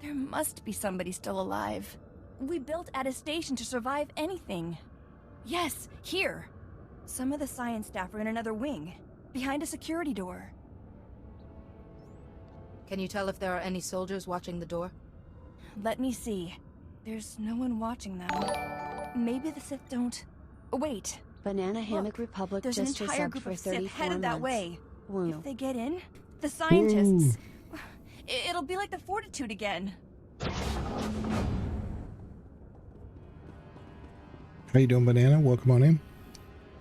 There must be somebody still alive. We built at a station to survive anything. Yes, here. Some of the science staff are in another wing, behind a security door. Can you tell if there are any soldiers watching the door? Let me see. There's no one watching them. Maybe the Sith don't... Wait. Banana Hammock Republic There's just an entire resubbed group for of Sith 34 headed that months. way. Woo. If they get in, the scientists... It'll be like the Fortitude again. How you doing, Banana? Welcome on in.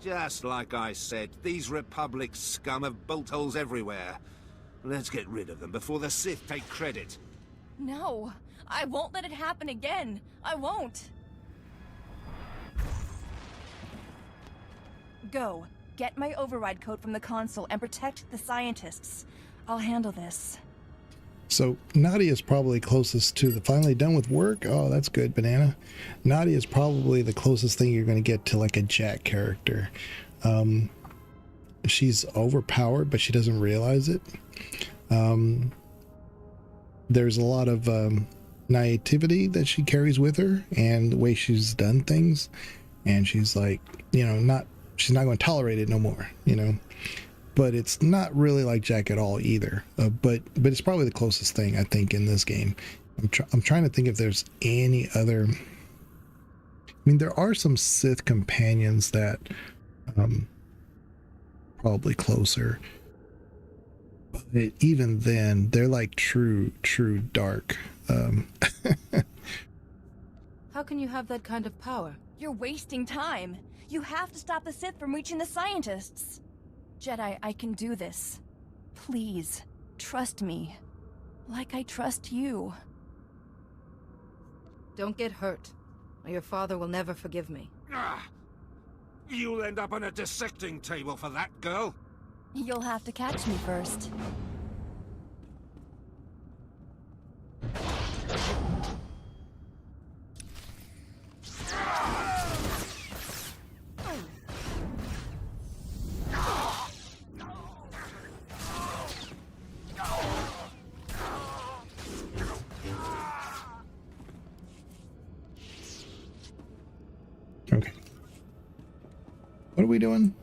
Just like I said, these Republic scum have bolt holes everywhere. Let's get rid of them before the Sith take credit. No, I won't let it happen again. I won't. Go. Get my override code from the console and protect the scientists. I'll handle this. So Nadia is probably closest to the finally done with work. Oh, that's good, Banana. Nadia is probably the closest thing you're going to get to like a Jack character. She's overpowered, but she doesn't realize it. There's a lot of naivety that she carries with her, and the way she's done things, and she's like, you know, she's not going to tolerate it no more, you know. But it's not really like Jack at all either. But it's probably the closest thing I think in this game. I'm trying to think if there's any other. I mean, there are some Sith companions that probably closer. But even then, they're like true dark. How can you have that kind of power? You're wasting time. You have to stop the Sith from reaching the scientists. Jedi, I can do this. Please, trust me. Like I trust you. Don't get hurt, or your father will never forgive me. You'll end up on a dissecting table for that, girl. You'll have to catch me first. Okay. What are we doing?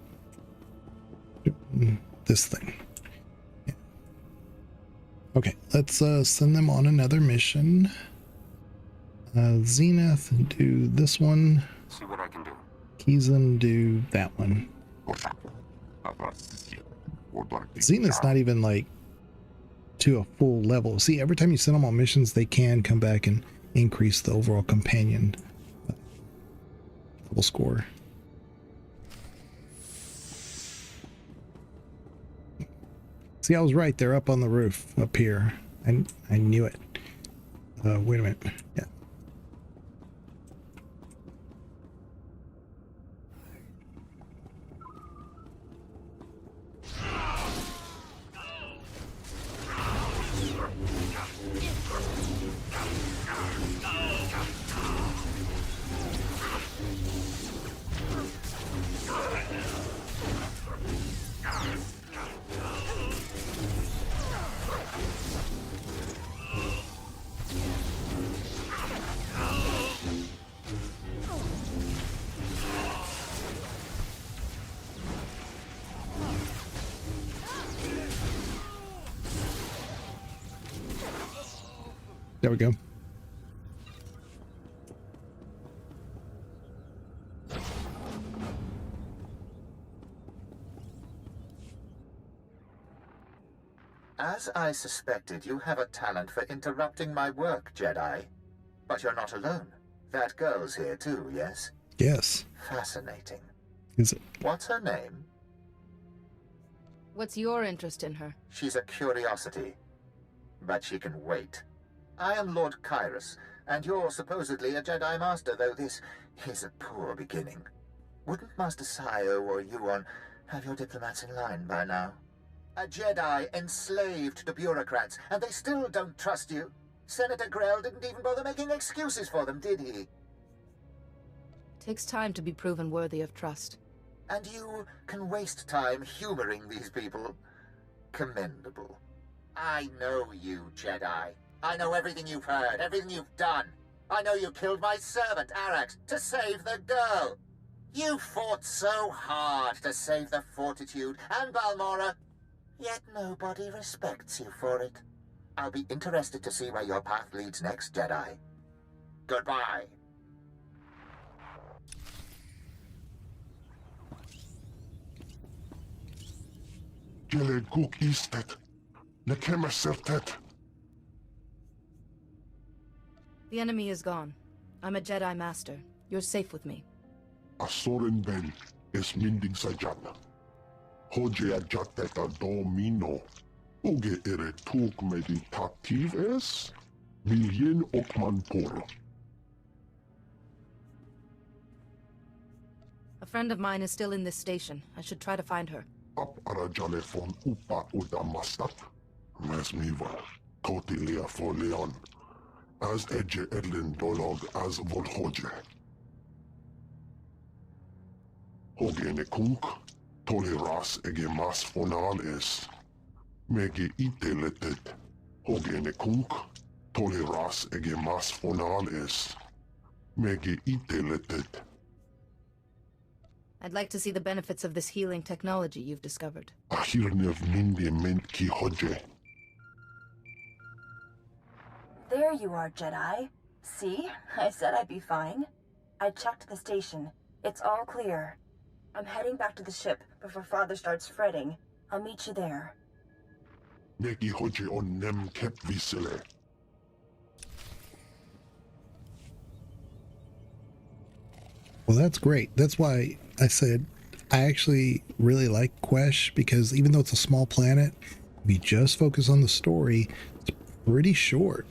This thing. Yeah. Okay, let's send them on another mission. Zenith, do this one. See what I can do. Kizan, do that one. Zenith's not even like to a full level. See, every time you send them on missions, they can come back and increase the overall companion level score. See, I was right. They're up on the roof up here. I knew it. Wait a minute. Yeah. There we go. As I suspected, you have a talent for interrupting my work, Jedi. But you're not alone. That girl's here too, yes? Yes. Fascinating. Is it? What's her name? What's your interest in her? She's a curiosity. But she can wait. I am Lord Kyrus, and you're supposedly a Jedi Master, though this is a poor beginning. Wouldn't Master Sayo or Yuon have your diplomats in line by now? A Jedi enslaved to bureaucrats, and they still don't trust you. Senator Grell didn't even bother making excuses for them, did he? Takes time to be proven worthy of trust. And you can waste time humoring these people? Commendable. I know you, Jedi. I know everything you've heard, everything you've done. I know you killed my servant, Arax, to save the girl. You fought so hard to save the Fortitude and Balmora, yet nobody respects you for it. I'll be interested to see where your path leads next, Jedi. Goodbye. Jele Guk Istet. Nekema Sertet. The enemy is gone. I'm a Jedi Master. You're safe with me. Asoren Ben es minding sajana. Hoje ajateta domino. Uge ere tuk meditativ es. Miljen okman poro. A friend of mine is still in this station. I should try to find her. Ap arajale von upa udamastat. Mes miva. Totilia for Leon. As Edge Edlin Dolog as Volhoje. Hogene Kunk, Toleras ege mas fonal es. Mege iteletet. Hogene Kunk, Toleras ege mas fonal es. Mege iteletet. I'd like to see the benefits of this healing technology you've discovered. Ahirnev minde ment ki hoje. There you are, Jedi. See? I said I'd be fine. I checked the station. It's all clear. I'm heading back to the ship before Father starts fretting. I'll meet you there. Megi hoje on nem kep visele. Well, that's great. That's why I said I actually really like Quesh, because even though it's a small planet, if you just focus on the story, it's pretty short.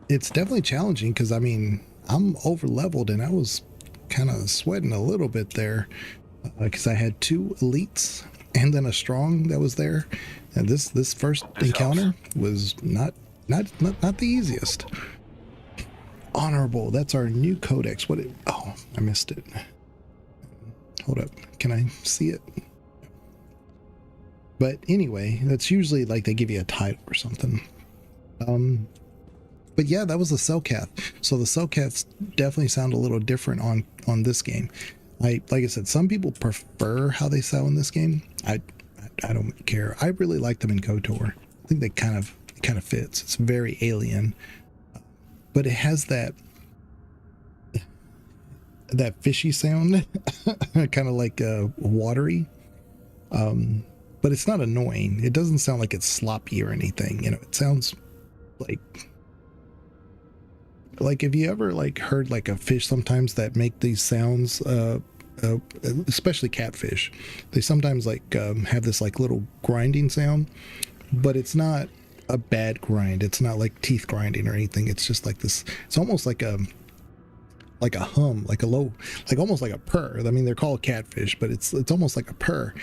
It's definitely challenging because, I mean, I'm over leveled and I was kind of sweating a little bit there because I had 2 elites and then a strong that was there. And this first encounter was not the easiest. Honorable, that's our new codex. Oh, I missed it. Hold up, can I see it? But anyway, that's usually like they give you a title or something. But yeah, that was the Cellcath. So the Cellcaths definitely sound a little different on this game. Like I said, some people prefer how they sound in this game. I don't care. I really like them in KOTOR. I think they kind of kind of fits. It's very alien, but it has that fishy sound, kind of like watery, but it's not annoying. It doesn't sound like it's sloppy or anything. You know, it sounds like if you ever like heard like a fish sometimes that make these sounds, especially catfish, they sometimes like have this like little grinding sound, but it's not a bad grind. It's not like teeth grinding or anything. It's just like this. It's almost like a hum, like a low, like almost like a purr. I mean, they're called catfish, but it's almost like a purr.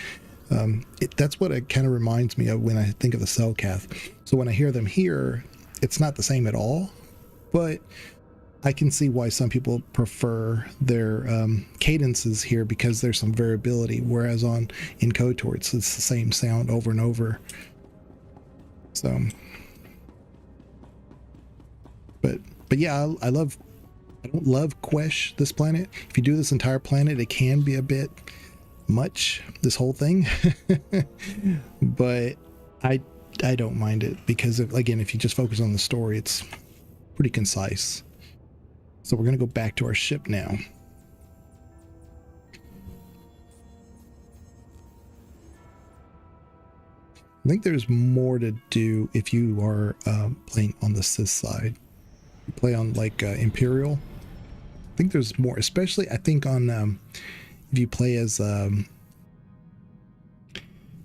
That's what it kind of reminds me of when I think of the Cellcath. So when I hear them here, it's not the same at all, but I can see why some people prefer their cadences here, because there's some variability, whereas in KOTOR it's the same sound over and over. So, but yeah, I don't love Quesh, this planet. If you do this entire planet, it can be a bit much, this whole thing. But I don't mind it, because again, if you just focus on the story, it's pretty concise. So we're going to go back to our ship now. I think there's more to do if you are playing on the Sith side. You play on like Imperial. I think there's more, especially I think on if you play as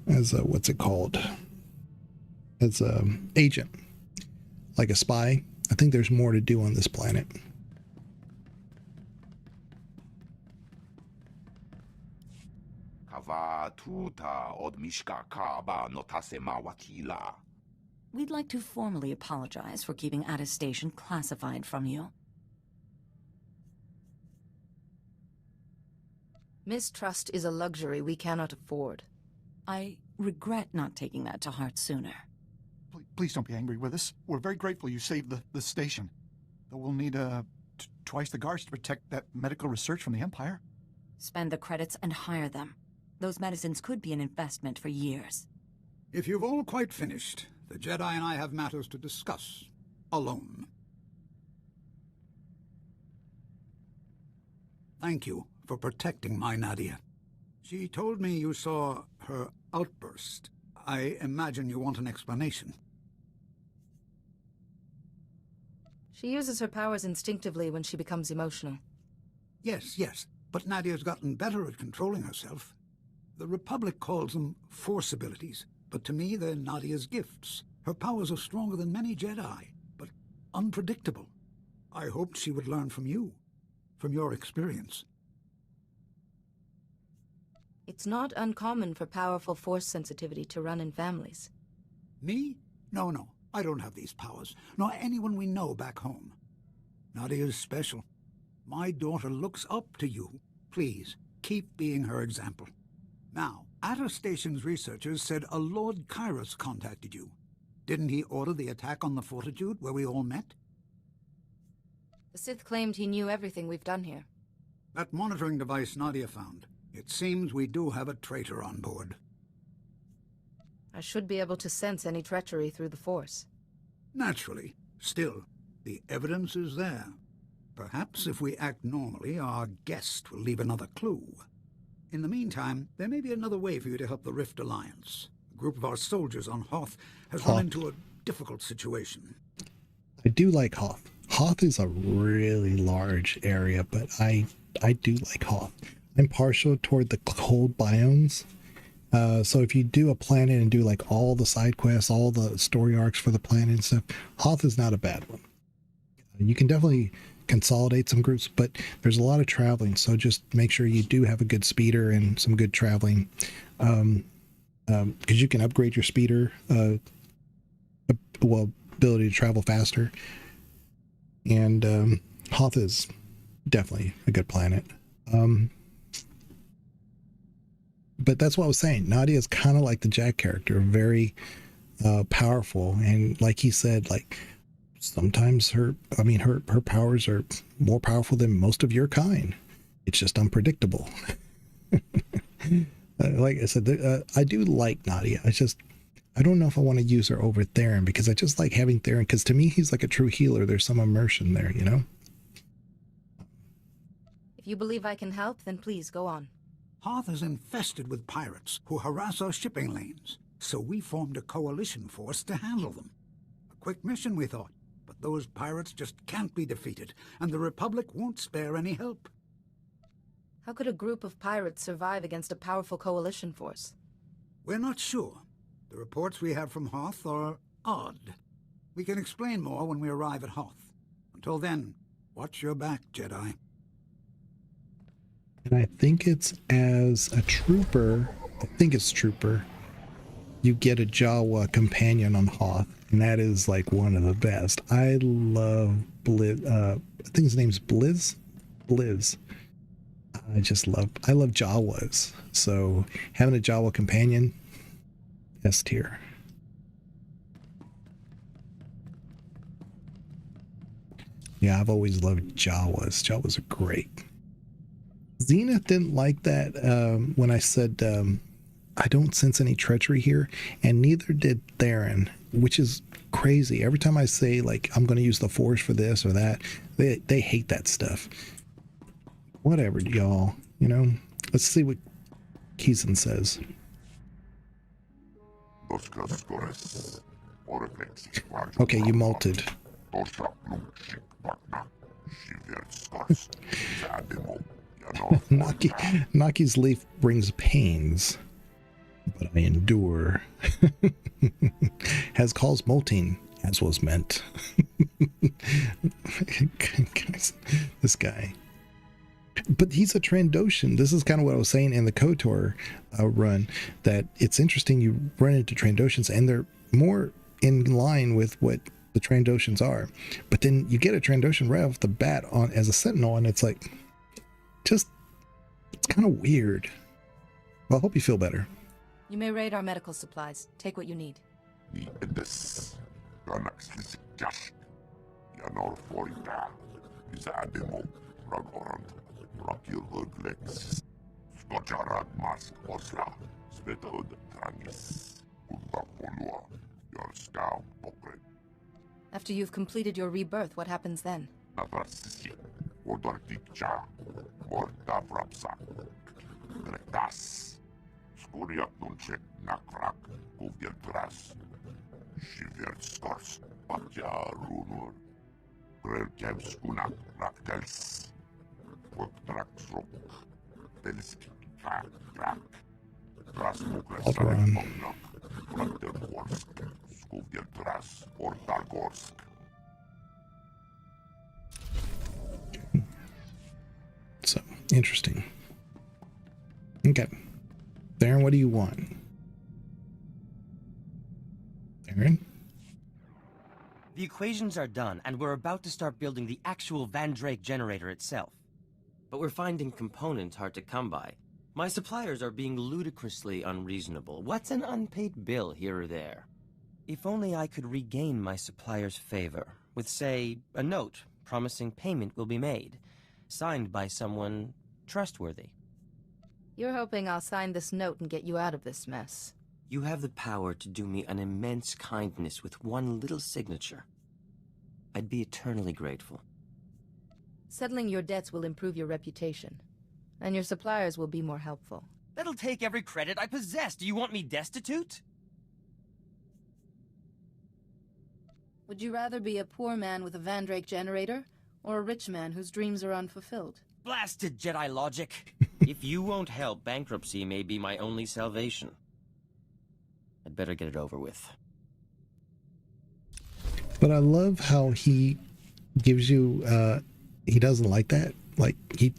what's it called? As agent, like a spy. I think there's more to do on this planet. We'd like to formally apologize for keeping attestation classified from you. Mistrust is a luxury we cannot afford. I regret not taking that to heart sooner. Please don't be angry with us. We're very grateful you saved the station. Though we'll need twice the guards to protect that medical research from the Empire. Spend the credits and hire them. Those medicines could be an investment for years. If you've all quite finished, the Jedi and I have matters to discuss. Alone. Thank you for protecting my Nadia. She told me you saw her outburst. I imagine you want an explanation. She uses her powers instinctively when she becomes emotional. Yes, but Nadia's gotten better at controlling herself. The Republic calls them force abilities, but to me they're Nadia's gifts. Her powers are stronger than many Jedi, but unpredictable. I hoped she would learn from you, from your experience. It's not uncommon for powerful force sensitivity to run in families. Me? No, I don't have these powers, nor anyone we know back home. Nadia's special. My daughter looks up to you. Please, keep being her example. Now, Station's researchers said a Lord Kairos contacted you. Didn't he order the attack on the Fortitude where we all met? The Sith claimed he knew everything we've done here. That monitoring device Nadia found. It seems we do have a traitor on board. I should be able to sense any treachery through the Force. Naturally. Still, the evidence is there. Perhaps if we act normally, our guest will leave another clue. In the meantime, there may be another way for you to help the Rift Alliance. A group of our soldiers on Hoth has run into a difficult situation. I do like Hoth. Hoth is a really large area, but I do like Hoth. I'm partial toward the cold biomes. So if you do a planet and do like all the side quests, all the story arcs for the planet and stuff, Hoth is not a bad one. You can definitely consolidate some groups, but there's a lot of traveling, so just make sure you do have a good speeder and some good traveling, because you can upgrade your speeder, ability to travel faster, and Hoth is definitely a good planet. But that's what I was saying. Nadia is kind of like the Jack character, very powerful, and like he said, like sometimes her powers are more powerful than most of your kind. It's just like I said, I do like Nadia. I don't know if I want to use her over Theron, because I just like having Theron, because to me, he's like a true healer. There's some immersion there, you know? If you believe I can help, then please go on. Hoth is infested with pirates who harass our shipping lanes, so we formed a coalition force to handle them. A quick mission, we thought, but those pirates just can't be defeated, and the Republic won't spare any help. How could a group of pirates survive against a powerful coalition force? We're not sure. The reports we have from Hoth are odd. We can explain more when we arrive at Hoth. Until then, watch your back, Jedi. And I think it's as a trooper, you get a Jawa companion on Hoth, and that is like one of the best. I love Blizz. I think his name's Blizz. I love Jawas. So having a Jawa companion, S tier. Yeah, I've always loved Jawas. Jawas are great. Zenith didn't like that when I said I don't sense any treachery here, and neither did Theron, which is crazy. Every time I say, like, I'm going to use the Force for this or that, they hate that stuff. Whatever, y'all. You know, let's see what Keeson says. Okay, you malted. Naki's leaf brings pains, but I endure. Has calls molting, as was meant. This guy. But he's a Trandoshan. This is kind of what I was saying in the KOTOR run, that it's interesting you run into Trandoshans and they're more in line with what the Trandoshans are. But then you get a Trandoshan right off the bat on as a Sentinel, and it's like, just, it's kind of weird. Well, I hope you feel better. You may raid our medical supplies. Take what you need. After you've completed your rebirth, what happens then? So, interesting. Okay. Theron, what do you want? Theron? The equations are done, and we're about to start building the actual Van Drake generator itself. But we're finding components hard to come by. My suppliers are being ludicrously unreasonable. What's an unpaid bill here or there? If only I could regain my supplier's favor, with, say, a note promising payment will be made, signed by someone trustworthy. You're hoping I'll sign this note and get you out of this mess. You have the power to do me an immense kindness with one little signature. I'd be eternally grateful. Settling your debts will improve your reputation, and your suppliers will be more helpful. That'll take every credit I possess. Do you want me destitute? Would you rather be a poor man with a Van Drake generator, or a rich man whose dreams are unfulfilled? Blasted Jedi logic! If you won't help, bankruptcy may be my only salvation. I'd better get it over with. But I love how he gives you, he doesn't like that. Like, he,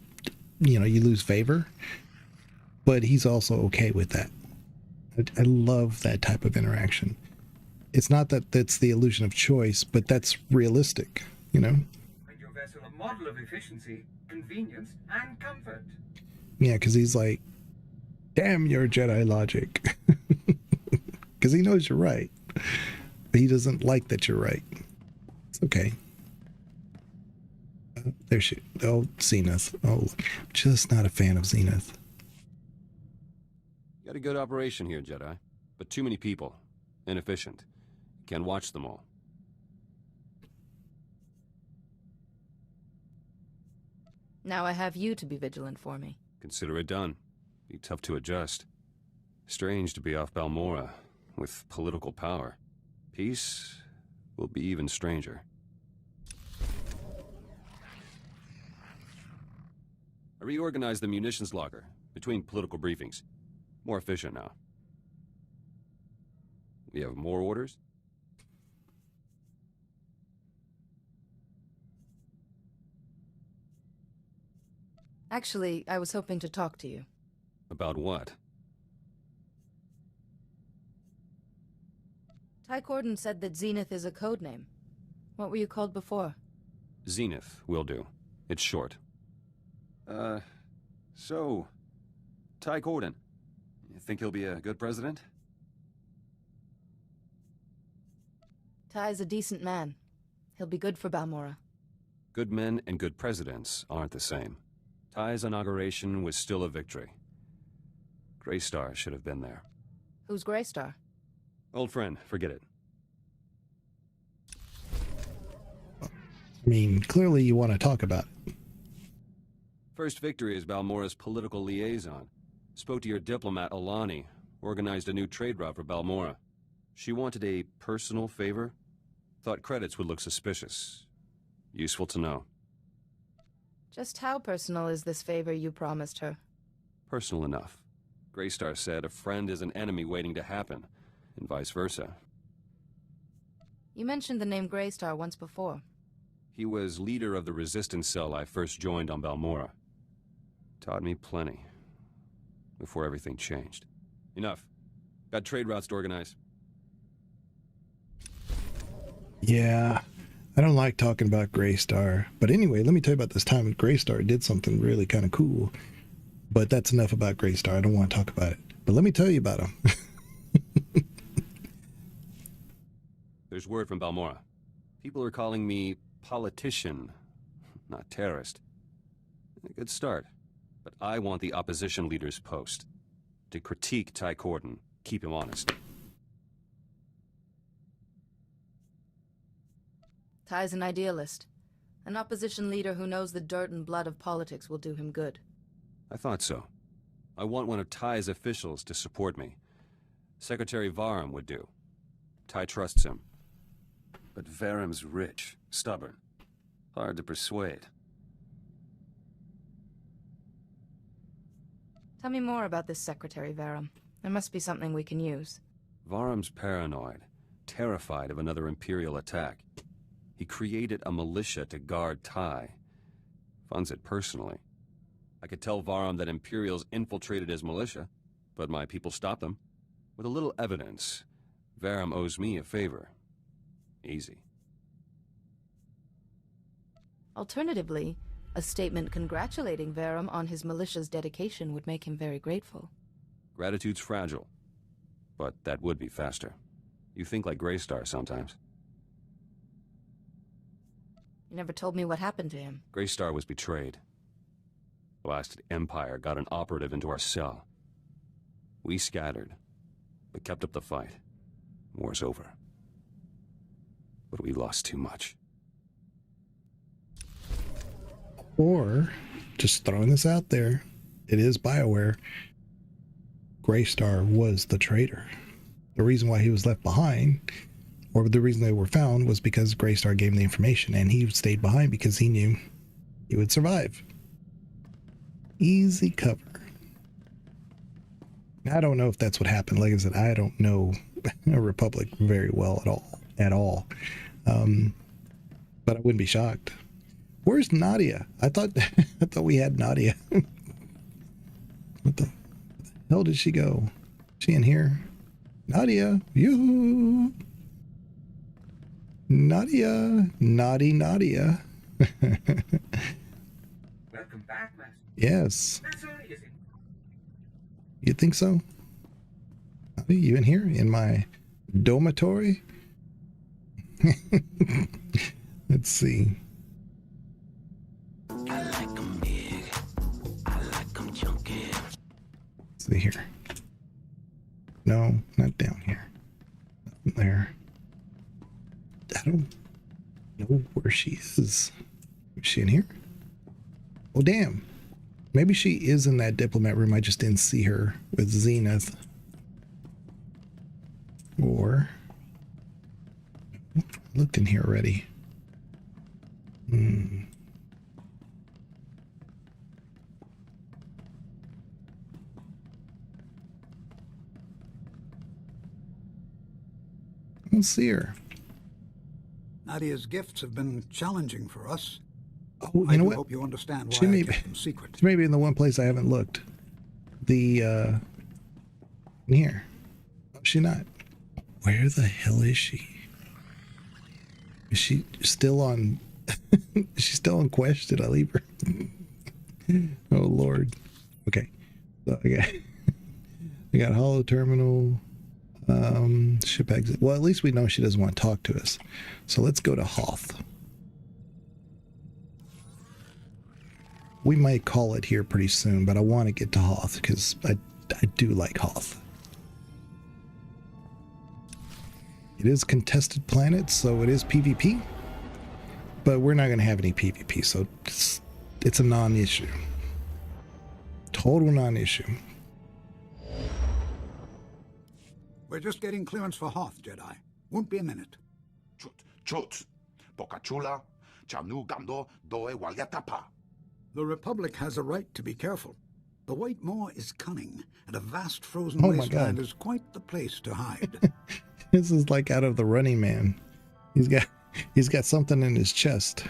you know, you lose favor, but he's also okay with that. I love that type of interaction. It's not that that's the illusion of choice, but that's realistic, you know? And your vessel a model of efficiency, convenience, and comfort. Yeah, because he's like, damn your Jedi logic. Because he knows you're right. But he doesn't like that you're right. It's okay. There she... Oh, Zenith. Oh, just not a fan of Zenith. Got a good operation here, Jedi. But too many people. inefficient. You can't watch them all. Now I have you to be vigilant for me. Consider it done. Be tough to adjust. Strange to be off Balmorra, with political power. Peace will be even stranger. I reorganized the munitions locker between political briefings. More efficient now. We have more orders? Actually, I was hoping to talk to you. About what? Ty Corden said that Zenith is a code name. What were you called before? Zenith will do. It's short. So... Ty Corden. You think he'll be a good president? Ty's a decent man. He'll be good for Balmorra. Good men and good presidents aren't the same. Ty's inauguration was still a victory. Greystar should have been there. Who's Greystar? Old friend, forget it. I mean, clearly you want to talk about it. First victory as Balmorra's political liaison. Spoke to your diplomat, Alani. Organized a new trade route for Balmorra. She wanted a personal favor. Thought credits would look suspicious. Useful to know. Just how personal is this favor you promised her? Personal enough. Greystar said a friend is an enemy waiting to happen, and vice versa. You mentioned the name Greystar once before. He was leader of the resistance cell I first joined on Balmorra. Taught me plenty. Before everything changed. Enough. Got trade routes to organize. Yeah, I don't like talking about Greystar. But anyway, let me tell you about this time when Greystar did something really kind of cool. But that's enough about Greystar. I don't want to talk about it. But let me tell you about him. There's word from Balmorra. People are calling me politician, not terrorist. A good start. But I want the opposition leader's post. To critique Ty Corden. Keep him honest. Ty's an idealist. An opposition leader who knows the dirt and blood of politics will do him good. I thought so. I want one of Ty's officials to support me. Secretary Varum would do. Ty trusts him. But Varum's rich, stubborn. Hard to persuade. Tell me more about this Secretary Varum. There must be something we can use. Varum's paranoid, terrified of another Imperial attack. He created a militia to guard Ty. Funds it personally. I could tell Varum that Imperials infiltrated his militia, but my people stopped them. With a little evidence, Varum owes me a favor. Easy. Alternatively, a statement congratulating Varum on his militia's dedication would make him very grateful. Gratitude's fragile, but that would be faster. You think like Greystar sometimes. You never told me what happened to him. Greystar was betrayed. Blasted Empire got an operative into our cell. We scattered, but kept up the fight. War's over. But we lost too much. Or, just throwing this out there, it is BioWare. Greystar was the traitor. The reason why he was left behind, or the reason they were found, was because Greystar gave him the information, and he stayed behind because he knew he would survive. Easy cover. I don't know if that's what happened. Like I said, I don't know a Republic very well at all. But I wouldn't be shocked. Where's Nadia? I thought we had Nadia. What the hell did she go? Is she in here? Nadia, you. Nadia, naughty Nadia. Welcome back, Master. Yes. That's all easy. You think so? Nadia, you in here in my dormitory? Let's see. I like 'em big. I like 'em chunky. Let's see here. No, not down here. there. I don't know where she is. Is she in here? Oh, damn. Maybe she is in that diplomat room. I just didn't see her with Zenith. Or... I looked in here already. I don't see her. Nadia's gifts have been challenging for us. Oh, you know what? I hope you understand She why may I be, kept them secret. she may be in the one place I haven't looked. The, in here. Oh, she not. Where the hell is she? Is she still on... is she still on Quest? Did I leave her? Oh, Lord. Okay. So I got Holo Terminal, ship exit. Well, at least we know she doesn't want to talk to us. So let's go to Hoth. We might call it here pretty soon, but I want to get to Hoth because I do like Hoth. It is contested planet, so it is PvP. But we're not going to have any PvP, so it's a non-issue. Total non-issue. We're just getting clearance for Hoth, Jedi. Won't be a minute. Chut. Bocachula. Chanu Gando Doe Waliatapa. The Republic has a right to be careful. The White Maw is cunning, and a vast frozen Oh my wasteland God. is quite the place to hide. This is like out of The Running Man. He's got something in his chest.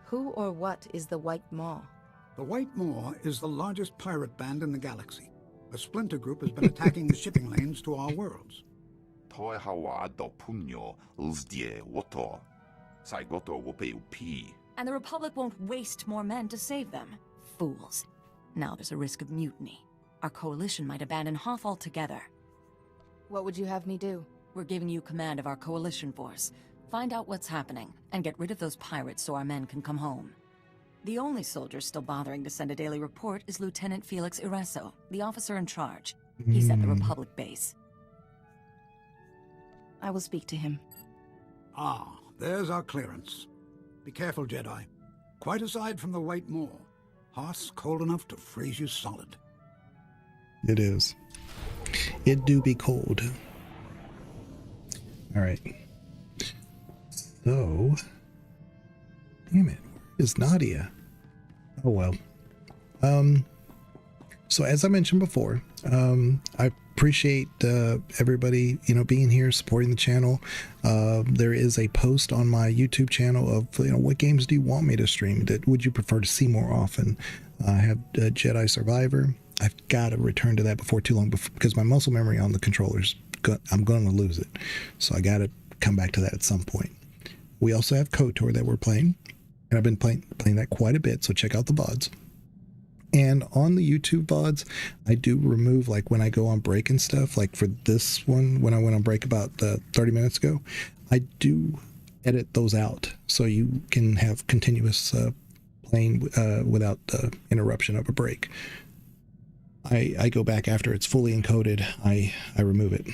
Who or what is the White Maw? The White Maw is the largest pirate band in the galaxy. A splinter group has been attacking the shipping lanes to our worlds. Toe Hawa do Punyo Uzdie Woto. Saigoto Wope Upi. And the Republic won't waste more men to save them. Fools. Now there's a risk of mutiny. Our coalition might abandon Hoth altogether. What would you have me do? We're giving you command of our coalition force. Find out what's happening, and get rid of those pirates so our men can come home. The only soldier still bothering to send a daily report is Lieutenant Felix Ireso, the officer in charge. He's at the Republic base. I will speak to him. Ah, there's our clearance. Be careful, Jedi. Quite aside from the White Maw, Hoth's cold enough to freeze you solid. It is. It do be cold. All right. So, damn it, where is Nadia? Oh well. So as I mentioned before, I appreciate everybody, being here, supporting the channel. There is a post on my YouTube channel of, what games do you want me to stream? That would you prefer to see more often? I have Jedi Survivor. I've got to return to that before too long, because my muscle memory on the controllers, I'm going to lose it. So I got to come back to that at some point. We also have KOTOR that we're playing, and I've been playing that quite a bit, so check out the VODs. And on the YouTube VODs, I do remove, like when I go on break and stuff, like for this one, when I went on break about 30 minutes ago, I do edit those out so you can have continuous playing without the interruption of a break. I go back after it's fully encoded, I remove it.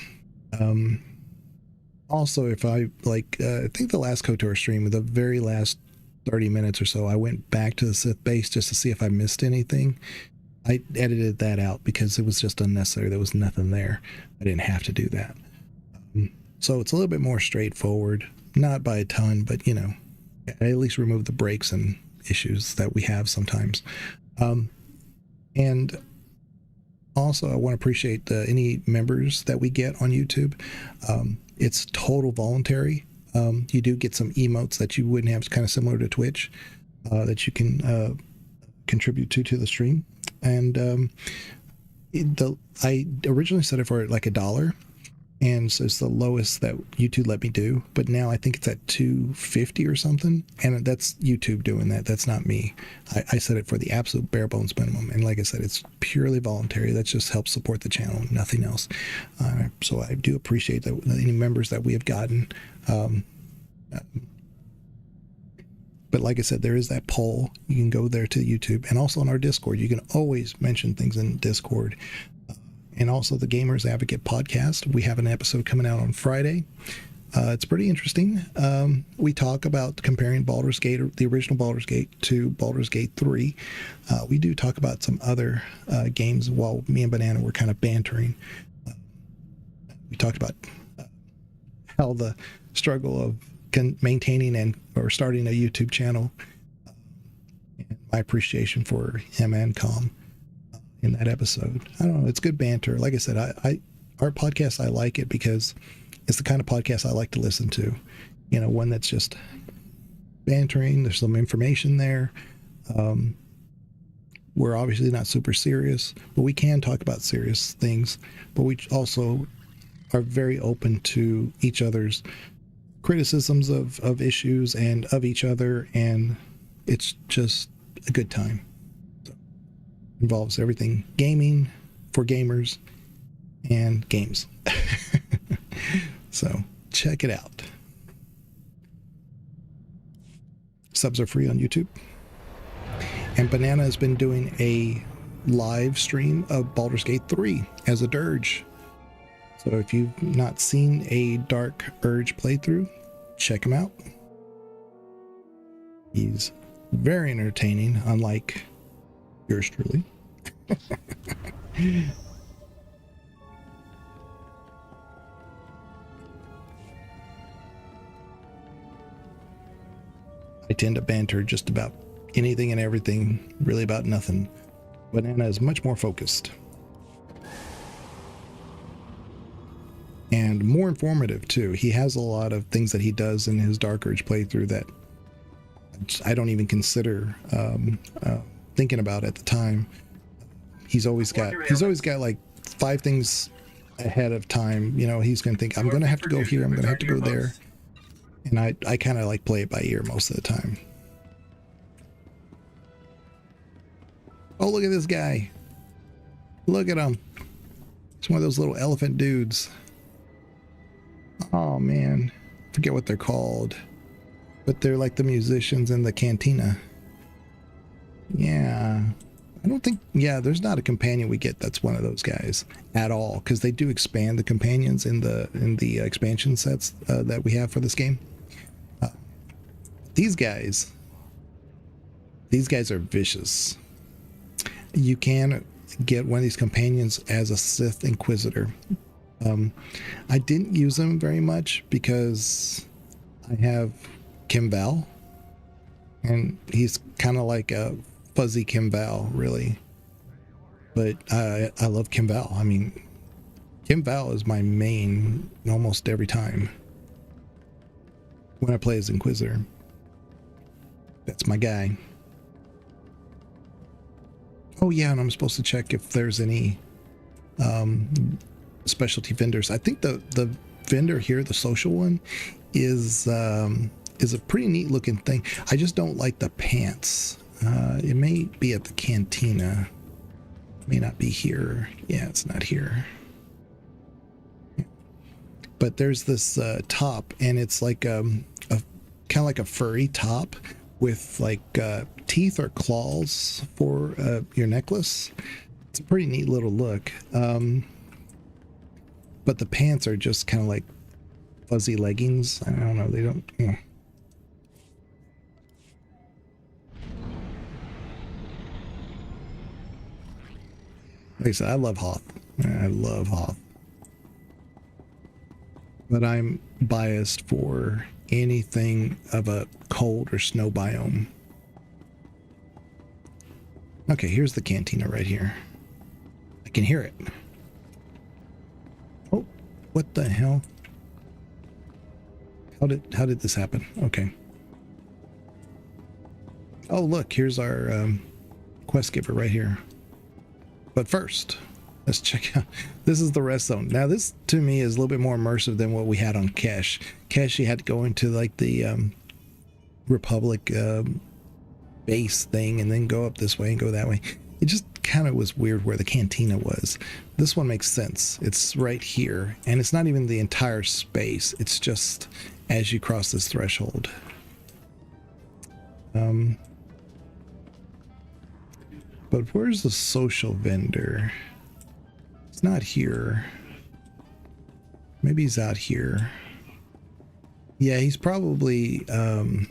Also, if I think the last KOTOR stream, the very last 30 minutes or so, I went back to the Sith base just to see if I missed anything. I edited that out because it was just unnecessary. There was nothing there. I didn't have to do that. So it's a little bit more straightforward, not by a ton, but I at least remove the breaks and issues that we have sometimes. And also, I want to appreciate any members that we get on YouTube. It's total voluntary. You do get some emotes that you wouldn't have, kind of similar to Twitch, that you can contribute to the stream. And I originally set it for like $1, and so it's the lowest that YouTube let me do. But now I think it's at $2.50 or something, and that's YouTube doing that. That's not me. I set it for the absolute bare bones minimum, and like I said, it's purely voluntary. That just helps support the channel, nothing else. So I do appreciate that any members that we have gotten. But like I said, there is that poll. You can go there to YouTube, and also on our Discord. You can always mention things in Discord, and also the Gamers Advocate podcast. We have an episode coming out on Friday. It's pretty interesting. We talk about comparing Baldur's Gate, the original Baldur's Gate, to Baldur's Gate 3. We do talk about some other games while me and Banana were kind of bantering. We talked about how the struggle of maintaining or starting a YouTube channel, and my appreciation for him and Com in that episode. I don't know, it's good banter. Like I said, our podcast, I like it because it's the kind of podcast I like to listen to. You know, one that's just bantering. There's some information there. We're obviously not super serious, but we can talk about serious things. But we also are very open to each other's criticisms of issues and of each other, and it's just a good time. So, involves everything gaming for gamers and games. So check it out. Subs are free on YouTube. And Banana has been doing a live stream of Baldur's Gate 3 as a dirge. So if you've not seen a Dark Urge playthrough, check him out. He's very entertaining, unlike yours truly. I tend to banter just about anything and everything, really about nothing. Banana is much more focused. And more informative, too. He has a lot of things that he does in his Dark Urge playthrough that I don't even consider thinking about at the time. He's always got like 5 things ahead of time. You know, he's going to think, I'm going to have to go here, I'm going to have to go there. And I kind of like play it by ear most of the time. Oh, look at this guy. Look at him. It's one of those little elephant dudes. Oh, man. Forget what they're called. But they're like the musicians in the cantina. Yeah. I don't think... Yeah, there's not a companion we get that's one of those guys at all. Because they do expand the companions in the expansion sets that we have for this game. These guys are vicious. You can get one of these companions as a Sith Inquisitor. I didn't use them very much because I have Kim Val, and he's kind of like a fuzzy Kim Val, really. But I love Kim Val. I mean, Kim Val is my main almost every time when I play as Inquisitor. That's my guy. Oh yeah, and I'm supposed to check if there's any specialty vendors. I think the vendor here, the social one, is a pretty neat looking thing. I just don't like the pants. It may be at the cantina. It may not be here. Yeah, it's not here. But there's this top, and it's like a kind of like a furry top with like teeth or claws for your necklace. It's a pretty neat little look. But the pants are just kind of like fuzzy leggings. I don't know. They don't... You know. Like I said, I love Hoth. I love Hoth. But I'm biased for anything of a cold or snow biome. Okay, here's the cantina right here. I can hear it. Oh, what the hell? How did this happen? Okay. Oh, look, here's our quest giver right here. But first, let's check out. This is the rest zone. Now, this to me is a little bit more immersive than what we had on Kesh. Kesh, you had to go into like the Republic base thing and then go up this way and go that way. It just kind of was weird where the cantina was. This one makes sense. It's right here, and it's not even the entire space. It's just as you cross this threshold. But where's the social vendor? It's not here. Maybe he's out here. Yeah, he's probably, the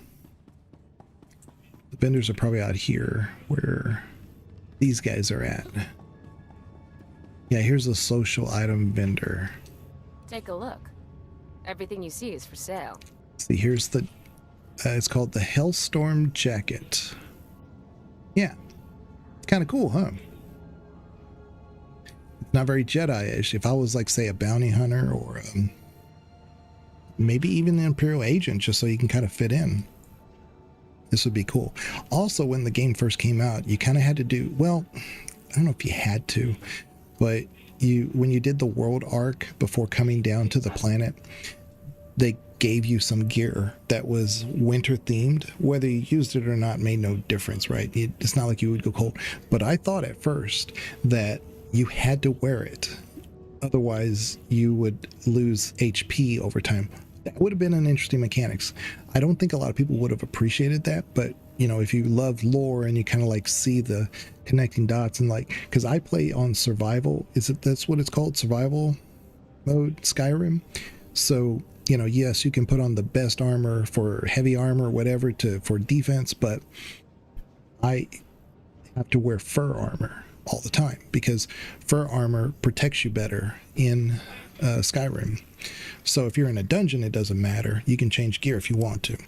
vendors are probably out here where these guys are at. Yeah, here's a social item vendor. Take a look. Everything you see is for sale. See, here's the, it's called the Hellstorm Jacket. Yeah, it's kind of cool, huh? It's not very Jedi-ish. If I was like, say, a bounty hunter or maybe even an Imperial agent, just so you can kind of fit in, this would be cool. Also, when the game first came out, you kind of had to do, well, I don't know if you had to, but when you did the world arc before coming down to the planet, they gave you some gear that was winter themed. Whether you used it or not made no difference, right? It's not like you would go cold. But I thought at first that you had to wear it, otherwise you would lose HP over time. That would have been an interesting mechanics. I don't think a lot of people would have appreciated that, but you know, if you love lore and you kind of like see the connecting dots and like, because I play on survival, that's what it's called, survival mode, Skyrim. So you know, yes, you can put on the best armor for heavy armor, whatever, for defense, but I have to wear fur armor all the time because fur armor protects you better in Skyrim. So if you're in a dungeon, it doesn't matter. You can change gear if you want to,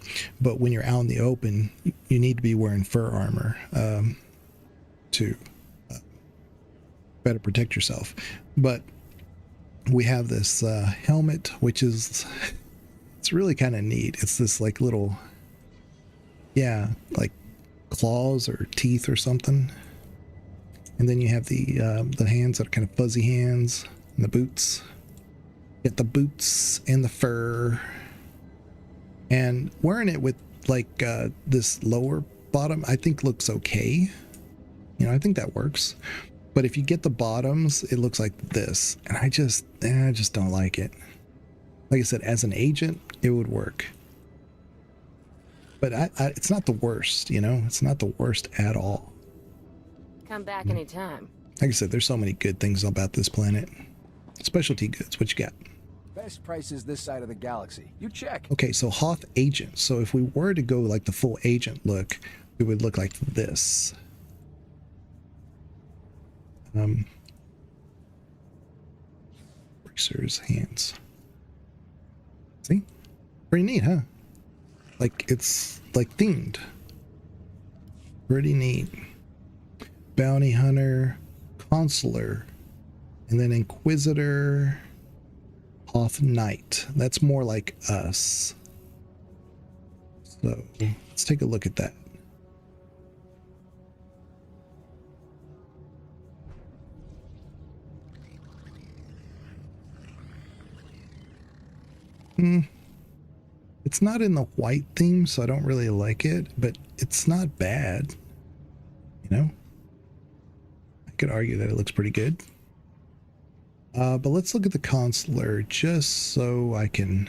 but when you're out in the open, you need to be wearing fur armor to better protect yourself. But we have this helmet, which is, it's really kind of neat. It's this like little, yeah, like claws or teeth or something. And then you have the hands that are kind of fuzzy hands, and the boots. Get the boots and the fur. And wearing it with like this lower bottom, I think looks okay. You know, I think that works. But if you get the bottoms, it looks like this. And I just don't like it. Like I said, as an agent, it would work. But it's not the worst, you know? It's not the worst at all. Come back anytime. Like I said, there's so many good things about this planet. Specialty goods, what you got? Best prices this side of the galaxy. You check. Okay, so Hoth Agent. So if we were to go like the full agent look, it would look like this. Bracers, hands. See? Pretty neat, huh? Like, it's like themed. Pretty neat. Bounty Hunter, Consular, and then Inquisitor, Hoth Knight. That's more like us. So, let's take a look at that. It's not in the white theme, so I don't really like it, but it's not bad. You know? I could argue that it looks pretty good. But let's look at the Consular just so I can,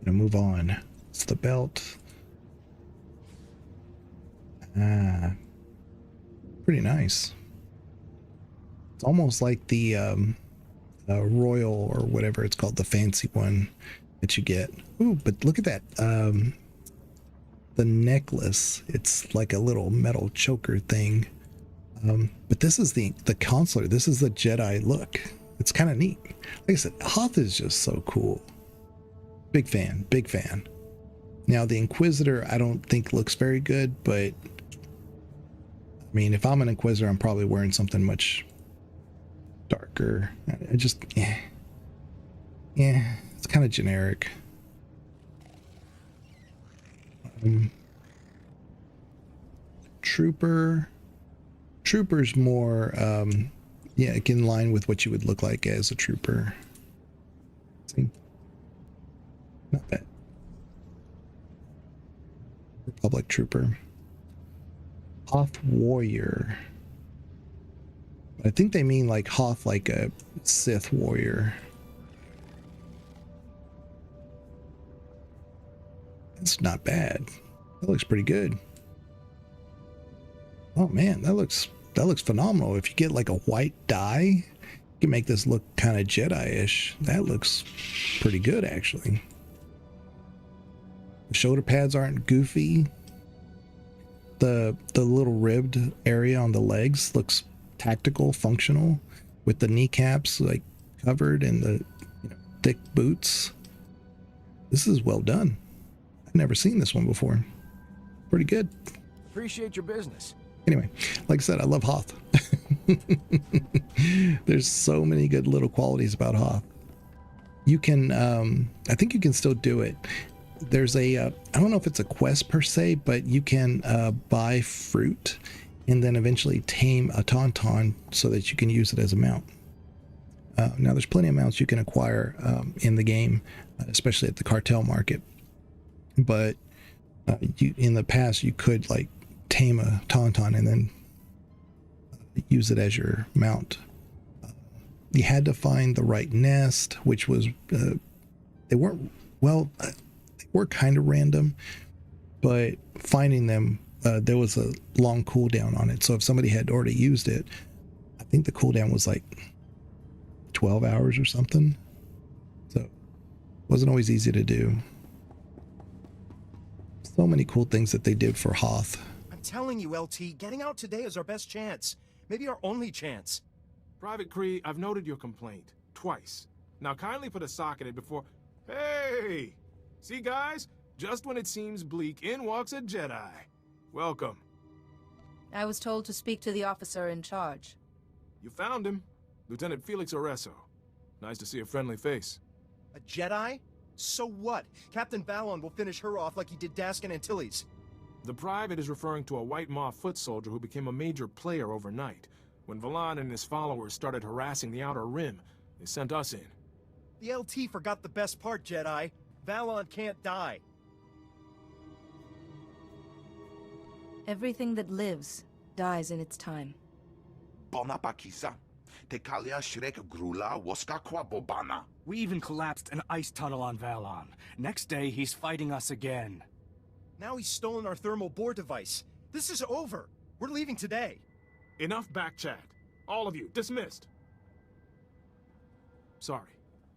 you know, move on. It's the belt. Pretty nice. It's almost like the royal or whatever it's called, the fancy one that you get. Ooh, but look at that. The necklace. It's like a little metal choker thing. But this is the Consular. This is the Jedi look. It's kind of neat. Like I said, Hoth is just so cool. Big fan, big fan. Now the Inquisitor I don't think looks very good, but I mean, if I'm an Inquisitor, I'm probably wearing something much darker. I just, yeah, it's kind of generic. Trooper's more, yeah, in line with what you would look like as a trooper. See? Not bad. Republic Trooper. Hoth Warrior. I think they mean like Hoth, like a Sith warrior. That's not bad. That looks pretty good. Oh man, that looks phenomenal. If you get like a white dye can make this look kind of Jedi-ish. That looks pretty good, actually. The shoulder pads aren't goofy. The little ribbed area on the legs looks tactical, functional, with the kneecaps like covered and the thick boots. This is well done. I've never seen this one before. Pretty good. Appreciate your business. Anyway, like I said, I love Hoth. There's so many good little qualities about Hoth. You can, I think you can still do it. There's a, I don't know if it's a quest per se, but you can buy fruit and then eventually tame a tauntaun so that you can use it as a mount. Now, there's plenty of mounts you can acquire in the game, especially at the cartel market. But in the past, you could like tame a tauntaun and then use it as your mount. You had to find the right nest, which was they weren't, well, they were kind of random, but finding them, there was a long cooldown on it. So if somebody had already used it, I think the cooldown was like 12 hours or something. So it wasn't always easy to do. So many cool things that they did for Hoth. I'm telling you, LT, getting out today is our best chance. Maybe our only chance. Private Cree, I've noted your complaint. Twice. Now kindly put a sock in it before... Hey! See, guys? Just when it seems bleak, in walks a Jedi. Welcome. I was told to speak to the officer in charge. You found him. Lieutenant Felix Oreso. Nice to see a friendly face. A Jedi? So what? Captain Valon will finish her off like he did Dask and Antilles. The private is referring to a White Maw foot soldier who became a major player overnight. When Valon and his followers started harassing the Outer Rim, they sent us in. The LT forgot the best part, Jedi. Valon can't die. Everything that lives dies in its time. We even collapsed an ice tunnel on Valon. Next day, he's fighting us again. Now he's stolen our thermal bore device. This is over. We're leaving today. Enough back chat. All of you, dismissed. Sorry.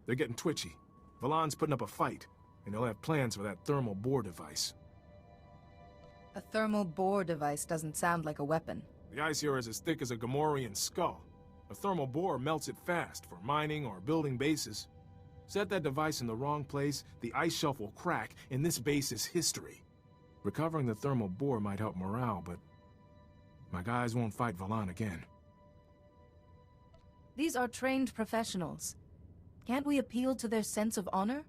They're getting twitchy. Valon's putting up a fight, and they'll have plans for that thermal bore device. A thermal bore device doesn't sound like a weapon. The ice here is as thick as a Gamorrean skull. A thermal bore melts it fast for mining or building bases. Set that device in the wrong place, the ice shelf will crack, and this base is history. Recovering the thermal bore might help morale, but my guys won't fight Valon again. These are trained professionals. Can't we appeal to their sense of honor?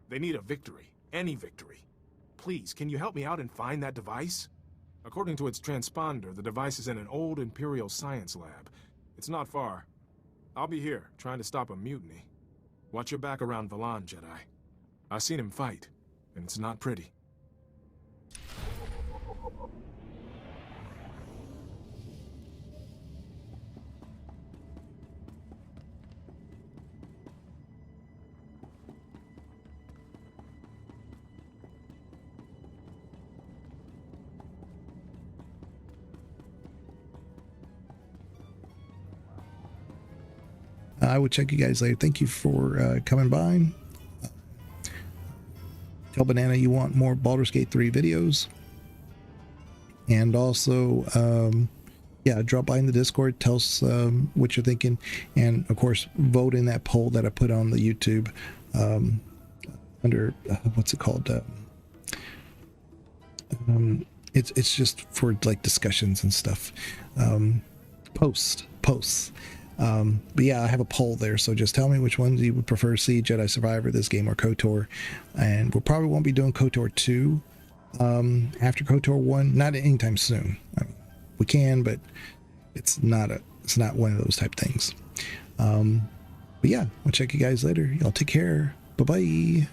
They need a victory. Any victory. Please, can you help me out and find that device? According to its transponder, the device is in an old Imperial science lab. It's not far. I'll be here, trying to stop a mutiny. Watch your back around Valon, Jedi. I've seen him fight, and it's not pretty. I will check you guys later. Thank you for coming by. Tell Banana you want more Baldur's Gate 3 videos. And also, yeah, drop by in the Discord. Tell us what you're thinking. And, of course, vote in that poll that I put on the YouTube under, what's it called? It's just for, like, discussions and stuff. Posts. But yeah, I have a poll there, so just tell me which ones you would prefer to see, Jedi Survivor, this game, or KOTOR. And we probably won't be doing KOTOR 2 after KOTOR 1, not anytime soon. I mean, we can, but it's not one of those type things. But yeah, I'll check you guys later. Y'all take care. Bye-bye.